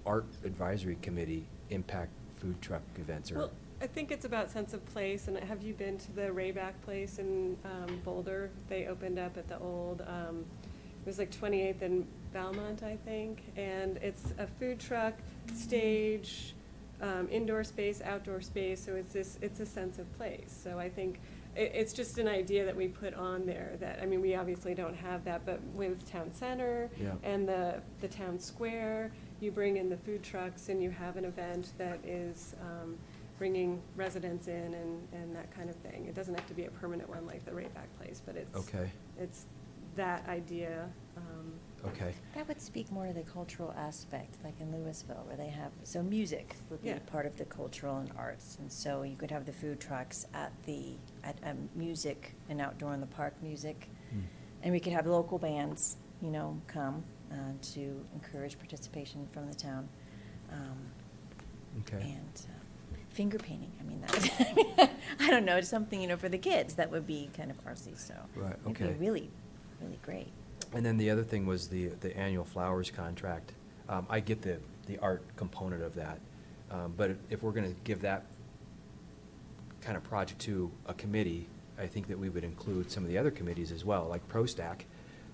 art advisory committee impact food truck events? Or Well, I think it's about sense of place, and have you been to the Rayback place in Boulder? They opened up at the old, it was like 28th and Belmont, I think, and it's a food truck, stage, indoor space, outdoor space, so it's a sense of place. So I think it's just an idea that we put on there that, I mean, we obviously don't have that, but with town center and the town square, you bring in the food trucks and you have an event that is bringing residents in and that kind of thing. It doesn't have to be a permanent one like the Rayback place, but it's that idea. Okay. That would speak more to the cultural aspect, like in Louisville, where they have, so music would be part of the cultural and arts. And so you could have the food trucks at music and outdoor in the park music. And we could have local bands, come to encourage participation from the town. Okay. And finger painting, I mean, I don't know, it's something, for the kids that would be kind of artsy, so. Right, It'd be really, really great. And then the other thing was the annual flowers contract. I get the art component of that, but if we're going to give that kind of project to a committee, I think that we would include some of the other committees as well, like ProStack,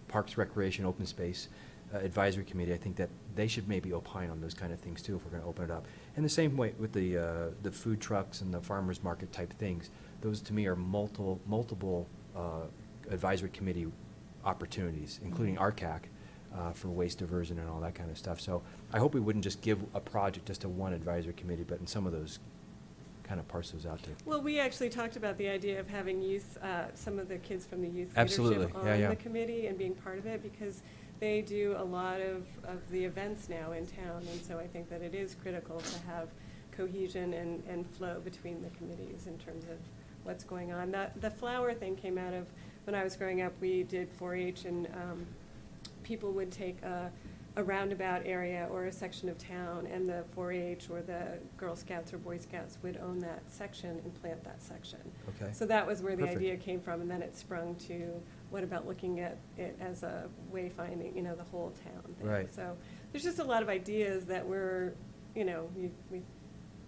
Parks, Recreation, Open Space, Advisory Committee. I think that they should maybe opine on those kind of things too if we're going to open it up. And the same way with the food trucks and the farmers market type things. Those to me are multiple advisory committee opportunities, including RCAC for waste diversion and all that kind of stuff. So I hope we wouldn't just give a project just to one advisory committee, but in some of those kind of parse those out too. Well, we actually talked about the idea of having youth, some of the kids from the youth Absolutely. leadership on the committee and being part of it, because they do a lot of the events now in town, and so I think that it is critical to have cohesion and flow between the committees in terms of what's going on. The flower thing came out of, when I was growing up, we did 4-H, and people would take a roundabout area or a section of town, and the 4-H or the Girl Scouts or Boy Scouts would own that section and plant that section. Okay. So that was where the Perfect. idea came from, and then it sprung to, what about looking at it as a wayfinding, the whole town thing. Right. So there's just a lot of ideas that we're, we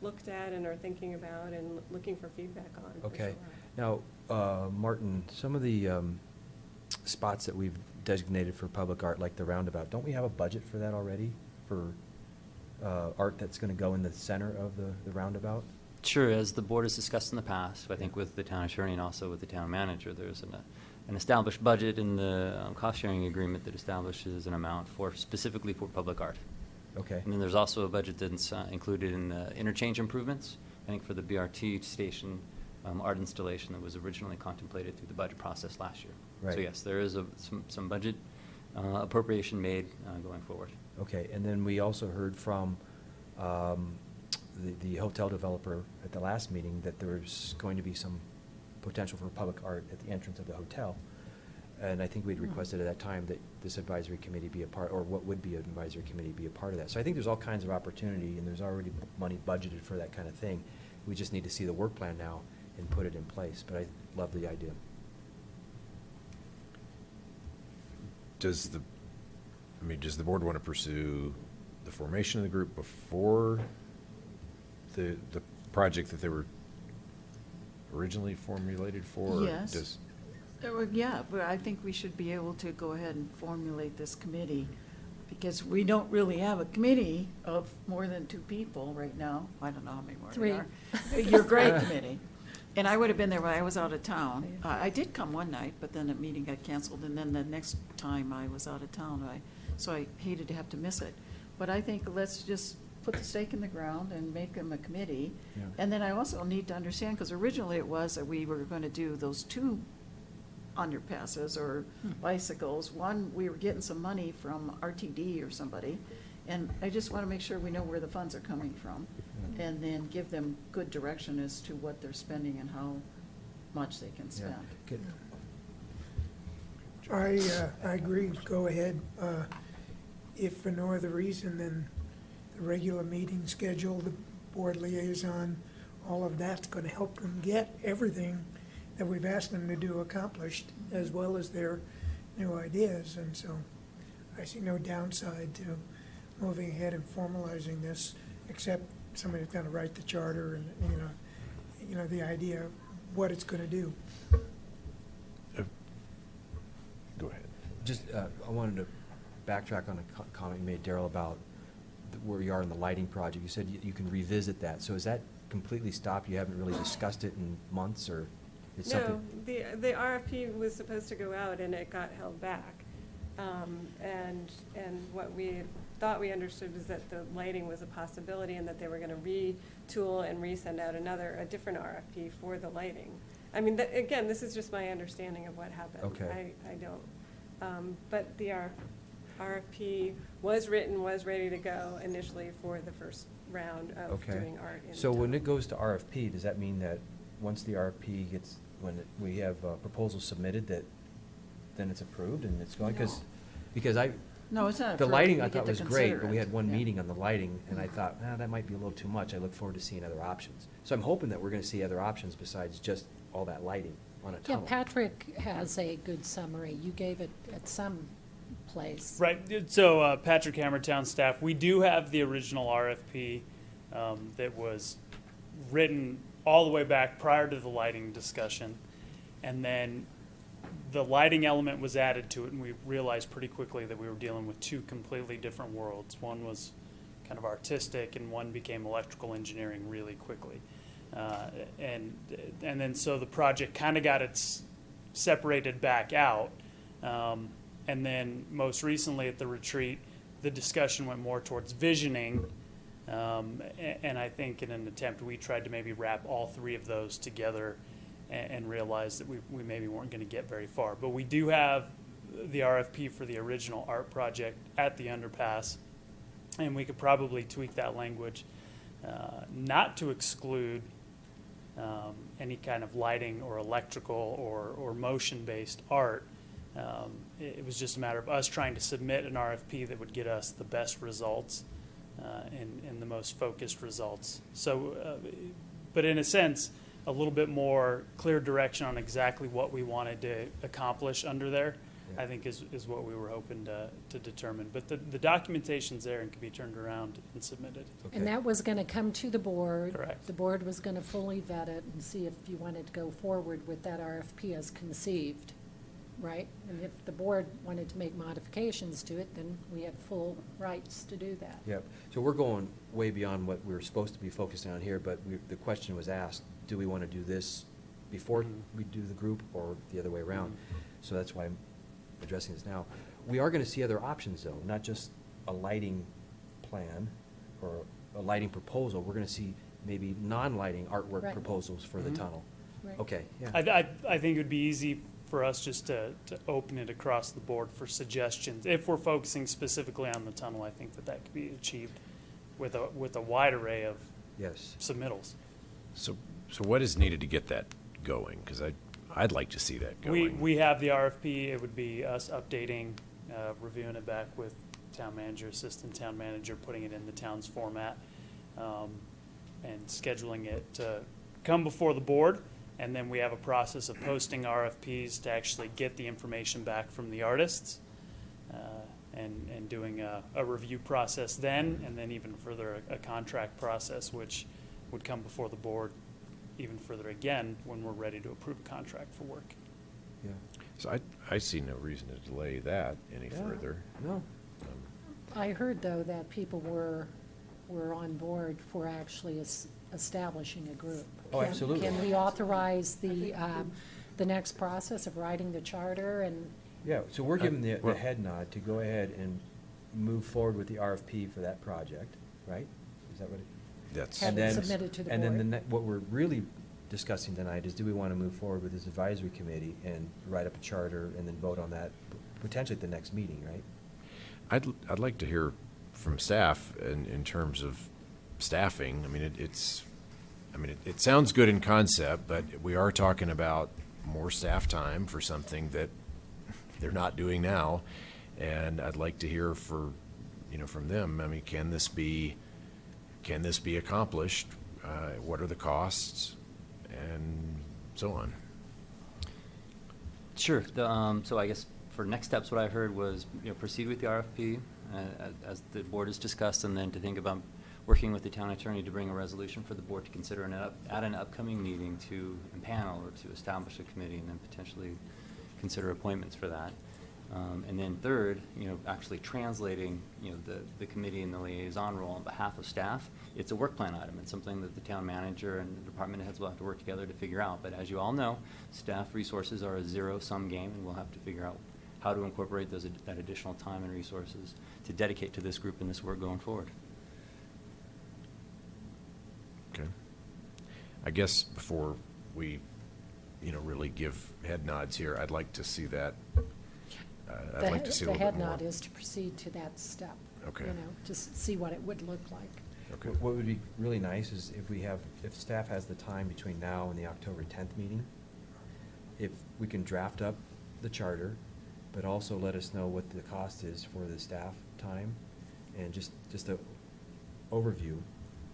looked at and are thinking about and looking for feedback on. Okay. Now, Martin, some of the spots that we've designated for public art, like the roundabout, don't we have a budget for that already, for art that's going to go in the center of the roundabout? Sure, as the board has discussed in the past, I think with the town attorney and also with the town manager, there's an established budget in the cost-sharing agreement that establishes an amount specifically for public art. Okay. And then there's also a budget that's included in the interchange improvements, I think for the BRT station art installation that was originally contemplated through the budget process last year. Right. So yes, there is some budget appropriation made going forward. Okay, and then we also heard from the hotel developer at the last meeting that there's going to be some potential for public art at the entrance of the hotel. And I think we'd requested at that time that this advisory committee be a part, or what would be an advisory committee be a part of that. So I think there's all kinds of opportunity, and there's already money budgeted for that kind of thing. We just need to see the work plan now and put it in place, but I love the idea. Does the board want to pursue the formation of the group before the project that they were originally formulated for? Yes. Yeah, but I think we should be able to go ahead and formulate this committee, because we don't really have a committee of more than 2 people right now. I don't know how many more 3. there are. Your great committee. And I would have been there when I was out of town. I did come one night, but then the meeting got canceled, and then the next time I was out of town, so I hated to have to miss it. But I think let's just put the stake in the ground and make them a committee. Yeah. And then I also need to understand, because originally it was that we were going to do those 2 underpasses or bicycles. One, we were getting some money from RTD or somebody, and I just want to make sure we know where the funds are coming from, and then give them good direction as to what they're spending and how much they can spend. Good. I agree, go ahead. If for no other reason than the regular meeting schedule, the board liaison, all of that's going to help them get everything that we've asked them to do accomplished, as well as their new ideas. And so I see no downside to moving ahead and formalizing this, except somebody's going to write the charter and, you know, the idea of what it's going to do. Go ahead. Just, I wanted to backtrack on a comment you made, Daryl, about where you are in the lighting project. You said you can revisit that. So is that completely stopped? You haven't really discussed it in months, or it's No, something? the RFP was supposed to go out and it got held back. And what we thought we understood was that the lighting was a possibility and that they were going to retool and resend out a different RFP for the lighting. I mean, again, this is just my understanding of what happened. Okay. I don't. But the RFP was written, was ready to go initially for the first round of doing art in So when town. it goes to RFP, does that mean that once the RFP gets, we have proposals submitted, that then it's approved and it's going? No. Because No, it's not the approved. lighting We I get thought to was great, consider but we it. had one Yeah. meeting on the lighting, and I thought, that might be a little too much. I look forward to seeing other options. So I'm hoping that we're going to see other options besides just all that lighting on a Yeah, tunnel. Patrick has a good summary. You gave it at some place. Right. So Patrick Hammer, town staff, we do have the original RFP that was written all the way back prior to the lighting discussion. And then the lighting element was added to it, and we realized pretty quickly that we were dealing with 2 completely different worlds. One was kind of artistic, and one became electrical engineering really quickly. And then so the project kind of got its separated back out. And then most recently at the retreat, the discussion went more towards visioning. And I think in an attempt, we tried to maybe wrap all 3 of those together and realized that we maybe weren't going to get very far. But we do have the RFP for the original art project at the underpass, and we could probably tweak that language not to exclude any kind of lighting or electrical or motion-based art. It was just a matter of us trying to submit an RFP that would get us the best results and the most focused results. So, but in a sense, a little bit more clear direction on exactly what we wanted to accomplish under there, I think is what we were hoping to determine. But the documentation's there and can be turned around and submitted. And that was going to come to the board. Correct. The board was going to fully vet it and see if you wanted to go forward with that RFP as conceived, right? And if the board wanted to make modifications to it, then we have full rights to do that. Yep. So we're going way beyond what we were supposed to be focusing on here, but the question was asked, do we want to do this before we do the group or the other way around? So that's why I'm addressing this now. We are going to see other options, though, not just a lighting plan or a lighting proposal. We're going to see maybe non-lighting artwork Right. proposals for the tunnel. Right. Okay, yeah. I think it would be easy for us just to open it across the board for suggestions. If we're focusing specifically on the tunnel, I think that could be achieved with a wide array of Yes. submittals. So what is needed to get that going? Because I'd like to see that going. We have the RFP. It would be us updating, reviewing it back with town manager, assistant town manager, putting it in the town's format, and scheduling it to come before the board. And then we have a process of posting RFPs to actually get the information back from the artists, and doing a review process then, and then even further a contract process, which would come before the board even further again when we're ready to approve a contract for work. Yeah. So I see no reason to delay that any further. No. I heard, though, that people were on board for actually establishing a group. Oh, absolutely. Can we authorize the next process of writing the charter and? Yeah, so we're giving the head nod to go ahead and move forward with the RFP for that project, right? Is that what it? That's. Have And it then- submitted to the And then board. what we're really discussing tonight is, do we want to move forward with this advisory committee and write up a charter and then vote on that potentially at the next meeting, right? I'd like to hear from staff in terms of staffing. I mean, it sounds good in concept, but we are talking about more staff time for something that they're not doing now. And I'd like to hear from them. I mean, can this be accomplished? What are the costs? And so on. Sure. So I guess for next steps, what I heard was, proceed with the RFP as the board has discussed, and then to think about working with the town attorney to bring a resolution for the board to consider at an upcoming meeting to impanel or to establish a committee, and then potentially consider appointments for that. And then third, actually translating, the committee and the liaison role on behalf of staff. It's a work plan item. It's something that the town manager and the department heads will have to work together to figure out. But as you all know, staff resources are a zero-sum game, and we'll have to figure out how to incorporate that additional time and resources to dedicate to this group and this work going forward. Okay. I guess before we, really give head nods here, I'd like to see that. I'd like to see a The little bit head more. nod is to proceed to that step. Okay. Just see what it would look like. Okay. What would be really nice is if staff has the time between now and the October 10th meeting, if we can draft up the charter, but also let us know what the cost is for the staff time, and just a overview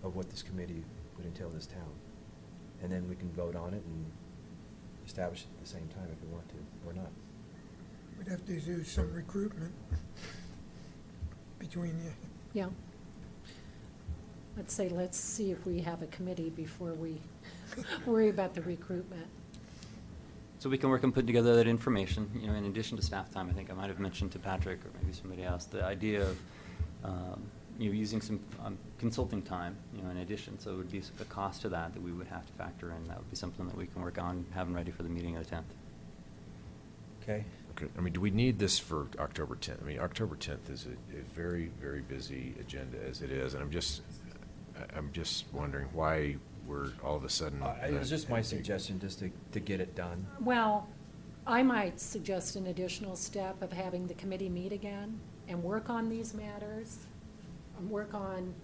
of what this committee would entail this town. And then we can vote on it and establish it at the same time if we want to, or not. We'd have to do some recruitment between you. Yeah. Let's see if we have a committee before we worry about the recruitment. So we can work on putting together that information, in addition to staff time. I think I might have mentioned to Patrick or maybe somebody else, the idea of, using some consulting time, in addition. So it would be a cost to that we would have to factor in. That would be something that we can work on, having ready for the meeting of the 10th. Okay? Okay. I mean, do we need this for October 10th? I mean, October 10th is a very, very busy agenda as it is, and I'm just wondering why we're all of a sudden. It was just my suggestion, just to get it done. Well, I might suggest an additional step of having the committee meet again and work on these matters, and work on,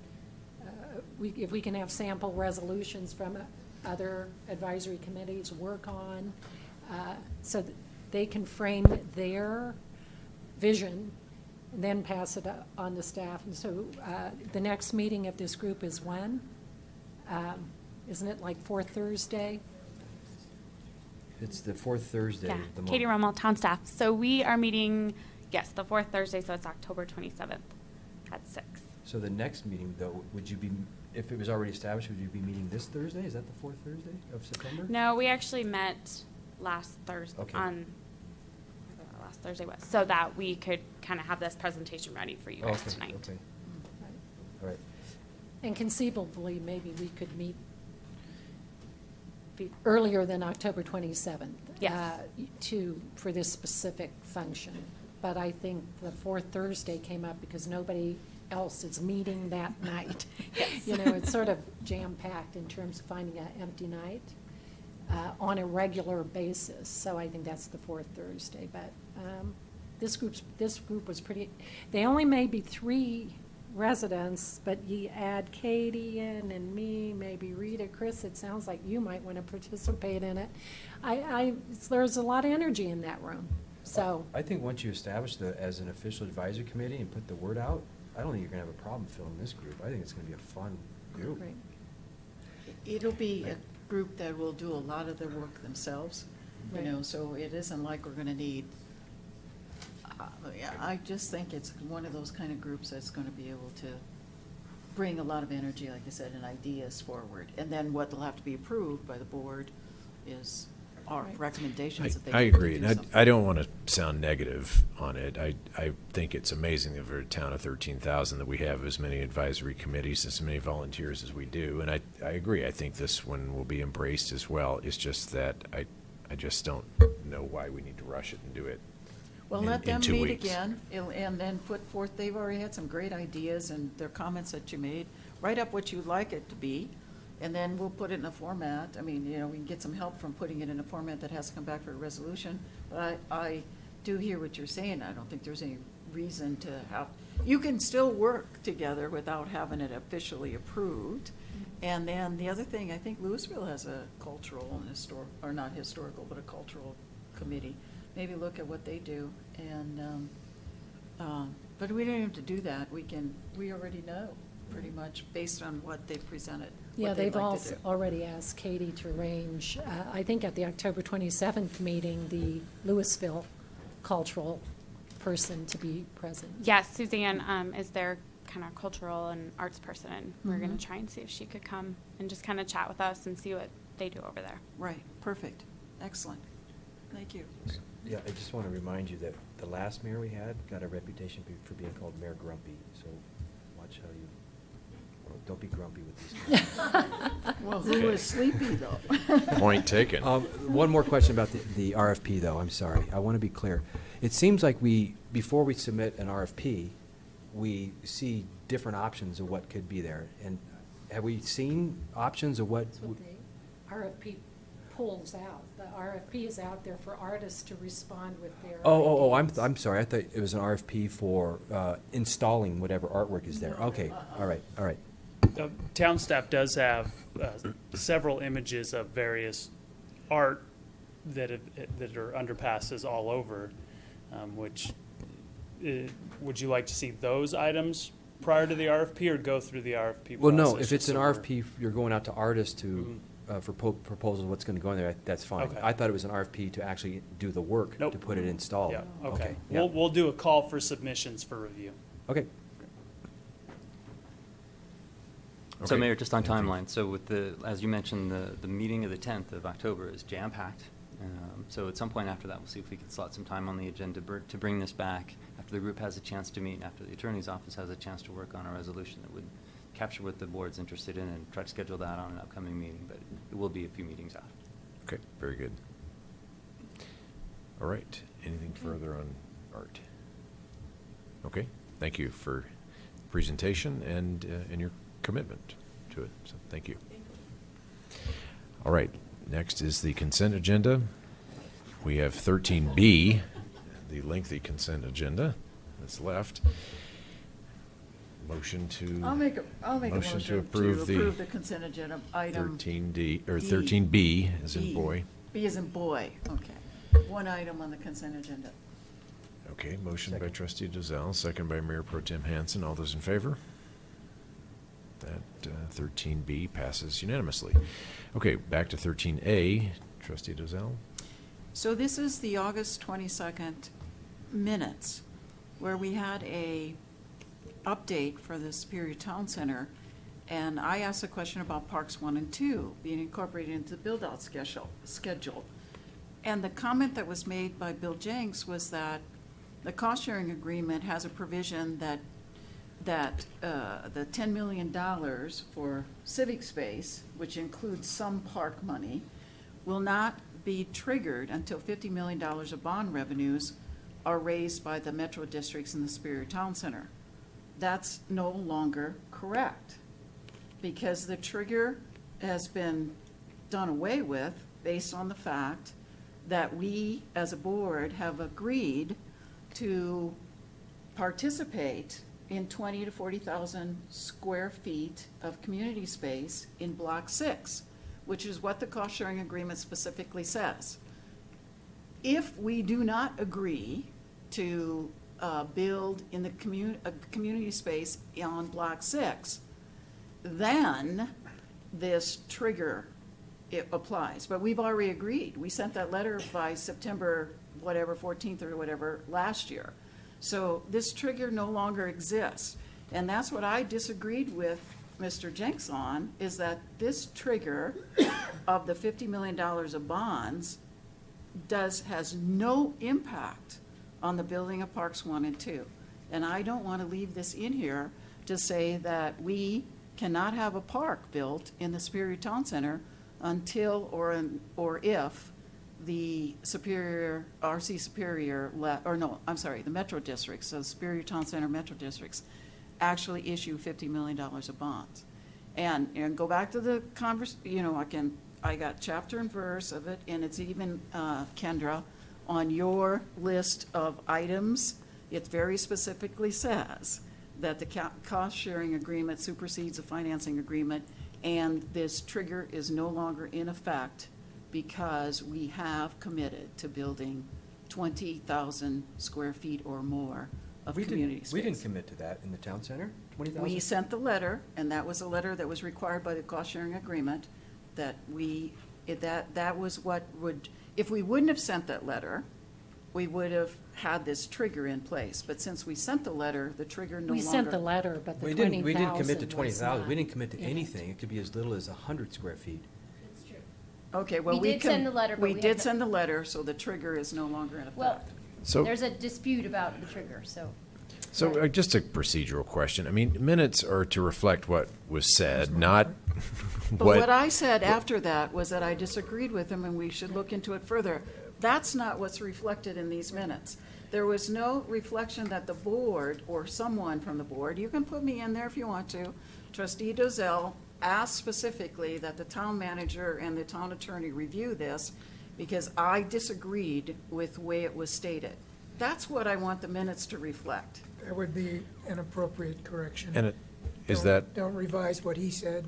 if we can have sample resolutions from other advisory committees, work on, so that they can frame their vision and then pass it on to staff. And so the next meeting of this group is when? Isn't it like fourth Thursday? It's the fourth Thursday Yeah, of the month. Katie Rummel, town staff. So we are meeting, yes, the fourth Thursday, so it's October 27th at 6. So the next meeting, though, would you be, if it was already established, would you be meeting this Thursday? Is that the fourth Thursday of September? No, we actually met last Thursday Okay. on, whatever that last Thursday was, so that we could kind of have this presentation ready for you guys Okay, tonight. okay. All right. And conceivably, maybe we could meet earlier than October 27th. Yes. For this specific function. But I think the fourth Thursday came up because nobody else is meeting that night. Yes. It's sort of jam-packed in terms of finding an empty night on a regular basis. So I think that's the fourth Thursday. But this group was pretty, they only may be 3 residents, but you add Katie in and me, maybe Rita, Chris, it sounds like you might want to participate in it. There's a lot of energy in that room, so. I think once you establish as an official advisory committee and put the word out, I don't think you're gonna have a problem filling this group. I think it's gonna be a fun group. Great. It'll be a group that will do a lot of the work themselves, Right. so it isn't like we're gonna need, I just think it's one of those kind of groups that's gonna be able to bring a lot of energy, like I said, and ideas forward. And then what will have to be approved by the board is our Right. recommendations that they. I need to agree, do and something. I don't want to sound negative on it. I think it's amazing that for a town of 13,000 that we have as many advisory committees and so many volunteers as we do. And I agree. I think this one will be embraced as well. It's just that I just don't know why we need to rush it and do it. Well, in- let them in 2 meet weeks. again, and then put forth, they've already had some great ideas, and their comments that you made write up what you'd like it to be, and then we'll put it in a format. I mean, we can get some help from putting it in a format that has to come back for a resolution. But I do hear what you're saying. I don't think there's any reason to have, you can still work together without having it officially approved. And then the other thing, I think Louisville has a cultural and or not historical, but a cultural committee. Maybe look at what they do. And, but we don't have to do that. We already know pretty much based on what they presented. Yeah, they've already asked Katie to arrange, I think at the October 27th meeting, the Louisville cultural person to be present. Yes, Suzanne is their kind of cultural and arts person, and we're going Mhm. to try and see if she could come and just kind of chat with us and see what they do over there. Right, perfect, excellent. Thank you. Yeah, I just want to remind you that the last mayor we had got a reputation for being called Mayor Grumpy, so watch how you, well, don't be grumpy with these guys. Well, who was sleepy, though? Point taken. One more question about the RFP, though, I'm sorry. I want to be clear. It seems like before we submit an RFP, we see different options of what could be there. And have we seen options of what? That's what the RFP pulls out. The RFP is out there for artists to respond with their ideas. I'm sorry. I thought it was an RFP for installing whatever artwork is there. Okay, all right. The town staff does have several images of various art that are underpasses all over, which would you like to see those items prior to the RFP or go through the RFP Well, process? no, if it's an so we're- RFP, you're going out to artists to, for proposals, what's going to go in there, that's fine. Okay. I thought it was an RFP to actually do the work to put it installed. Yeah, okay. Yeah. We'll do a call for submissions for review. Okay. So Okay. Mayor, just on timeline, so with as you mentioned, the meeting of the 10th of October is jam-packed. So at some point after that, we'll see if we can slot some time on the agenda to bring this back after the group has a chance to meet and after the attorney's office has a chance to work on a resolution that would capture what the board's interested in and try to schedule that on an upcoming meeting, but it will be a few meetings out. Okay, very good. All right, anything further on art? Okay, thank you for presentation and your commitment to it, so thank you. All right, next is the consent agenda. We have 13B, the lengthy consent agenda that's left. Motion to. I'll make a motion to approve the consent agenda item. 13D, or D. 13B, as in B. boy. B as in boy, okay. One item on the consent agenda. Okay, motion by trustee Dozell, second by Mayor Pro Tem Hansen. All those in favor? That 13B passes unanimously. Okay, back to 13A. Trustee Dozell? So this is the August 22nd minutes, where we had a update for the Superior Town Center, and I asked a question about Parks 1 and 2 being incorporated into the build-out schedule. And the comment that was made by Bill Jenks was that the cost-sharing agreement has a provision that the $10 million for civic space, which includes some park money, will not be triggered until $50 million of bond revenues are raised by the metro districts in the Superior Town Center. That's no longer correct, because the trigger has been done away with based on the fact that we, as a board, have agreed to participate in 20 to 40,000 square feet of community space in Block 6, which is what the cost-sharing agreement specifically says. If we do not agree to build in the community space on Block 6, then this trigger, it applies. But we've already agreed. We sent that letter by September, 14th or whatever, last year. So this trigger no longer exists. And that's what I disagreed with Mr. Jenks on, is that this trigger of the $50 million of bonds has no impact on the building of Parks 1 and 2. And I don't want to leave this in here to say that we cannot have a park built in the Superior Town Center until or if the Superior, RC Superior, the Metro Districts, so Superior Town Center Metro Districts, actually issue $50 million of bonds. And go back to the I got chapter and verse of it, and it's even, Kendra, on your list of items, it very specifically says that the cost-sharing agreement supersedes a financing agreement, and this trigger is no longer in effect because we have committed to building 20,000 square feet or more of community space. We didn't commit to that in the town center, 20,000? We sent the letter, and that was a letter that was required by the cost-sharing agreement, that that was what would, if we wouldn't have sent that letter, we would have had this trigger in place. But since we sent the letter, the trigger no longer. We sent the letter, but the 20,000 We didn't commit to was 20,000. We not didn't commit to in it. anything. It could be as little as 100 square feet. Okay, well, We did send the letter, but we we did have send the letter, so the trigger is no longer in effect. Well, So- there's a dispute about the trigger, so. So just a procedural question. I mean, minutes are to reflect what was said, not But what I said after that was that I disagreed with him and we should look into it further. That's not what's reflected in these minutes. There was no reflection that the board or someone from the board, you can put me in there if you want to, Trustee Dozell asked specifically that the town manager and the town attorney review this because I disagreed with the way it was stated. That's what I want the minutes to reflect. That would be an appropriate correction. And is Don't- that, Don't revise what he said,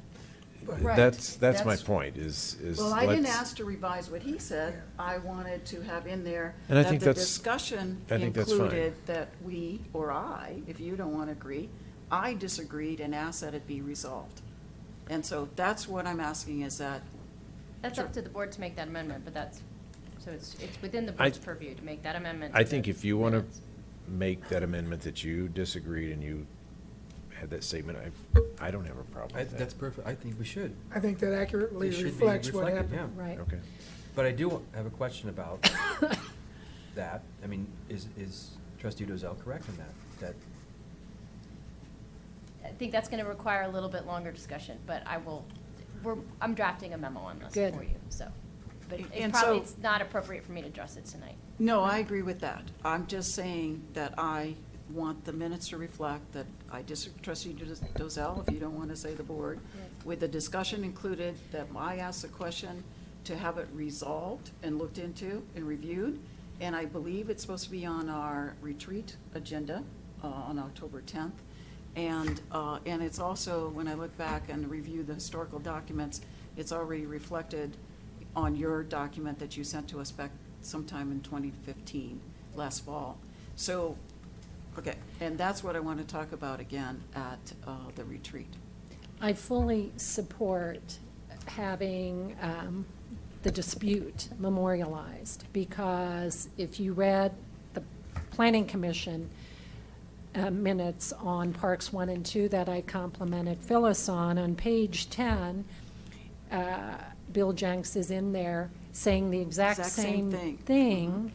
but. Right. that's my That's- point, is Well, I didn't let's- ask to revise what he said. I wanted to have in there And I that think the that's- discussion I think that's fine. included that we, or I, if you don't want to agree, I disagreed and asked that it be resolved. And so that's what I'm asking is that, That's up to the board to make that amendment, but it's within the I- board's purview to make that amendment. I to think the if you want to minutes. make that amendment that you disagreed and you had that statement, I don't have a problem with that. That's perfect. I think we should. I think that accurately It should be reflects what reflected, happened. yeah. Right. Okay. But I do have a question about that. I mean, is Trustee Dozell correct in that? I think that's going to require a little bit longer discussion, but I'm drafting a memo on this Good. for you, so. But And it's so- not appropriate for me to address it tonight. no, I agree with that. I'm just saying that I want the minutes to reflect that I disagree, Trustee Dozell, if you don't want to say the board, with the discussion included, that I asked the question to have it resolved and looked into and reviewed. And I believe it's supposed to be on our retreat agenda on October 10th. And it's also, when I look back and review the historical documents, it's already reflected on your document that you sent to us back sometime in 2015, last fall. So, okay, and that's what I want to talk about again at the retreat. I fully support having the dispute memorialized, because if you read the Planning Commission minutes on Parks 1 and 2 that I complimented Phyllis on page 10, Bill Jenks is in there saying the exact same thing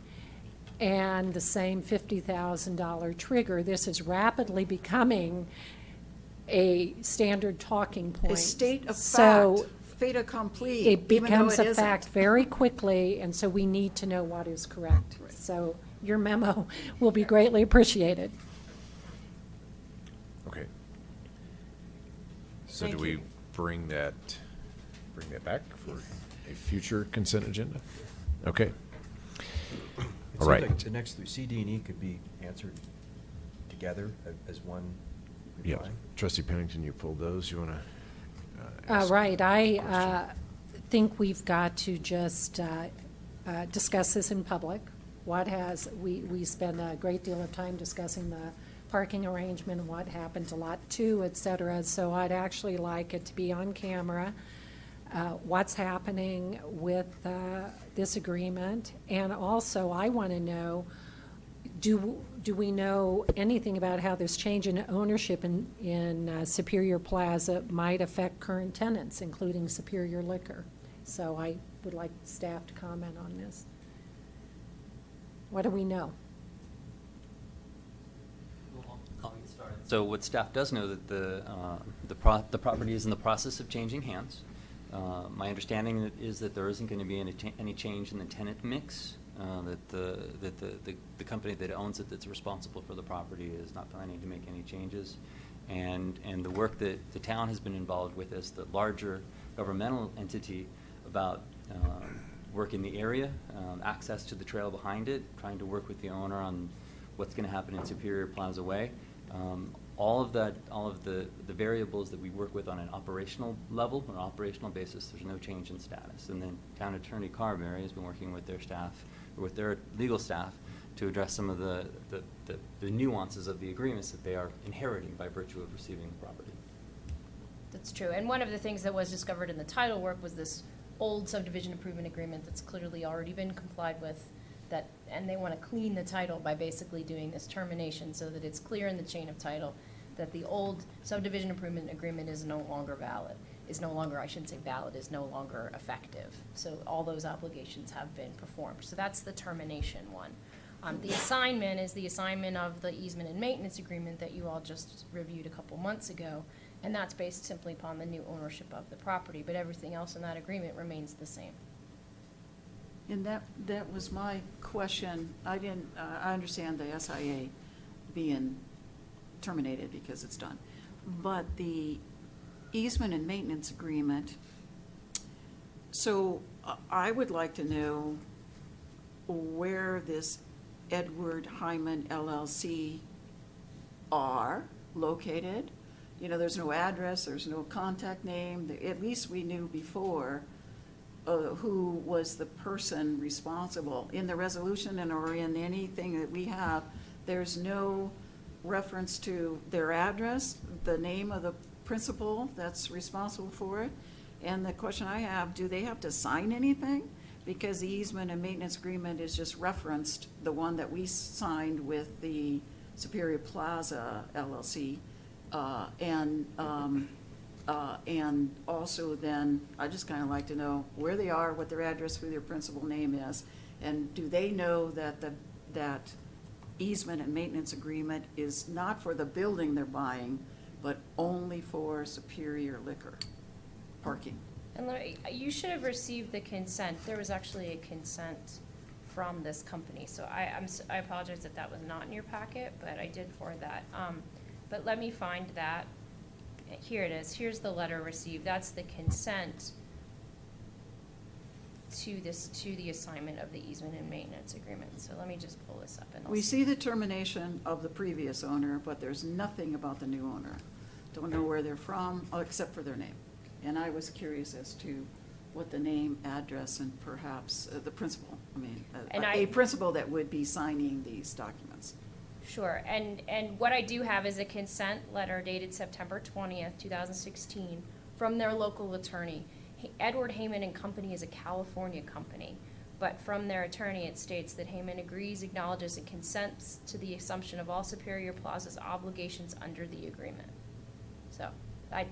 and the same $50,000 trigger. This is rapidly becoming a standard talking point. A state of So fact, fait accompli, it even though becomes it a isn't. fact very quickly, and so we need to know what is correct. So your memo will be greatly appreciated. Okay. So Thank do we you. bring that back for a future consent agenda? Okay. It All seems right. like the next three, C, D, and E could be answered together as one Yeah. reply. Trustee Pennington, you pulled those. You want to? Right, I think we've got to just discuss this in public. We spend a great deal of time discussing the parking arrangement, and what happened to Lot 2, et cetera, so I'd actually like it to be on camera, what's happening with this agreement, and also I want to know, do we know anything about how this change in ownership in Superior Plaza might affect current tenants, including Superior Liquor? So I would like staff to comment on this. What do we know? I'll get started. So what staff does know that the property is in the process of changing hands. My understanding is that there isn't going to be any change in the tenant mix. That the company that owns it, that's responsible for the property, is not planning to make any changes. and the work that the town has been involved with as the larger governmental entity about work in the area, access to the trail behind it, trying to work with the owner on what's going to happen in Superior Plaza Way. All of the variables that we work with on an operational level, on an operational basis, there's no change in status. And then Town Attorney Carberry has been working with their staff, or with their legal staff, to address some of the nuances of the agreements that they are inheriting by virtue of receiving the property. That's true. And one of the things that was discovered in the title work was this old subdivision improvement agreement that's clearly already been complied with, and they want to clean the title by basically doing this termination so that it's clear in the chain of title that the old subdivision improvement agreement is no longer valid, is no longer effective. So all those obligations have been performed. So that's the termination one. The assignment is the assignment of the easement and maintenance agreement that you all just reviewed a couple months ago, and that's based simply upon the new ownership of the property, but everything else in that agreement remains the same. And that was my question. I understand the SIA being terminated because it's done. But the easement and maintenance agreement, so I would like to know where this Edward Hyman LLC are located. You know, there's no address, there's no contact name. At least we knew before who was the person responsible. In the resolution and or in anything that we have, there's no reference to their address, the name of the principal that's responsible for it. And the question I have, do they have to sign anything? Because the easement and maintenance agreement is just referenced, the one that we signed with the Superior Plaza LLC. And also then, I just kind of like to know where they are, what their address, who their principal name is, and do they know that that easement and maintenance agreement is not for the building they're buying, but only for Superior Liquor parking? And Larry, you should have received the consent. There was actually a consent from this company, so I apologize if that was not in your packet, but I did forward that. But let me find that. Here it is. Here's the letter received. That's the consent to the assignment of the easement and maintenance agreement. So let me just pull this up. And We see the termination of the previous owner, but there's nothing about the new owner. Don't know where they're from, except for their name. And I was curious as to what the name, address, and perhaps the principal, a principal that would be signing these documents. Sure, and what I do have is a consent letter dated September 20th, 2016, from their local attorney. Edward Heyman and Company is a California company, but from their attorney it states that Heyman agrees, acknowledges, and consents to the assumption of all Superior Plaza's obligations under the agreement. So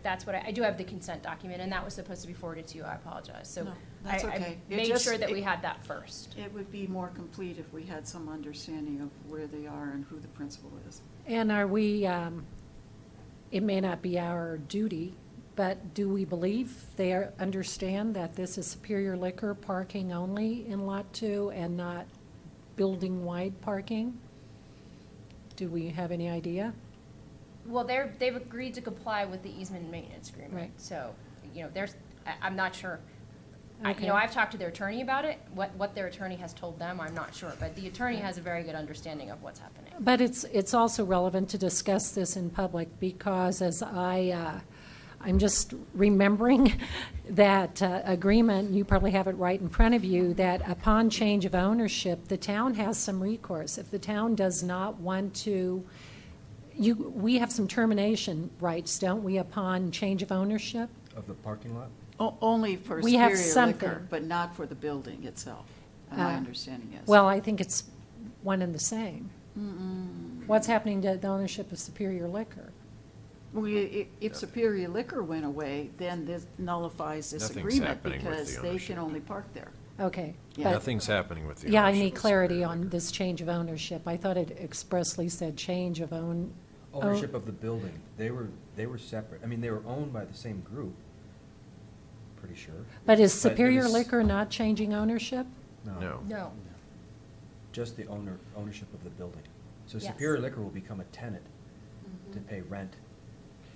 that's what I do have the consent document, and that was supposed to be forwarded to you. I apologize. So No, that's I okay. made sure that we had that first. It would be more complete if we had some understanding of where they are and who the principal is. And are we, it may not be our duty, but do we believe they understand that this is Superior Liquor parking only in Lot 2 and not building-wide parking? Do we have any idea? Well, they've agreed to comply with the easement and maintenance agreement. Right. So, I'm not sure. Okay. I've talked to their attorney about it. What their attorney has told them, I'm not sure. But the attorney has a very good understanding of what's happening. But it's also relevant to discuss this in public because as I'm just remembering that agreement, you probably have it right in front of you, that upon change of ownership, the town has some recourse. If the town does not want to, we have some termination rights, don't we, upon change of ownership? Of the parking lot? Only for We have Superior something. Liquor, but not for the building itself, my understanding is. Well, I think it's one and the same. What's happening to the ownership of Superior Liquor? Well, if Superior Liquor went away, then this nullifies this Nothing's agreement happening with because the they ownership. can only park there. Okay. Yeah. but- Nothing's happening with the Yeah, I ownership need of clarity Superior on Liquor. this change of ownership. I thought it expressly said change of Ownership of the building, they were separate. I mean, they were owned by the same group, pretty sure. But is it Superior was- Liquor not changing ownership? No. No. Just the ownership of the building. So Yes. Superior Liquor will become a tenant to pay rent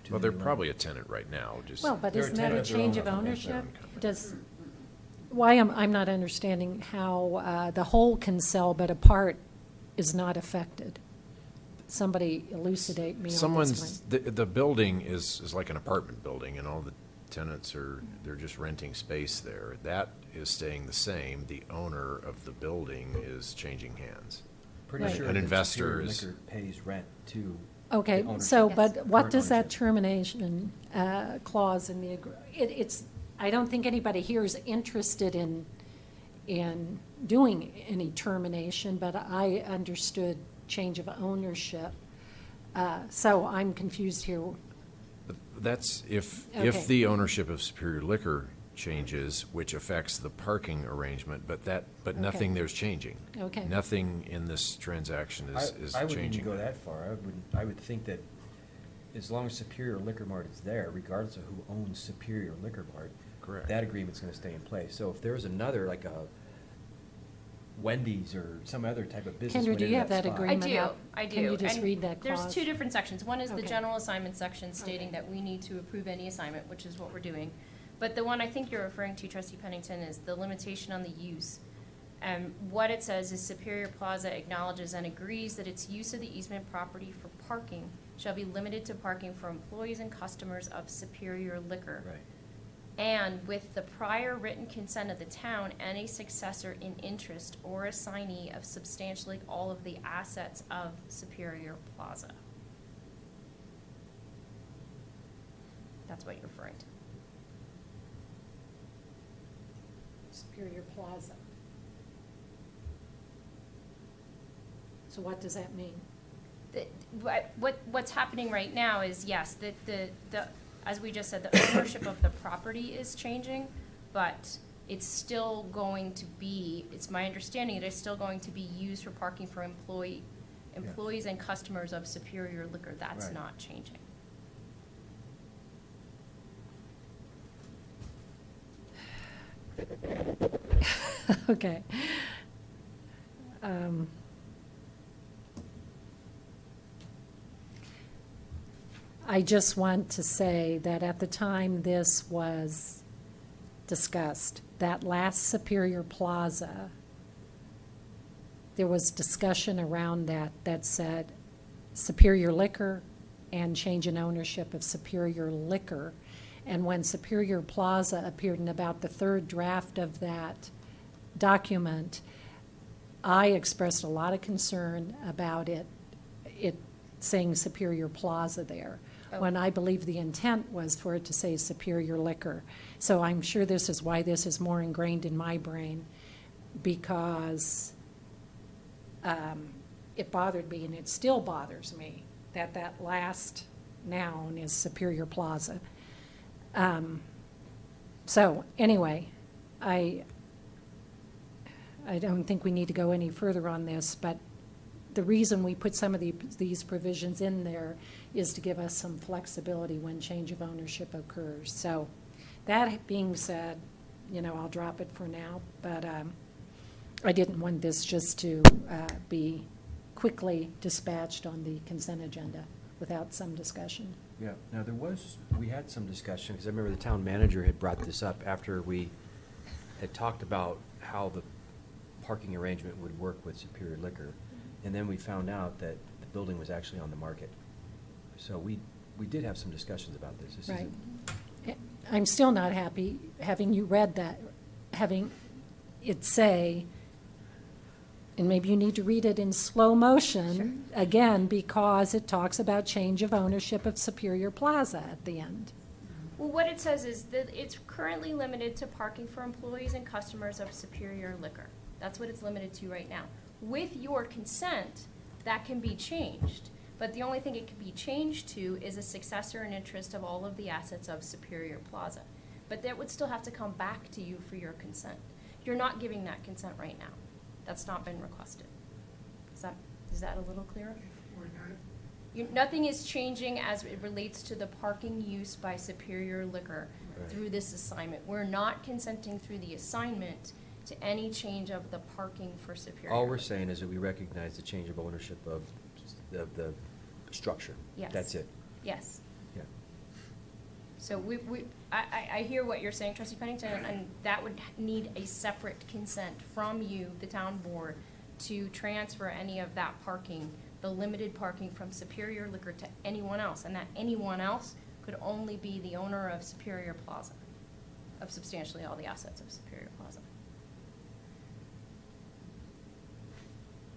to Well, the they're new owner. probably a tenant right now, just. Well, but They're a isn't that a tenant of their own change of company. ownership? Does, I'm not understanding how the whole can sell, but a part is not affected. Somebody elucidate me on this Someone's, one. the building is like an apartment building, and all the tenants they're just renting space there. That is staying the same. The owner of the building is changing hands. Pretty Right. sure An that investor Superior is. Liquor pays rent to Okay, the ownership. so, but what Current does that ownership. termination clause in the, it's, I don't think anybody here is interested in doing any termination, but I understood change of ownership. So I'm confused here. That's if Okay. the ownership of Superior Liquor changes, which affects the parking arrangement, but nothing there's changing. Okay. Nothing in this transaction is I wouldn't changing. even go that far. I would think that as long as Superior Liquor Mart is there, regardless of who owns Superior Liquor Mart, Correct. that agreement's gonna stay in place. So if there's another, like a Wendy's or some other type of business Kendra, went do into you have that spot- agreement? I do. Can you just And read that clause? There's two different sections. One is the Okay. general assignment section stating that we need to approve any assignment, which is what we're doing. But the one I think you're referring to, Trustee Pennington, is the limitation on the use. What it says is Superior Plaza acknowledges and agrees that its use of the easement property for parking shall be limited to parking for employees and customers of Superior Liquor. Right. And with the prior written consent of the town, any successor in interest or assignee of substantially all of the assets of Superior Plaza. That's what you're referring to. Superior Plaza. So what does that mean? What's happening right now is, yes, as we just said, the ownership of the property is changing, but it's still going to be, it's my understanding, it is still going to be used for parking for employees and customers of Superior Liquor. That's Right. not changing. Okay. I just want to say that at the time this was discussed, that last Superior Plaza, there was discussion around that said Superior Liquor and change in ownership of Superior Liquor. And when Superior Plaza appeared in about the third draft of that document, I expressed a lot of concern about it saying Superior Plaza there, when I believe the intent was for it to say Superior Liquor. So I'm sure this is why this is more ingrained in my brain, because it bothered me, and it still bothers me, that last noun is Superior Plaza. So anyway, I don't think we need to go any further on this, but the reason we put some of these provisions in there is to give us some flexibility when change of ownership occurs. So that being said, I'll drop it for now, but I didn't want this just to be quickly dispatched on the consent agenda without some discussion. Yeah, now we had some discussion, because I remember the town manager had brought this up after we had talked about how the parking arrangement would work with Superior Liquor, and then we found out that the building was actually on the market. So we did have some discussions about this. This Right. isn't- I'm still not happy, having you read that, having it say, and maybe you need to read it in slow motion, again, because it talks about change of ownership of Superior Plaza at the end. Well, what it says is that it's currently limited to parking for employees and customers of Superior Liquor. That's what it's limited to right now. With your consent, that can be changed. But the only thing it can be changed to is a successor in interest of all of the assets of Superior Plaza. But that would still have to come back to you for your consent. You're not giving that consent right now. That's not been requested. Is that a little clearer? Nothing is changing as it relates to the parking use by Superior Liquor through this assignment. We're not consenting through the assignment to any change of the parking for Superior. All we're Liquor. saying is that we recognize the change of ownership of the structure. Yes. That's it. Yes. Yeah. So I hear what you're saying, Trustee Pennington, and that would need a separate consent from you, the town board, to transfer any of that parking, the limited parking from Superior Liquor to anyone else, and that anyone else could only be the owner of Superior Plaza, of substantially all the assets of Superior Plaza.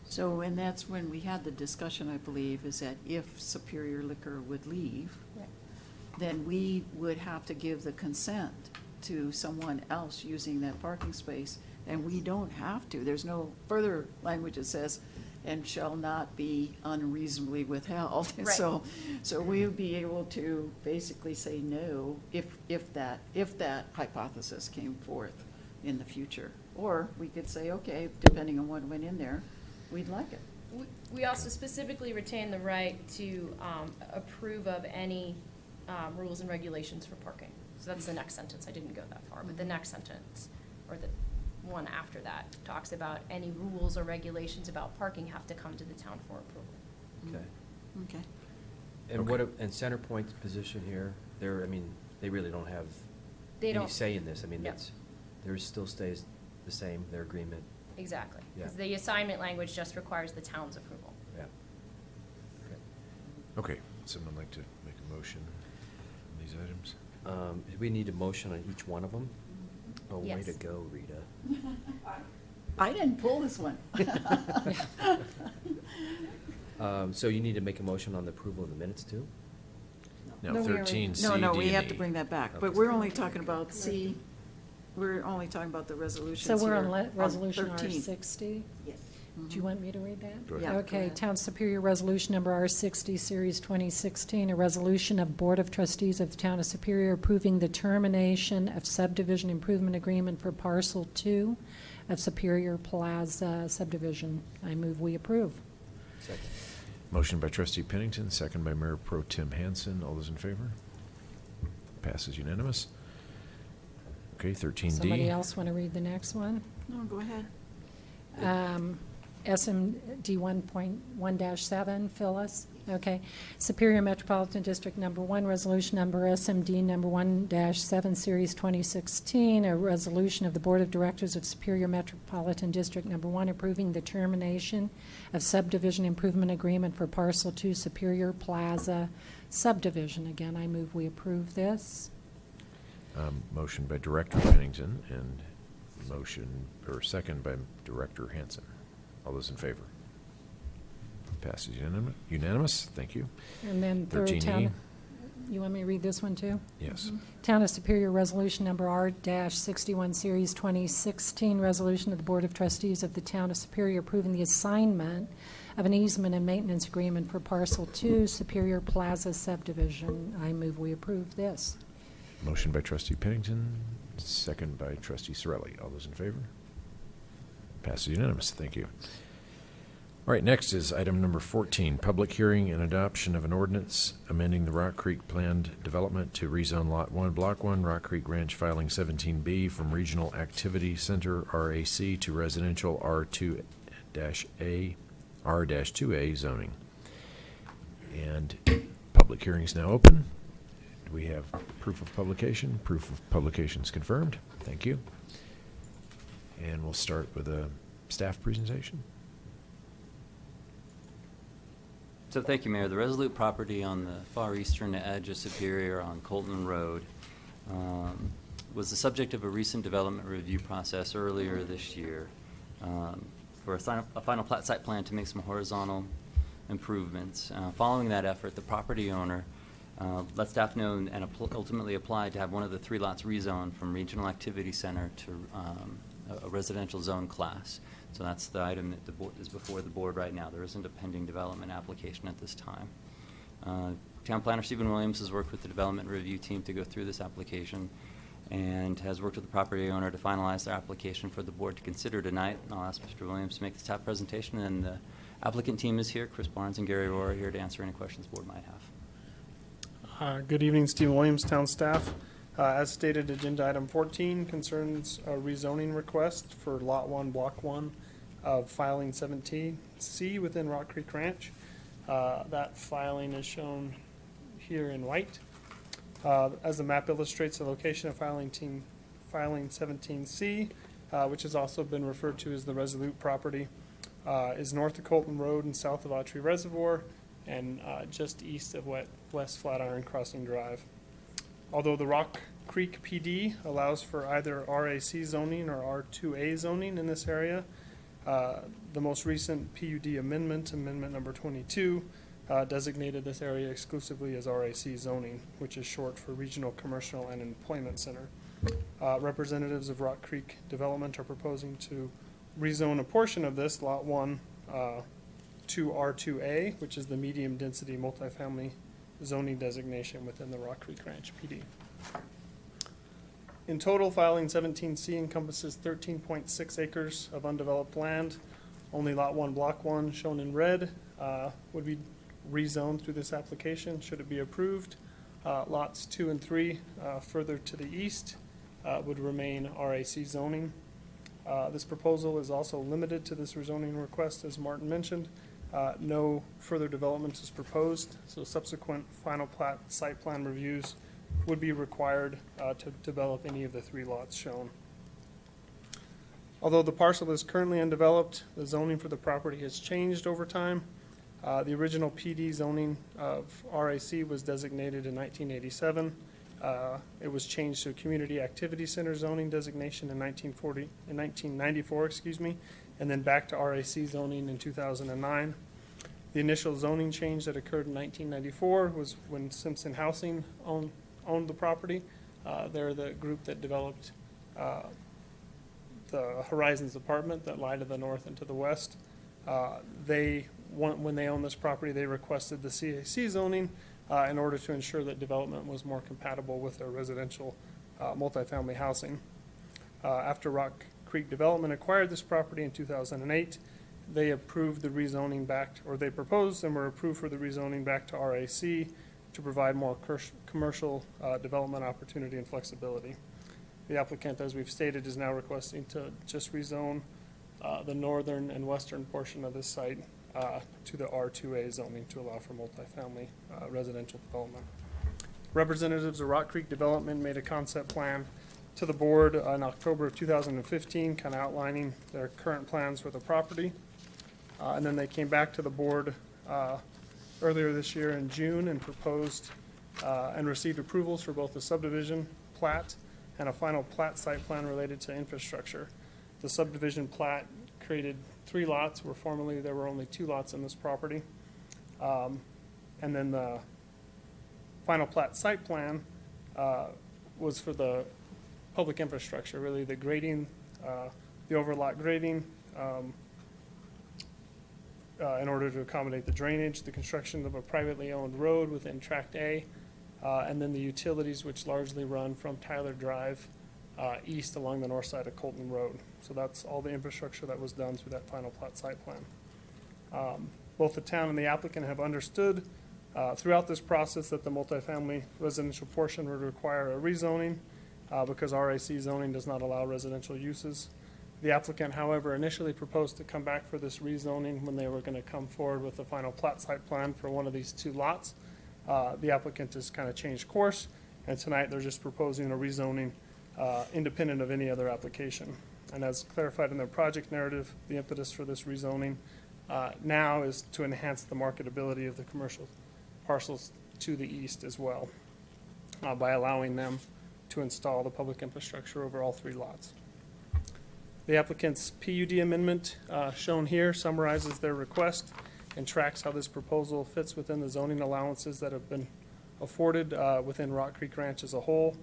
So, and that's when we had the discussion, I believe, is that if Superior Liquor would leave, Right. then we would have to give the consent to someone else using that parking space, and we don't have to. There's no further language that says, and shall not be unreasonably withheld. Right. So we would be able to basically say no if that hypothesis came forth in the future. Or we could say, okay, depending on what went in there, we'd like it. We also specifically retain the right to approve of any rules and regulations for parking. So that's the next sentence. I didn't go that far, but the next sentence, or the one after that, talks about any rules or regulations about parking have to come to the town for approval. Okay. Okay. And and Centerpoint's position here, they really don't have They any don't- say in this. I mean, Yep. theirs still stays the same, their agreement. Exactly. Yeah. Because the assignment language just requires the town's approval. Yeah. Okay, someone like to make a motion on these items? Do we need a motion on each one of them? Oh, way Yes. to go, Rita. I didn't pull this one. So you need to make a motion on the approval of the minutes too? Now, No, we already- 13C, No, D, we and have to E. bring that back, but Okay. we're only talking about C, we're only talking about the resolutions So we're here on resolution 13. R60. Yes. Do you want me to read that? Go ahead. Yeah, go Okay, ahead. Town Superior Resolution Number R60, Series 2016, a resolution of Board of Trustees of the Town of Superior approving the termination of subdivision improvement agreement for Parcel 2 of Superior Plaza subdivision. I move we approve. Second. Motion by trustee Pennington, second by Mayor Pro Tim Hansen. All those in favor? Passes unanimous. Okay, 13D. Somebody else want to read the next one? No, go ahead. SMD 1.1-7, Phyllis. Okay. Superior Metropolitan District Number 1, Resolution Number SMD Number 1-7, Series 2016, a resolution of the Board of Directors of Superior Metropolitan District Number 1 approving the termination of subdivision improvement agreement for Parcel 2 Superior Plaza subdivision. Again, I move we approve this. Motion by Director Pennington and second by Director Hansen. All those in favor? Passes unanimous. Thank you. And then third 13E. town, you want me to read this one too? Yes. Town of Superior Resolution Number R-61, Series 2016, resolution of the Board of Trustees of the Town of Superior approving the assignment of an easement and maintenance agreement for Parcel 2 Superior Plaza subdivision. I move we approve this. Motion by trustee Pennington, second by trustee Sorelli. All those in favor? Passes unanimous. Thank you. All right, next is item number 14, public hearing and adoption of an ordinance amending the Rock Creek planned development to rezone Lot 1, Block 1, Rock Creek Ranch, filing 17B from Regional Activity Center, RAC, to residential R2-A zoning. And public hearing is now open. Do we have proof of publication? Proof of publication is confirmed. Thank you. And we'll start with a staff presentation. So thank you, Mayor. The Resolute property on the far eastern edge of Superior on Colton Road was the subject of a recent development review process earlier this year for a final plat site plan to make some horizontal improvements. Following that effort, the property owner let staff know and ultimately applied to have one of the 3 lots rezoned from Regional Activity Center to a residential zone class. So that's the item that the board is before the board right now. There isn't a pending development application at this time. Town planner Stephen Williams has worked with the development review team to go through this application and has worked with the property owner to finalize their application for the board to consider tonight. And I'll ask Mr. Williams to make the staff presentation, and the applicant team is here. Chris Barnes and Gary Rohr are here to answer any questions the board might have. Good evening, Stephen Williams, town staff. As stated, agenda item 14 concerns a rezoning request for Lot 1, Block 1 of filing 17C within Rock Creek Ranch. That filing is shown here in white. As the map illustrates, the location of filing 17C, which has also been referred to as the Resolute property, is north of Colton Road and south of Autry Reservoir, and just east of West Flatiron Crossing Drive. Although the Rock Creek PD allows for either RAC zoning or R2A zoning in this area, the most recent PUD amendment, amendment number 22, designated this area exclusively as RAC zoning, which is short for Regional Commercial and Employment Center. Representatives of Rock Creek Development are proposing to rezone a portion of this, Lot 1, to R2A, which is the medium-density multifamily zoning designation within the Rock Creek Ranch PD. In total, filing 17C encompasses 13.6 acres of undeveloped land. Only Lot 1, Block 1, shown in red, would be rezoned through this application, should it be approved. Lots 2 and 3, further to the east, would remain RAC zoning. This proposal is also limited to this rezoning request, as Martin mentioned. No further development is proposed, so subsequent final plat site plan reviews would be required to develop any of the 3 lots shown. Although the parcel is currently undeveloped, the zoning for the property has changed over time. The original PD zoning of RAC was designated in 1987. It was changed to a community activity center zoning designation in 1994, and then back to RAC zoning in 2009. The initial zoning change that occurred in 1994 was when Simpson Housing owned the property. They're the group that developed the Horizons apartment that lie to the north and to the west. When they owned this property, they requested the CAC zoning in order to ensure that development was more compatible with their residential multifamily housing. After Rock Creek Development acquired this property in 2008, they approved the rezoning back, or they proposed and were approved for the rezoning back to RAC to provide more commercial development opportunity and flexibility. The applicant, as we've stated, is now requesting to just rezone the northern and western portion of this site to the R2A zoning to allow for multifamily residential development. Representatives of Rock Creek Development made a concept plan to the board in October of 2015, kind of outlining their current plans for the property. And then they came back to the board earlier this year in June and proposed and received approvals for both the subdivision plat and a final plat site plan related to infrastructure. The subdivision plat created 3 lots, where formerly there were only 2 lots in this property. And then the final plat site plan was for the public infrastructure, really the grading, the overlot grading, in order to accommodate the drainage, the construction of a privately owned road within Tract A, and then the utilities, which largely run from Tyler Drive east along the north side of Colton Road. So that's all the infrastructure that was done through that final plat site plan. Both the town and the applicant have understood throughout this process that the multifamily residential portion would require a rezoning because RAC zoning does not allow residential uses. The applicant, however, initially proposed to come back for this rezoning when they were going to come forward with the final plat site plan for one of these 2 lots. The applicant has kind of changed course, and tonight they're just proposing a rezoning independent of any other application. And as clarified in their project narrative, the impetus for this rezoning now is to enhance the marketability of the commercial parcels to the east as well by allowing them to install the public infrastructure over all 3 lots. The applicant's PUD amendment shown here summarizes their request and tracks how this proposal fits within the zoning allowances that have been afforded within Rock Creek Ranch as a whole.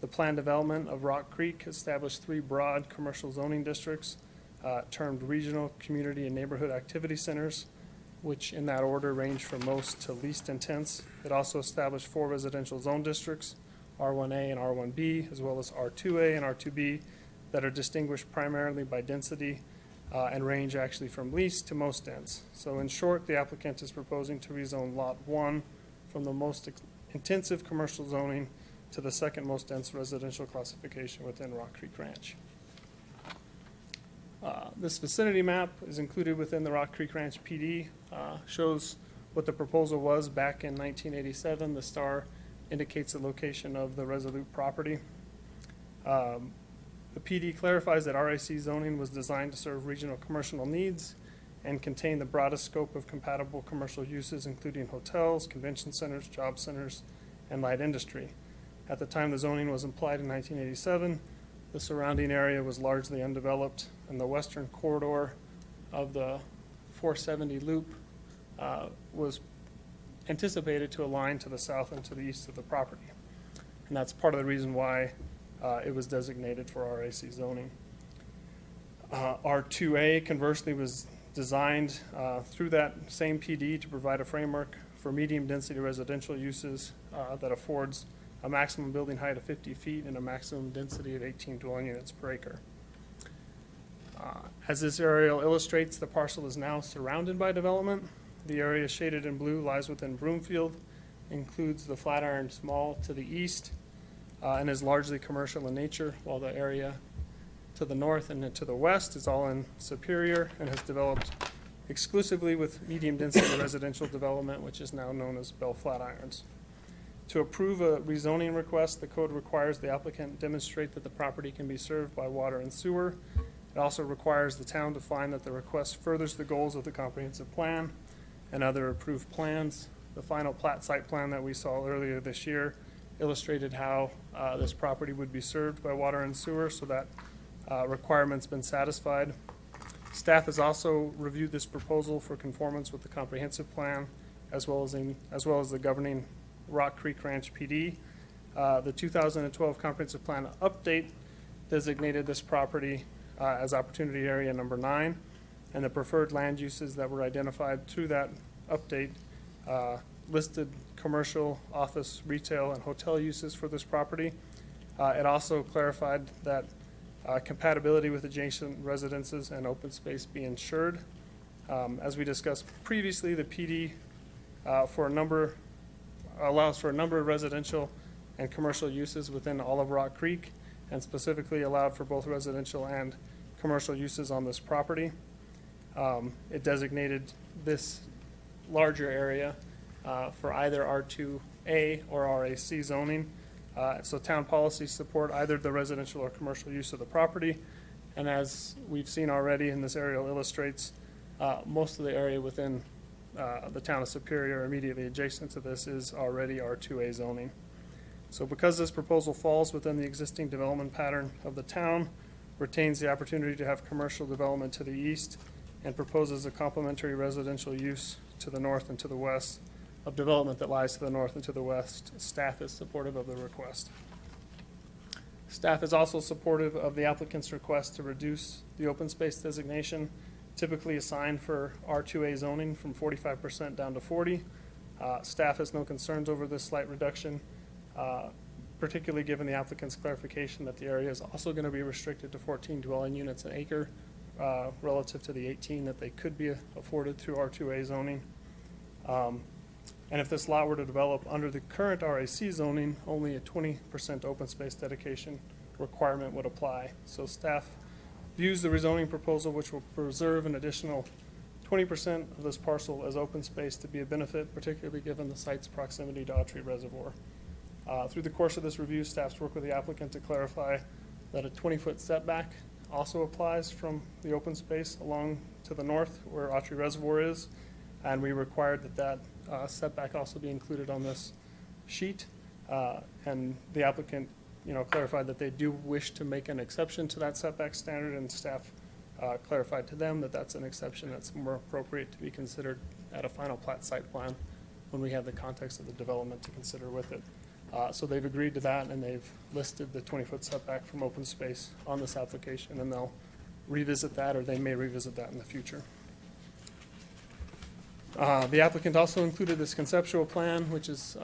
The planned development of Rock Creek established 3 broad commercial zoning districts termed regional, community, and neighborhood activity centers, which in that order range from most to least intense. It also established 4 residential zone districts, R1A and R1B, as well as R2A and R2B, that are distinguished primarily by density and range actually from least to most dense. So in short, the applicant is proposing to rezone Lot 1 from the most intensive commercial zoning to the second most dense residential classification within Rock Creek Ranch. This vicinity map is included within the Rock Creek Ranch PD, shows what the proposal was back in 1987. The star indicates the location of the Resolute property. The PD clarifies that RIC zoning was designed to serve regional commercial needs and contain the broadest scope of compatible commercial uses, including hotels, convention centers, job centers, and light industry. At the time the zoning was applied in 1987, the surrounding area was largely undeveloped, and the western corridor of the 470 loop was anticipated to align to the south and to the east of the property. And that's part of the reason why it was designated for RAC zoning. R2A, conversely, was designed through that same PD to provide a framework for medium-density residential uses that affords a maximum building height of 50 feet and a maximum density of 18 dwelling units per acre. As this aerial illustrates, the parcel is now surrounded by development. The area shaded in blue lies within Broomfield, includes the Flatiron Mall to the east, and is largely commercial in nature, while the area to the north and to the west is all in Superior and has developed exclusively with medium-density residential development, which is now known as Bell Flatirons. To approve a rezoning request, the code requires the applicant demonstrate that the property can be served by water and sewer. It also requires the town to find that the request furthers the goals of the comprehensive plan and other approved plans. The final plat site plan that we saw earlier this year illustrated how this property would be served by water and sewer, so that requirement's been satisfied. Staff has also reviewed this proposal for conformance with the comprehensive plan, as well as the governing Rock Creek Ranch PD. The 2012 comprehensive plan update designated this property as opportunity area number 9, and the preferred land uses that were identified through that update listed commercial, office, retail, and hotel uses for this property. It also clarified that compatibility with adjacent residences and open space be ensured. As we discussed previously, the PD allows for a number of residential and commercial uses within all of Rock Creek, and specifically allowed for both residential and commercial uses on this property. It designated this larger area for either R2A or RAC zoning. So town policies support either the residential or commercial use of the property. And as we've seen already, and this aerial illustrates, most of the area within the town of Superior immediately adjacent to this is already R2A zoning. So because this proposal falls within the existing development pattern of the town, retains the opportunity to have commercial development to the east, and proposes a complementary residential use to the north and to the west of development that lies to the north and to the west, staff is supportive of the request. Staff is also supportive of the applicant's request to reduce the open space designation typically assigned for R2A zoning from 45% down to 40%. Staff has no concerns over this slight reduction, particularly given the applicant's clarification that the area is also going to be restricted to 14 dwelling units an acre relative to the 18 that they could be afforded through R2A zoning. And if this lot were to develop under the current RAC zoning, only a 20% open space dedication requirement would apply. So staff views the rezoning proposal, which will preserve an additional 20% of this parcel as open space, to be a benefit, particularly given the site's proximity to Autry Reservoir. Through the course of this review, staff's worked with the applicant to clarify that a 20-foot setback also applies from the open space along to the north where Autry Reservoir is, and we required that setback also be included on this sheet. And the applicant, clarified that they do wish to make an exception to that setback standard, and staff clarified to them that that's an exception that's more appropriate to be considered at a final plat site plan when we have the context of the development to consider with it. So they've agreed to that, and they've listed the 20-foot setback from open space on this application, and they'll revisit that, or they may revisit that in the future. The applicant also included this conceptual plan, which is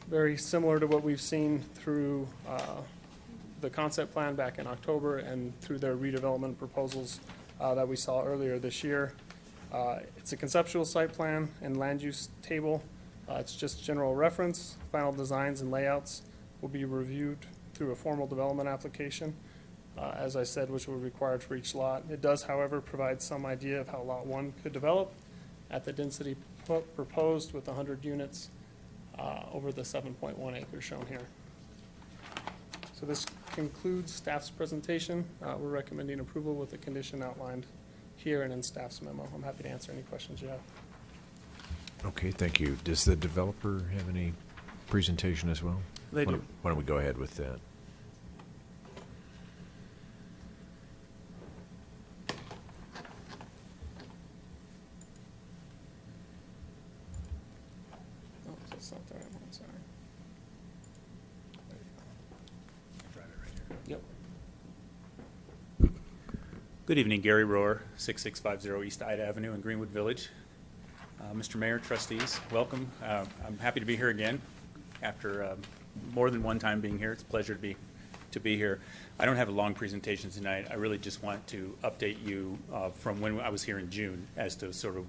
very similar to what we've seen through the concept plan back in October and through their redevelopment proposals that we saw earlier this year. It's a conceptual site plan and land use table. It's just general reference. Final designs and layouts will be reviewed through a formal development application, as I said, which will be required for each lot. It does, however, provide some idea of how Lot 1 could develop at the density proposed with 100 units over the 7.1 acres shown here. So this concludes staff's presentation. We're recommending approval with the condition outlined here and in staff's memo. I'm happy to answer any questions you have. Okay, thank you. Does the developer have any presentation as well? They do. Why don't we go ahead with that? Oh, that's not the right one, sorry. Yep. Good evening, Gary Rohr, 6650 East Ida Avenue in Greenwood Village. Mr. Mayor, trustees, welcome. I'm happy to be here again after more than one time being here. It's a pleasure to be here. I don't have a long presentation tonight. I really just want to update you from when I was here in June as to sort of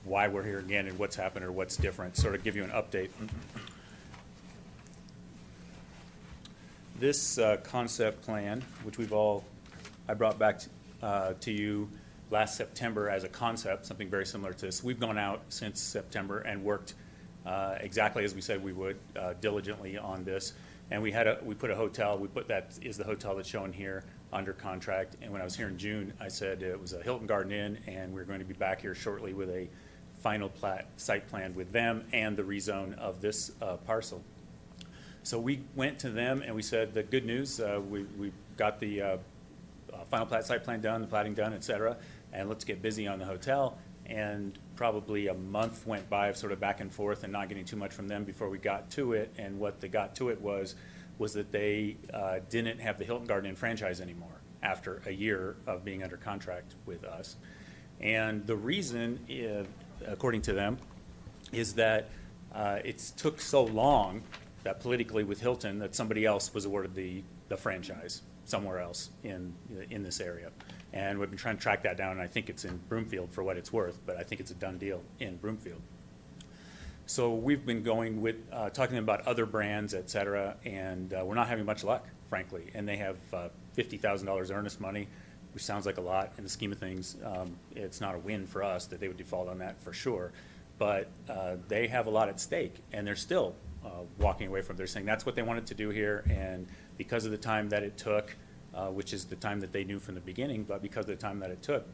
why we're here again and what's happened or what's different, sort of give you an update. This concept plan, which I brought back to you last September as a concept, something very similar to this. We've gone out since September and worked exactly as we said we would, diligently on this. And we put a hotel, that is the hotel that's shown here under contract. And when I was here in June, I said it was a Hilton Garden Inn, and we're going to be back here shortly with a final site plan with them and the rezone of this parcel. So we went to them and we said the good news, we got the final plat site plan done, the platting done, et cetera, and let's get busy on the hotel. And probably a month went by of sort of back and forth and not getting too much from them before we got to it. And what they got to it was that they didn't have the Hilton Garden Inn franchise anymore after a year of being under contract with us. And the reason, according to them, is that it took so long that politically with Hilton that somebody else was awarded the franchise somewhere else in this area. And we've been trying to track that down, and I think it's in Broomfield for what it's worth, but I think it's a done deal in Broomfield. So we've been going with, talking about other brands, et cetera, and we're not having much luck, frankly. And they have $50,000 earnest money, which sounds like a lot in the scheme of things. It's not a win for us that they would default on that for sure. But they have a lot at stake, and they're still walking away from it. They're saying that's what they wanted to do here, and because of the time that it took, which is the time that they knew from the beginning, but because of the time that it took,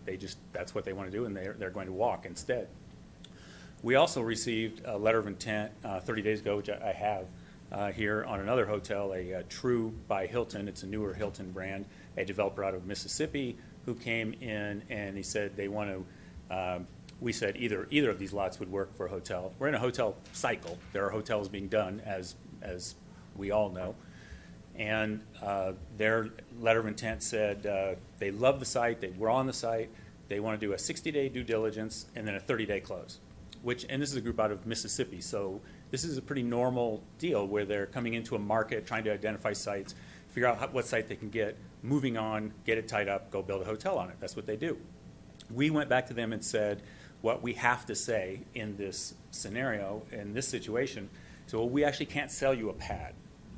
that's what they want to do, and they're going to walk instead. We also received a letter of intent 30 days ago, which I have here on another hotel, a True by Hilton. It's a newer Hilton brand, a developer out of Mississippi who came in and he said they want to, we said either of these lots would work for a hotel. We're in a hotel cycle. There are hotels being done, as we all know. And their letter of intent said they love the site, they were on the site, they want to do a 60-day due diligence and then a 30-day close. And this is a group out of Mississippi, so this is a pretty normal deal where they're coming into a market, trying to identify sites, figure out what site they can get, moving on, get it tied up, go build a hotel on it. That's what they do. We went back to them and said what we have to say in this scenario, in this situation. So we actually can't sell you a pad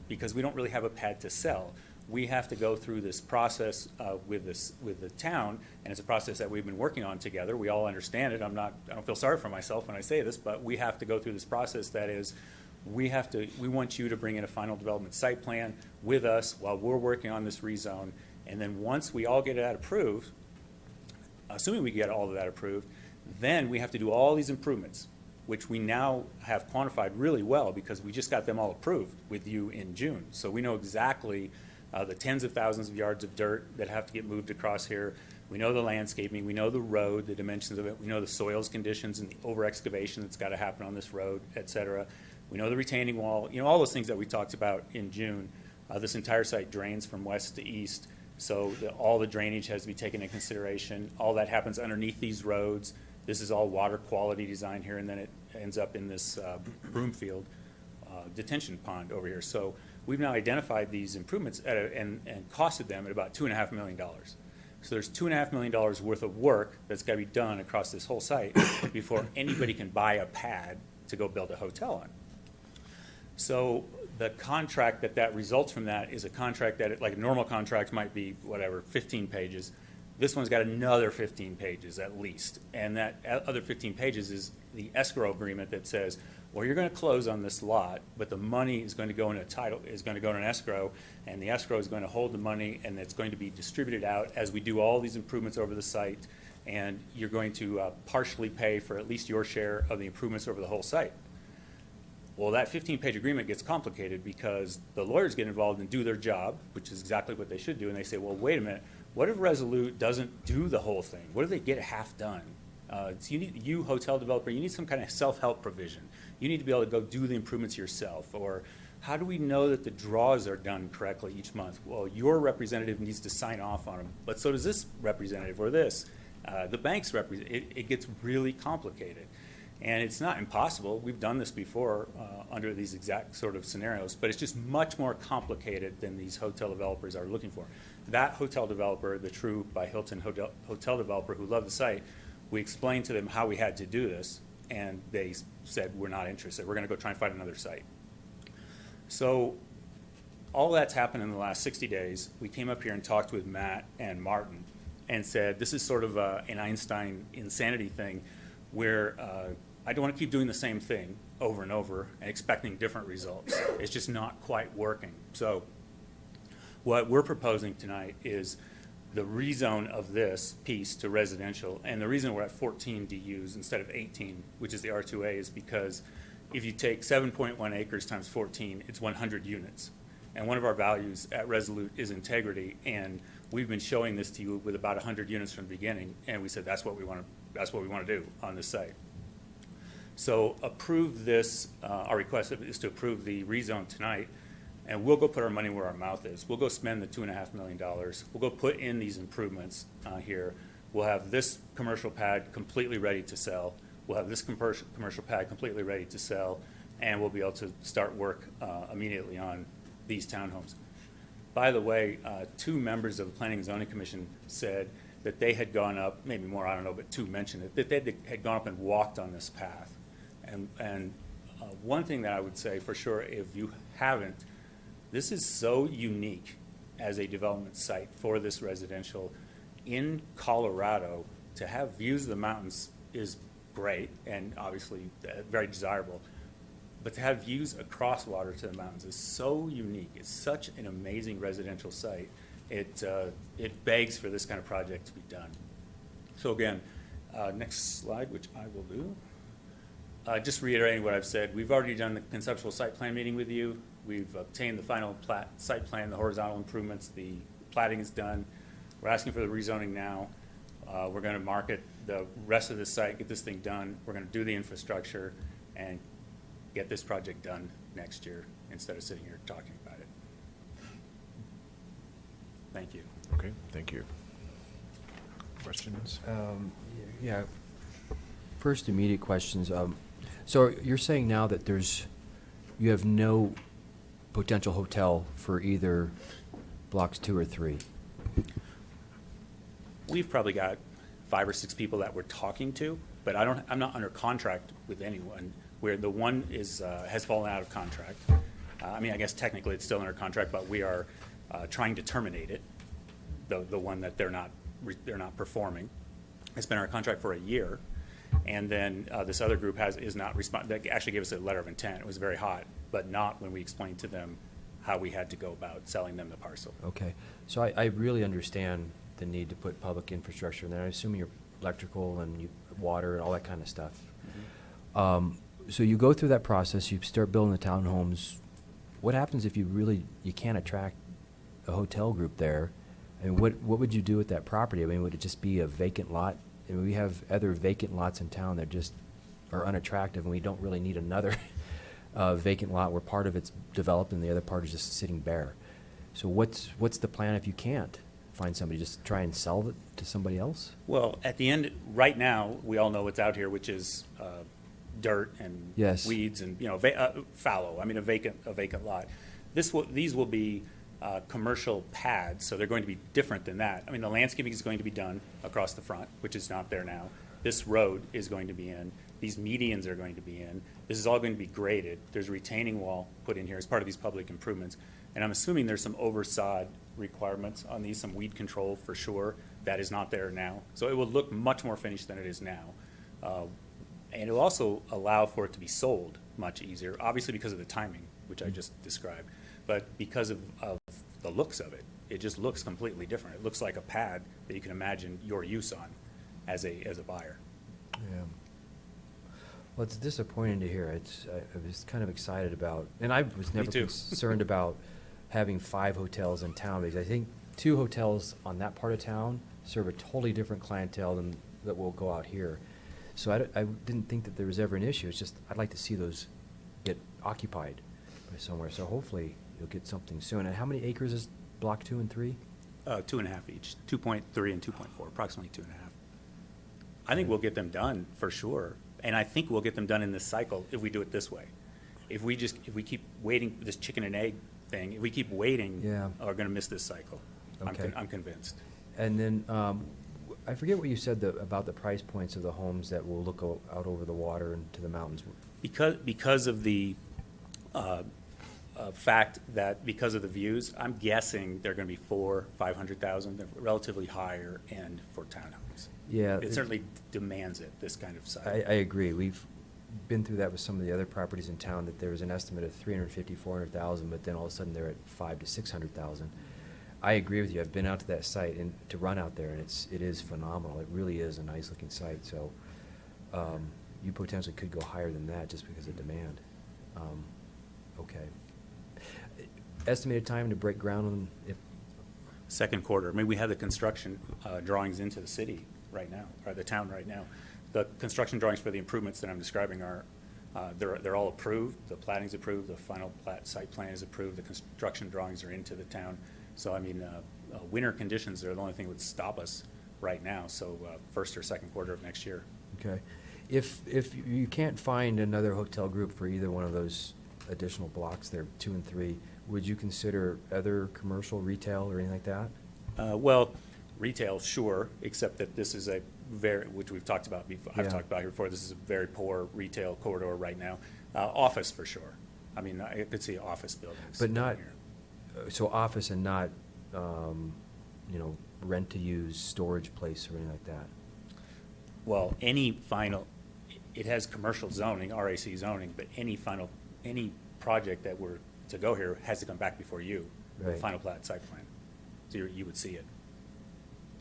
because we don't really have a pad to sell. We have to go through this process with the town, and it's a process that we've been working on together. We all understand it. I don't feel sorry for myself when I say this, but we have to go through this process. That is, we want you to bring in a final development site plan with us while we're working on this rezone, and then once we all get that approved, assuming we get all of that approved, then we have to do all these improvements, which we now have quantified really well because we just got them all approved with you in June. So we know exactly the tens of thousands of yards of dirt that have to get moved across here. We know the landscaping, we know the road, the dimensions of it, we know the soils conditions and the over-excavation that's got to happen on this road, et cetera. We know the retaining wall, all those things that we talked about in June. This entire site drains from west to east, so all the drainage has to be taken into consideration. All that happens underneath these roads. This is all water quality design here, and then it ends up in this Broomfield detention pond over here. So we've now identified these improvements and costed them at about $2.5 million. So there's $2.5 million worth of work that's got to be done across this whole site before anybody can buy a pad to go build a hotel on. So the contract that results from that is a contract that, like a normal contract might be, 15 pages. This one's got another 15 pages at least, and that other 15 pages is the escrow agreement that says, well, you're going to close on this lot, but the money is going to go in a title, is going to go in an escrow, and the escrow is going to hold the money, and it's going to be distributed out as we do all these improvements over the site, and you're going to partially pay for at least your share of the improvements over the whole site. Well, that 15-page agreement gets complicated because the lawyers get involved and do their job, which is exactly what they should do, and they say, well, wait a minute, what if Resolute doesn't do the whole thing? What if they get it half done? So you hotel developer, you need some kind of self-help provision. You need to be able to go do the improvements yourself. Or how do we know that the draws are done correctly each month? Well, your representative needs to sign off on them, but so does this representative or this. The bank's representative. It gets really complicated. And it's not impossible. We've done this before under these exact sort of scenarios, but it's just much more complicated than these hotel developers are looking for. That hotel developer, the True by Hilton hotel developer who loved the site, we explained to them how we had to do this, and they said, we're not interested. We're going to go try and find another site. So all that's happened in the last 60 days. We came up here and talked with Matt and Martin and said, this is sort of an Einstein insanity thing where I don't want to keep doing the same thing over and over and expecting different results. It's just not quite working. So what we're proposing tonight is the rezone of this piece to residential. And the reason we're at 14 DUs instead of 18, which is the R2A, is because if you take 7.1 acres times 14, it's 100 units. And one of our values at Resolute is integrity. And we've been showing this to you with about 100 units from the beginning. And we said, that's what we want to do on this site. So approve this, our request is to approve the rezone tonight, and we'll go put our money where our mouth is. We'll go spend the $2.5 million. We'll go put in these improvements here. We'll have this commercial pad completely ready to sell. We'll have this commercial pad completely ready to sell, and we'll be able to start work immediately on these townhomes. By the way, 2 members of the Planning and Zoning Commission said that they had gone up, maybe more, I don't know, but 2 mentioned it, that they had gone up and walked on this path. And one thing that I would say for sure, if you haven't, this is so unique as a development site for this residential in Colorado. To have views of the mountains is great and obviously very desirable, but to have views across water to the mountains is so unique. It's such an amazing residential site. It begs for this kind of project to be done. So again, next slide, which I will do. Just reiterating what I've said, we've already done the conceptual site plan meeting with you. We've obtained the final site plan, the horizontal improvements, the platting is done. We're asking for the rezoning now. We're going to market the rest of the site, get this thing done. We're going to do the infrastructure and get this project done next year instead of sitting here talking about it. Thank you. Okay, thank you. Questions? Yeah. First immediate questions. So you're saying now that you have no potential hotel for either blocks 2 or 3? We've probably got 5 or 6 people that we're talking to, but I'm not under contract with anyone. Where the one has fallen out of contract. I mean, I guess technically it's still under contract, but we are trying to terminate it. The one that they're not performing. It's been our contract for a year, and then this other group is not respond. That actually gave us a letter of intent. It was very hot, but not when we explained to them how we had to go about selling them the parcel. Okay, so I really understand the need to put public infrastructure in there. I assume your electrical and water and all that kind of stuff. Mm-hmm. So you go through that process. You start building the townhomes. What happens if you can't attract a hotel group there? I mean, what would you do with that property? I mean, would it just be a vacant lot? I mean, we have other vacant lots in town that just are unattractive, and we don't really need another vacant lot where part of it's developed and the other part is just sitting bare. So what's the plan if you can't find somebody? Just try and sell it to somebody else? Well, at the end, right now, we all know what's out here, which is dirt and weeds and fallow. I mean, a vacant lot. These will be commercial pads, so they're going to be different than that. I mean, the landscaping is going to be done across the front, which is not there now. This road is going to be in. These medians are going to be in. This is all going to be graded. There's a retaining wall put in here as part of these public improvements. And I'm assuming there's some oversod requirements on these, some weed control for sure. that is not there now. So it will look much more finished than it is now. And it will also allow for it to be sold much easier, obviously because of the timing, which I just described, but because of the looks of it. It just looks completely different. It looks like a pad that you can imagine your use on as a buyer. Yeah. Well, it's disappointing to hear. I was kind of excited about, and I was never too. concerned about having 5 hotels in town, because I think 2 hotels on that part of town serve a totally different clientele than that will go out here. So I didn't think that there was ever an issue. It's just I'd like to see those get occupied by somewhere. So hopefully you'll get something soon. And how many acres is Block 2 and 3? 2.5 each, 2.3 and 2.4, approximately 2.5. I think we'll get them done for sure, and I think we'll get them done in this cycle if we do it this way. If we keep waiting for this chicken and egg thing, if we keep waiting, we're going to miss this cycle. Okay. I'm convinced. And then I forget what you said about the price points of the homes that will look out over the water and to the mountains. Because of the fact that because of the views, I'm guessing they're going to be $400,000-$500,000. They're relatively higher end for townhomes. Yeah, it certainly demands it. This kind of size. I agree. We've been through that with some of the other properties in town, that there was an estimate of $350,000-$400,000, but then all of a sudden they're at $500,000-$600,000. I agree with you. I've been out to that site and to run out there, and it is phenomenal. It really is a nice looking site. So you potentially could go higher than that just because of demand. Okay. Estimated time to break ground on if second quarter. I mean, we have the construction drawings into the city right now, or the town right now. The construction drawings for the improvements that I'm describing are they're all approved. The platting's approved. The final site plan is approved. The construction drawings are into the town. So I mean, winter conditions are the only thing that would stop us right now. So first or second quarter of next year. Okay. If you can't find another hotel group for either one of those additional blocks there, 2 and 3, would you consider other commercial, retail, or anything like that? Well, retail, sure, except that this is which we've talked about before. I've talked about here before. This is a very poor retail corridor right now. Office for sure. I mean, I could see office buildings. But not, so office and not, rent-to-use storage place or anything like that? Well, it has commercial zoning, RAC zoning, but any project that were to go here has to come back before you, right. The final plat site plan. So you would see it.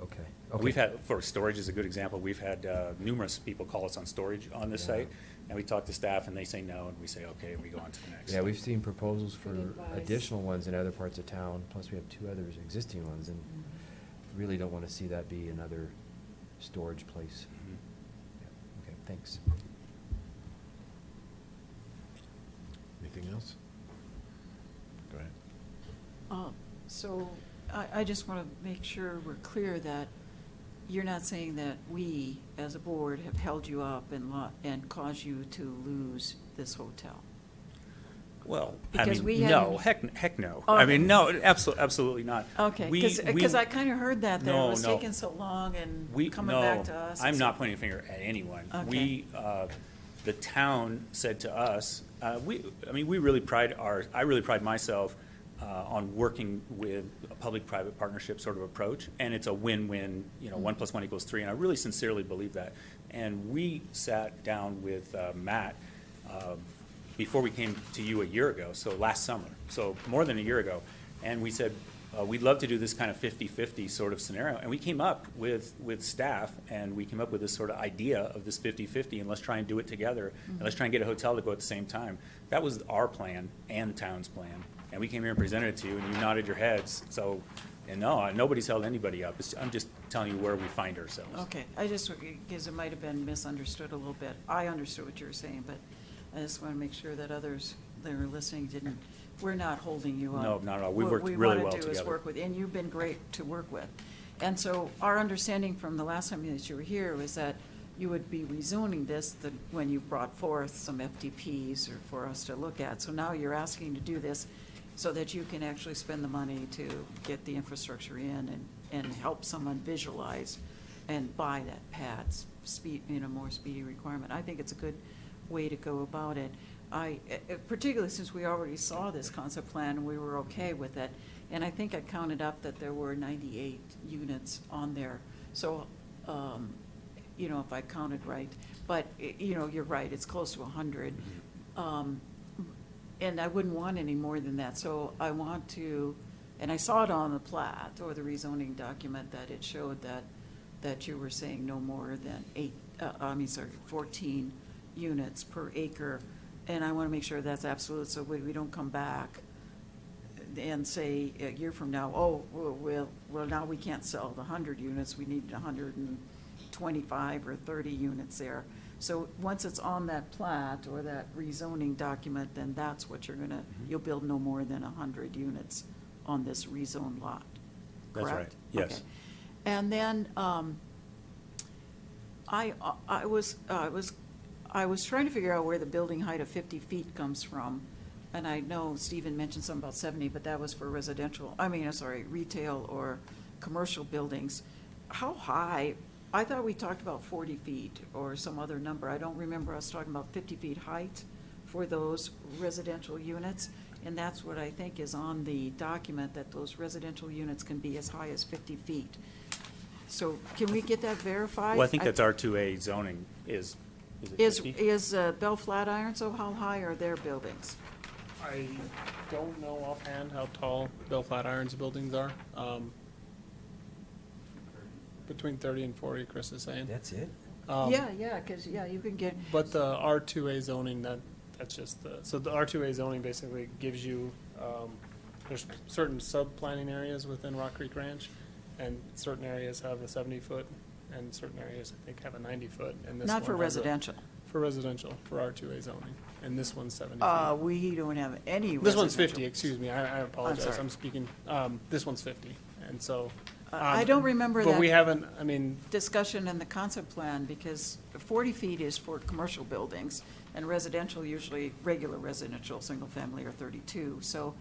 Okay. We've had, for storage is a good example, we've had numerous people call us on storage on this site, and we talk to staff and they say no, and we say okay, and we go on to the next. Yeah, we've seen proposals for additional ones in other parts of town, plus we have 2 others existing ones, and really don't want to see that be another storage place. Mm-hmm. Yeah. Okay, thanks. Anything else? Go ahead. So I just want to make sure we're clear that you're not saying that we, as a board, have held you up and caused you to lose this hotel. Well, Because I we mean, no, hadn't- heck no. Okay. I mean, no, absolutely not. Okay, because I kind of heard that it was taking so long and coming back to us. I'm not pointing a finger at anyone. Okay. The town said to us, I really pride myself on working with a public-private partnership sort of approach, and it's a win-win, 1 + 1 = 3, and I really sincerely believe that. And we sat down with Matt before we came to you a year ago, so last summer, so more than a year ago, and we said, we'd love to do this kind of 50-50 sort of scenario, and we came up with staff, and we came up with this sort of idea of this 50-50, and let's try and do it together, and let's try and get a hotel to go at the same time. That was our plan and the town's plan, and we came here and presented it to you, and you nodded your heads, so, and no, nobody's held anybody up. I'm just telling you where we find ourselves. Okay, because it might have been misunderstood a little bit. I understood what you were saying, but I just want to make sure that others that are listening we're not holding you up. No, not at all. We worked really well What we want to do is together. work with, and you've been great to work with. And so our understanding from the last time that you were here was that you would be rezoning this when you brought forth some FDPs or for us to look at. So now you're asking to do this so that you can actually spend the money to get the infrastructure in and help someone visualize and buy that pad, more speedy requirement. I think it's a good way to go about it. Particularly since we already saw this concept plan and we were okay with it. And I think I counted up that there were 98 units on there So, you know, if I counted right, but, you know, you're right, it's close to 100. And I wouldn't want any more than that, so I want to, and I saw it on the plat or the rezoning document that it showed that you were saying no more than 14 units per acre. And I want to make sure that's absolute, so we don't come back and say a year from now, oh, well, now we can't sell the 100 units, we need 125 or 30 units there. So once it's on that plat or that rezoning document, then that's what you're gonna, you'll build no more than 100 units on this rezoned lot, That's correct? right, yes. Okay. And then, I was trying to figure out where the building height of 50 feet comes from. And I know Stephen mentioned something about 70, but that was for retail or commercial buildings. How high? I thought we talked about 40 feet or some other number. I don't remember us talking about 50 feet height for those residential units. And that's what I think is on the document, that those residential units can be as high as 50 feet. So can we get that verified? Well, I think that's R2A zoning is it 50? Is Bell Flatiron, so how high are their buildings? I don't know offhand how tall Bell Flatiron's buildings are. Between 30 and 40, Chris is saying. That's it? Yeah, because, you can get. But the R2A zoning, that's just so the R2A zoning basically gives you, there's certain sub-planning areas within Rock Creek Ranch, and certain areas have a 70-foot, and certain areas, I think, have a 90-foot. And this Not for one has residential. For residential, for R2A zoning, and this one's 70 feet. We don't have any This one's residential. 50, excuse me, I apologize, sorry. I'm speaking, this one's 50, and so. I don't remember that. But we haven't, I mean. Discussion in the concept plan, because 40 feet is for commercial buildings, and residential, usually regular residential, single family, are 32. So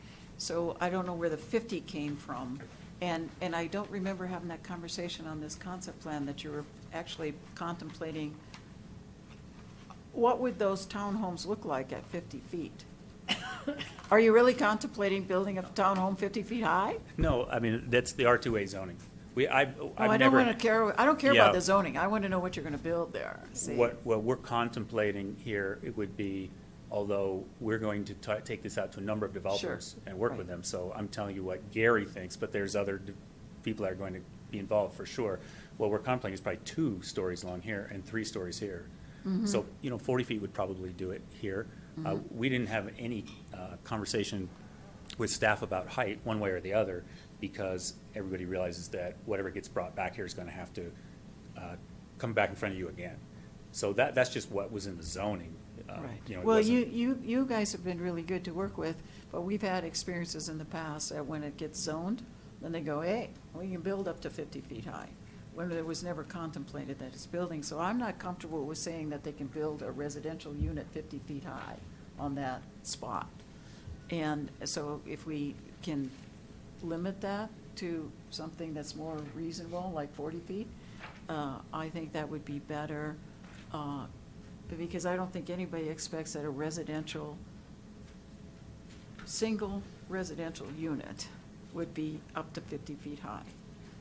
I don't know where the 50 came from. And I don't remember having that conversation on this concept plan, that you were actually contemplating, what would those townhomes look like at 50 feet? Are you really contemplating building a townhome 50 feet high? No, I mean, that's the R2A zoning. I don't want to care, I don't care Yeah. about the zoning, I want to know what you're going to build there. See? What we're contemplating here, it would be, although we're going to take this out to a number of developers and work with them, so I'm telling you what Gary thinks, but there's other people that are going to be involved for sure. What we're contemplating is probably 2 stories long here and 3 stories here. Mhm. So, 40 feet would probably do it here. We didn't have any conversation with staff about height, one way or the other, because everybody realizes that whatever gets brought back here is going to have to come back in front of you again. So that's just what was in the zoning. Right. It Well, wasn't- you guys have been really good to work with, but we've had experiences in the past that when it gets zoned, then they go, hey, we can build up to 50 feet high, when it was never contemplated that it's building. So I'm not comfortable with saying that they can build a residential unit 50 feet high on that spot. And so if we can limit that to something that's more reasonable, like 40 feet, I think that would be better, because I don't think anybody expects that a single residential unit would be up to 50 feet high.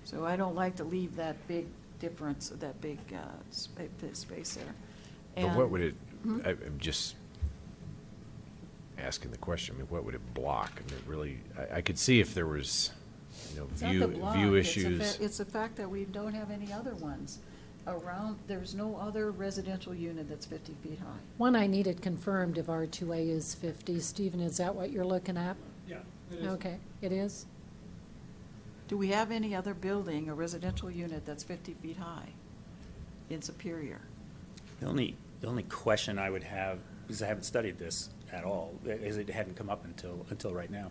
So I don't like to leave that big difference, that big space there. But what would it, Hmm? I'm just asking the question, I mean, what would it block? I mean, really, I could see if there was, It's not the block, view it's issues. It's the fact that we don't have any other ones around, there's no other residential unit that's 50 feet high. One I needed confirmed if R2A is 50. Stephen, is that what you're looking at? Yeah, it is. Okay, it is? Do we have any other building, a residential unit that's 50 feet high in Superior? The only question I would have, because I haven't studied this at all, as it hadn't come up until right now,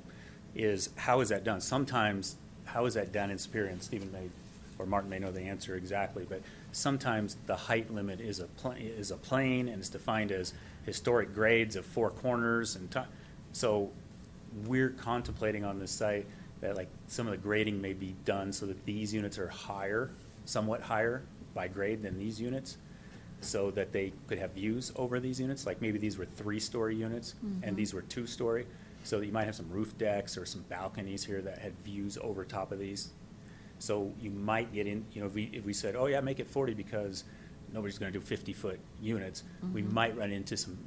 is how is that done? Sometimes, how is that done in Superior? And Stephen or Martin may know the answer exactly, but sometimes the height limit is a plane and it's defined as historic grades of 4 corners. So we're contemplating on this site that like some of the grading may be done so that these units are higher, somewhat higher by grade than these units, so that they could have views over these units. Like maybe these were 3-story units and these were 2-story, so that you might have some roof decks or some balconies here that had views over top of these. So you might get in, you know, if we said, oh yeah, make it 40 because nobody's going to do 50-foot units, we Mhm. might run into some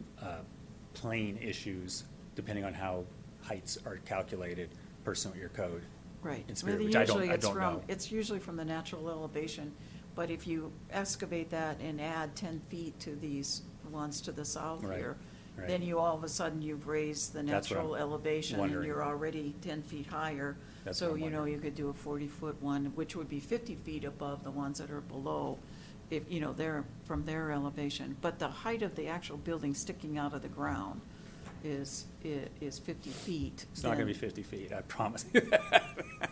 plane issues depending on how heights are calculated pursuant to your code. Right. In Spirit, Well, which I usually don't it's from- know. It's usually from the natural elevation, but if you excavate that and add 10 feet to these ones to the south Right, here, right. then you all of a sudden you've raised the That's what I'm natural elevation and wondering. you're already 10 feet higher. That's So, what I'm you know, wondering. you could do a 40-foot one, which would be 50 feet above the ones that are below, if, you know, they're from their elevation. But the height of the actual building sticking out of the ground is 50 feet. It's not going to be then- 50 feet, I promise you that.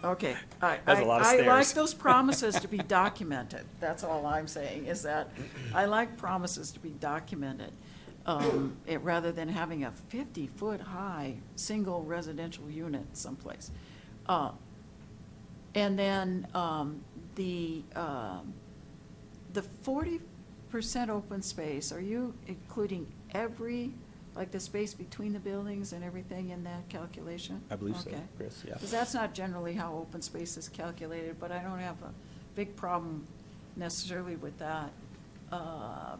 Okay. That's a lot of I like stairs. those promises to be documented. That's all I'm saying, is that I like promises to be documented, rather than having a 50-foot high, single residential unit someplace. And then the 40% open space, are you including every, like the space between the buildings and everything in that calculation? I believe so, Okay. Chris, yeah. Because that's not generally how open space is calculated, but I don't have a big problem necessarily with that,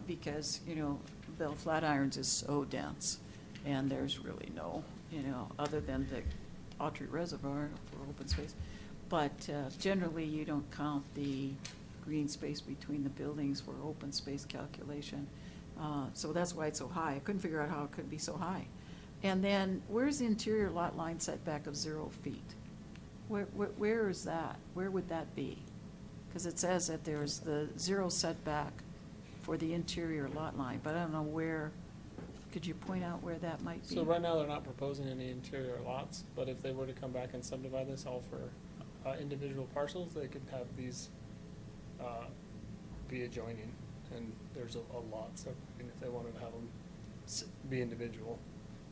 because, you know, Bell Flatirons is so dense, and there's really no, you know, other than the Autry Reservoir for open space. But generally, you don't count the green space between the buildings for open space calculation. So that's why it's so high. I couldn't figure out how it could be so high. And then, where's the interior lot line setback of 0 feet? Where is that? Where would that be? Because it says that there's the 0 setback for the interior lot line, but I don't know where, could you point out where that might be? So right now, they're not proposing any interior lots, but if they were to come back and subdivide this all for individual parcels, they could have these be adjoining, and there's a lot separating if they wanted to have them be individual.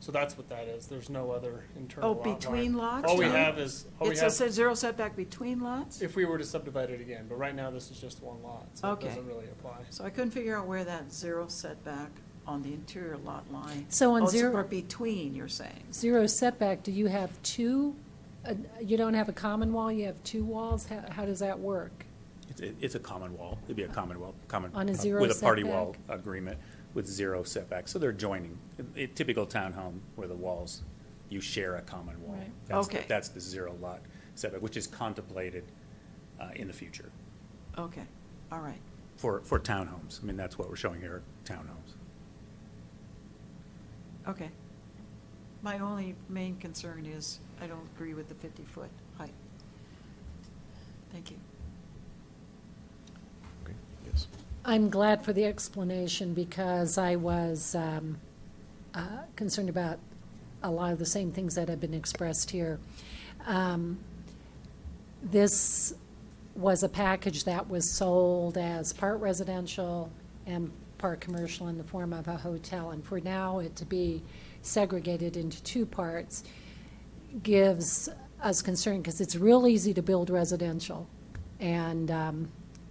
So that's what that is. There's no other internal Oh, lot line. between lots? All we John? have is, It says 0 setback between lots? if we were to subdivide it again, but right now, this is just one lot, so it Okay. doesn't really apply. So I couldn't figure out where that 0 setback on the interior lot line. So on Oh, it's zero- for between, you're saying? 0 setback, do you have two, you don't have a common wall, you have two walls? How does that work? It's a common wall. It'd be a common wall, On a zero with a party wall setback? agreement with 0 setback. So they're joining. A typical townhome where the walls, you share a common wall. Right. Okay. That's the 0 lot setback, which is contemplated in the future Okay, all right. for townhomes. I mean, that's what we're showing here, townhomes. Okay. My only main concern is I don't agree with the 50-foot height. Thank you. Okay, yes. I'm glad for the explanation because I was concerned about a lot of the same things that have been expressed here. This was a package that was sold as part residential and part commercial in the form of a hotel. And for now it to be segregated into two parts gives us concern because it's real easy to build residential. And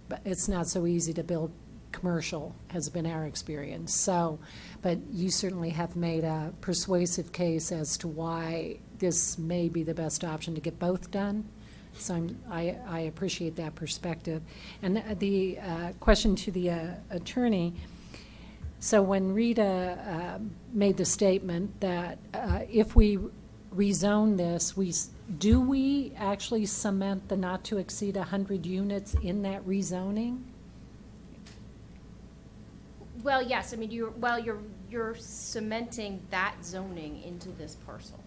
but it's not so easy to build commercial, has been our experience. So, but you certainly have made a persuasive case as to why this may be the best option to get both done. So I appreciate that perspective. And the question to the attorney, so when Rita made the statement that if we rezone this, do we actually cement the not to exceed 100 units in that rezoning? Well, yes, I mean, you're cementing that zoning into this parcel.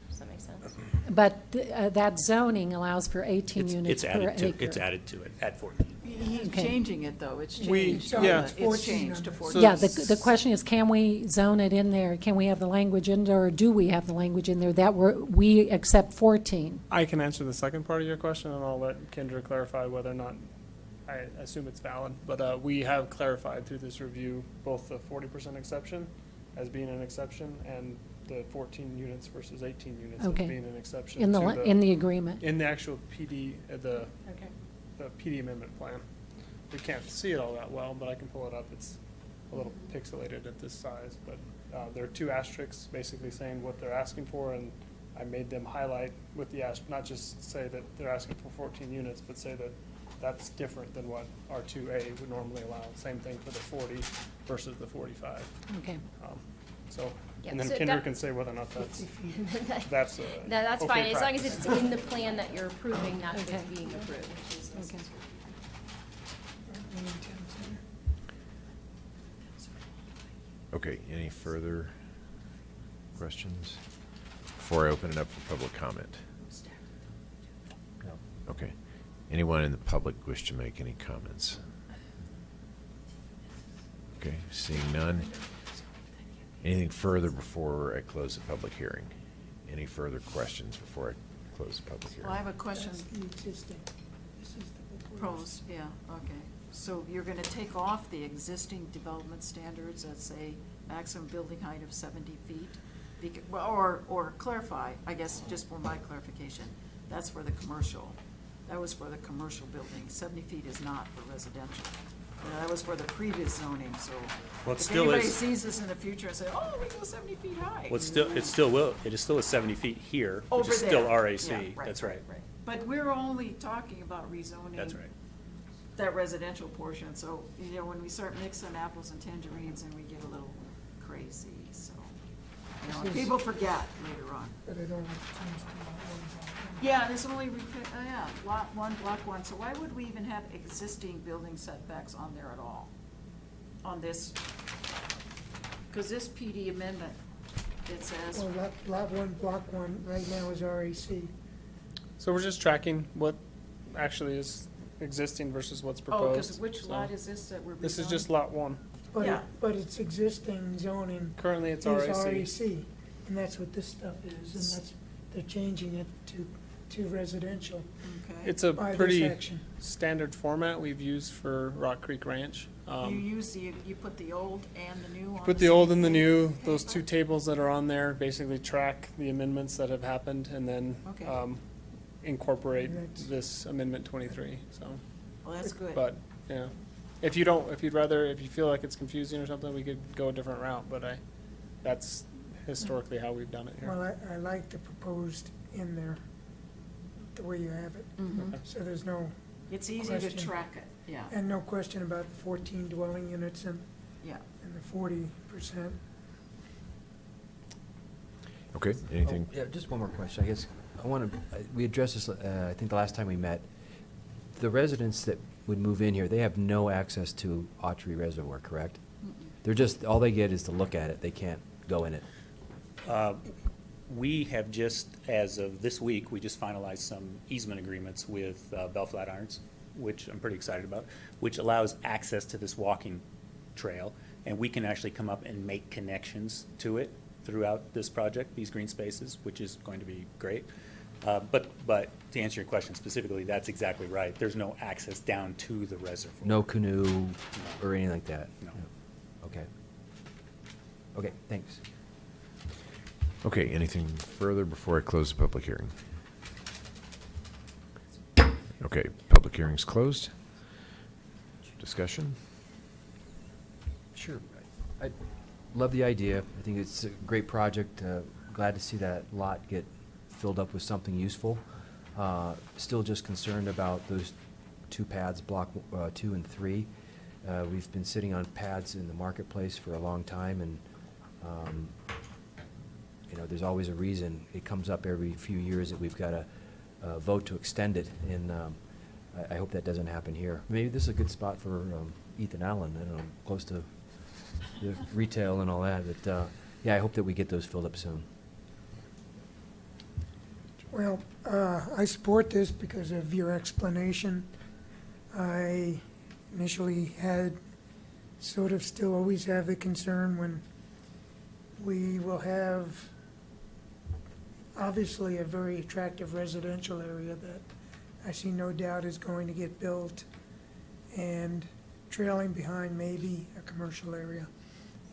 Does that make sense? But that zoning allows for 18 units per acre. It's added to it at 14. He's Okay. changing it, though. It's We- changed. yeah. It's 14 changed to under. 14. Yeah, the question is, can we zone it in there? Can we have the language in there, or do we have the language in there that we accept 14? I can answer the second part of your question, and I'll let Kendra clarify whether or not, I assume it's valid, but we have clarified through this review both the 40% exception as being an exception and the 14 units versus 18 units Okay. as being an exception. In to the agreement? In the actual PD, the Okay. PD amendment plan. We can't see it all that well, but I can pull it up. It's a little pixelated at this size, but there are two asterisks basically saying what they're asking for, and I I made them highlight with the not just say that they're asking for 14 units, but say that that's different than what R2A would normally allow. Same thing for the 40 versus the 45. Okay. So, Yeah, and then so Kinder that- can say whether or not that's, That- that's, That's okay fine, as long as practice. it's in the plan that you're approving, not if Okay. it's being approved. Okay. Okay, any further questions before I open it up for public comment? No. Okay. Anyone in the public wish to make any comments? Okay, seeing none. Anything further before I close the public hearing? Any further questions before I close the public hearing? Well, I have a question. That's the existing. This is the proposed. Pros, yeah, okay. So you're gonna take off the existing development standards that say maximum building height of 70 feet? Or clarify, I guess, just for my clarification, that's for the commercial. That was for the commercial building. 70 feet is not for residential. That was for the previous zoning, so Well, it if still anybody is. sees this in the future and say, oh, we go 70 feet high. Well, it is still a 70 feet here, which Over is still there. RAC. Yeah, right, That's right. But we're only talking about rezoning. That's right. That residential portion, so, you know, when we start mixing apples and tangerines, and we get a little crazy, so, you know, This is- people forget later on. But I don't want to change to lot one. Yeah, there's only, lot one, block one, so why would we even have existing building setbacks on there at all? On this, because this PD amendment, it says, Well, lot one, block one, right now is RAC. So we're just tracking what actually is existing versus what's oh, proposed. because which so lot is this that we're rezoning? This is just lot one. But, Yeah. but it's existing zoning. Currently, it's is RAC. And that's what this stuff is, and that's, they're changing it to residential. Okay. It's a By this pretty action. standard format we've used for Rock Creek Ranch. You use you put the old and the new on Put the same old and the thing? new, those two tables that are on there basically track the amendments that have happened and then Okay. incorporate That's- this amendment 23, so. Well, that's good. But, yeah, if you feel like it's confusing or something, we could go a different route, but that's historically how we've done it here. Well, I like the proposed in there, the way you have it. Mhm. So there's no, It's easy to question. track it, yeah, and no question about the 14 dwelling units and yeah. the 40%. Okay, anything? Oh, yeah, just one more question. I guess I want to, we addressed this, I think the last time we met. The residents that would move in here, they have no access to Autry Reservoir, correct? They're just, all they get is to look at it. They can't go in it. We have just, as of this week, we just finalized some easement agreements with Bell Flatirons, which I'm pretty excited about, which allows access to this walking trail, and we can actually come up and make connections to it throughout this project, these green spaces, which is going to be great. But to answer your question specifically, that's exactly right. There's no access down to the reservoir. No canoe or anything like that? No. Okay. Okay, thanks. Okay, anything further before I close the public hearing? Okay, public hearing's closed. Discussion? Sure. I love the idea. I think it's a great project. Glad to see that lot get filled up with something useful. Still just concerned about those two pads, block 2 and 3. We've been sitting on pads in the marketplace for a long time, and you know, there's always a reason. It comes up every few years that we've got to vote to extend it, and I hope that doesn't happen here. Maybe this is a good spot for Ethan Allen, I don't know, close to the retail and all that, but yeah, I hope that we get those filled up soon. Well, I support this because of your explanation. I initially had, sort of still always have the concern when we will have obviously a very attractive residential area that I see no doubt is going to get built, and trailing behind maybe a commercial area.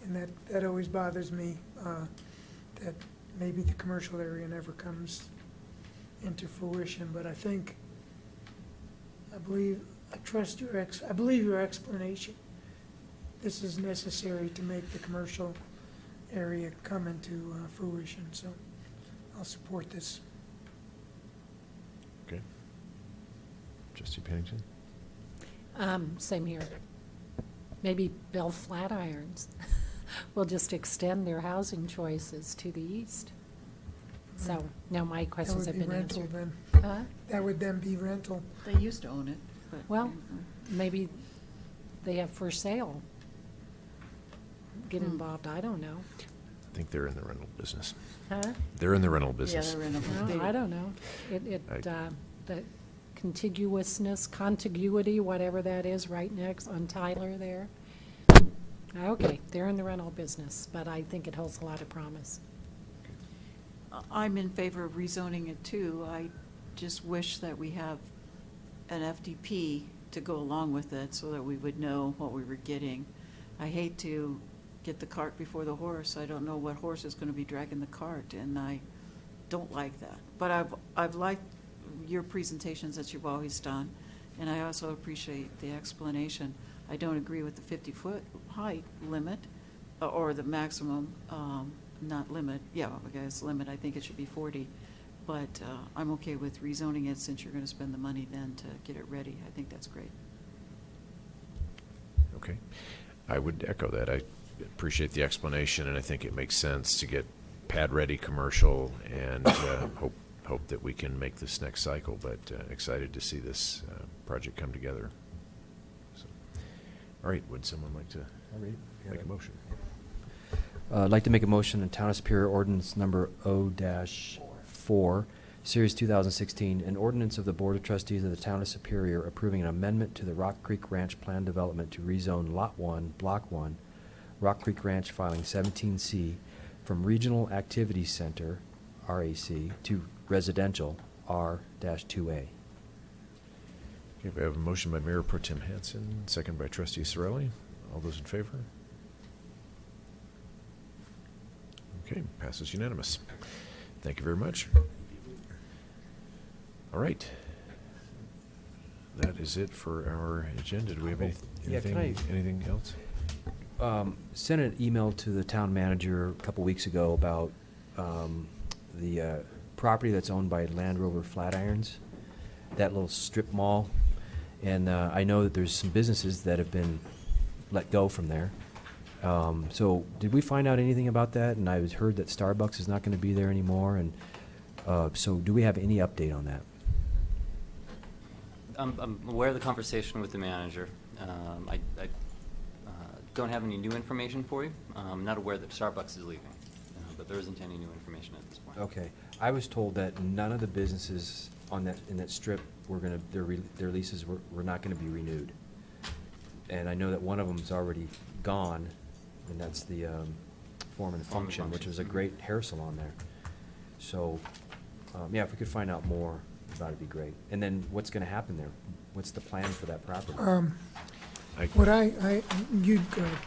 And that always bothers me, that maybe the commercial area never comes into fruition. But I trust I believe your explanation. This is necessary to make the commercial area come into fruition, so I'll support this. Okay. Trustee Pennington? Same here. Maybe Bell Flatirons will just extend their housing choices to the east. So, now my questions have been answered. That would be rental Huh? then. That would then be rental. They used to own it, but. Well, maybe they have for sale. Get involved, I don't know. I think they're in the rental business. Huh? They're in the rental business. Yeah, they're in a. No, I don't know. The contiguity, whatever that is, right next on Tyler there. Okay, they're in the rental business, but I think it holds a lot of promise. I'm in favor of rezoning it too. I just wish that we have an FDP to go along with it so that we would know what we were getting. I hate to get the cart before the horse. I don't know what horse is going to be dragging the cart, and I don't like that. But I've liked your presentations that you've always done, and I also appreciate the explanation. I don't agree with the 50-foot height limit, or the maximum, not limit, yeah, I guess limit, I think it should be 40. But I'm okay with rezoning it since you're going to spend the money then to get it ready. I think that's great. Okay. I would echo that. I appreciate the explanation, and I think it makes sense to get pad-ready commercial and hope that we can make this next cycle, but excited to see this project come together. So, all right, would someone like to make a motion? I'd like to make a motion on Town of Superior Ordinance Number O-4, Series 2016, an ordinance of the Board of Trustees of the Town of Superior approving an amendment to the Rock Creek Ranch Plan Development to rezone Lot 1, Block 1, Rock Creek Ranch filing 17C, from Regional Activity Center, RAC, to Residential, R-2A. Okay, we have a motion by Mayor Pro Tem Hanson, second by Trustee Sorelli. All those in favor? Okay, passes unanimous. Thank you very much. All right. That is it for our agenda. Do we have anything else? Sent an email to the town manager a couple weeks ago about the property that's owned by Land Rover Flatirons, that little strip mall. And I know that there's some businesses that have been let go from there. So did we find out anything about that? And I was heard that Starbucks is not going to be there anymore. And so do we have any update on that? I'm aware of the conversation with the manager. I don't have any new information for you. I'm not aware that Starbucks is leaving, but there isn't any new information at this point. Okay. I was told that none of the businesses on in that strip were going to, their leases were not going to be renewed. And I know that one of them is already gone, and that's the Form and Function, which was a great hair salon there. So, yeah, if we could find out more about it, it'd be great. And then what's going to happen there? What's the plan for that property? You go ahead.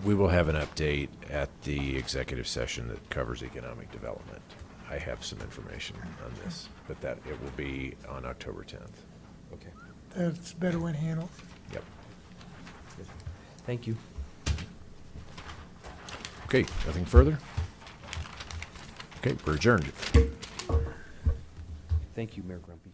We will have an update at the executive session that covers economic development. I have some information on this, but that it will be on October 10th. Okay. That's better when handled. Yep. Thank you. Okay, nothing further? Okay, we're adjourned. Thank you, Mayor Grumpy.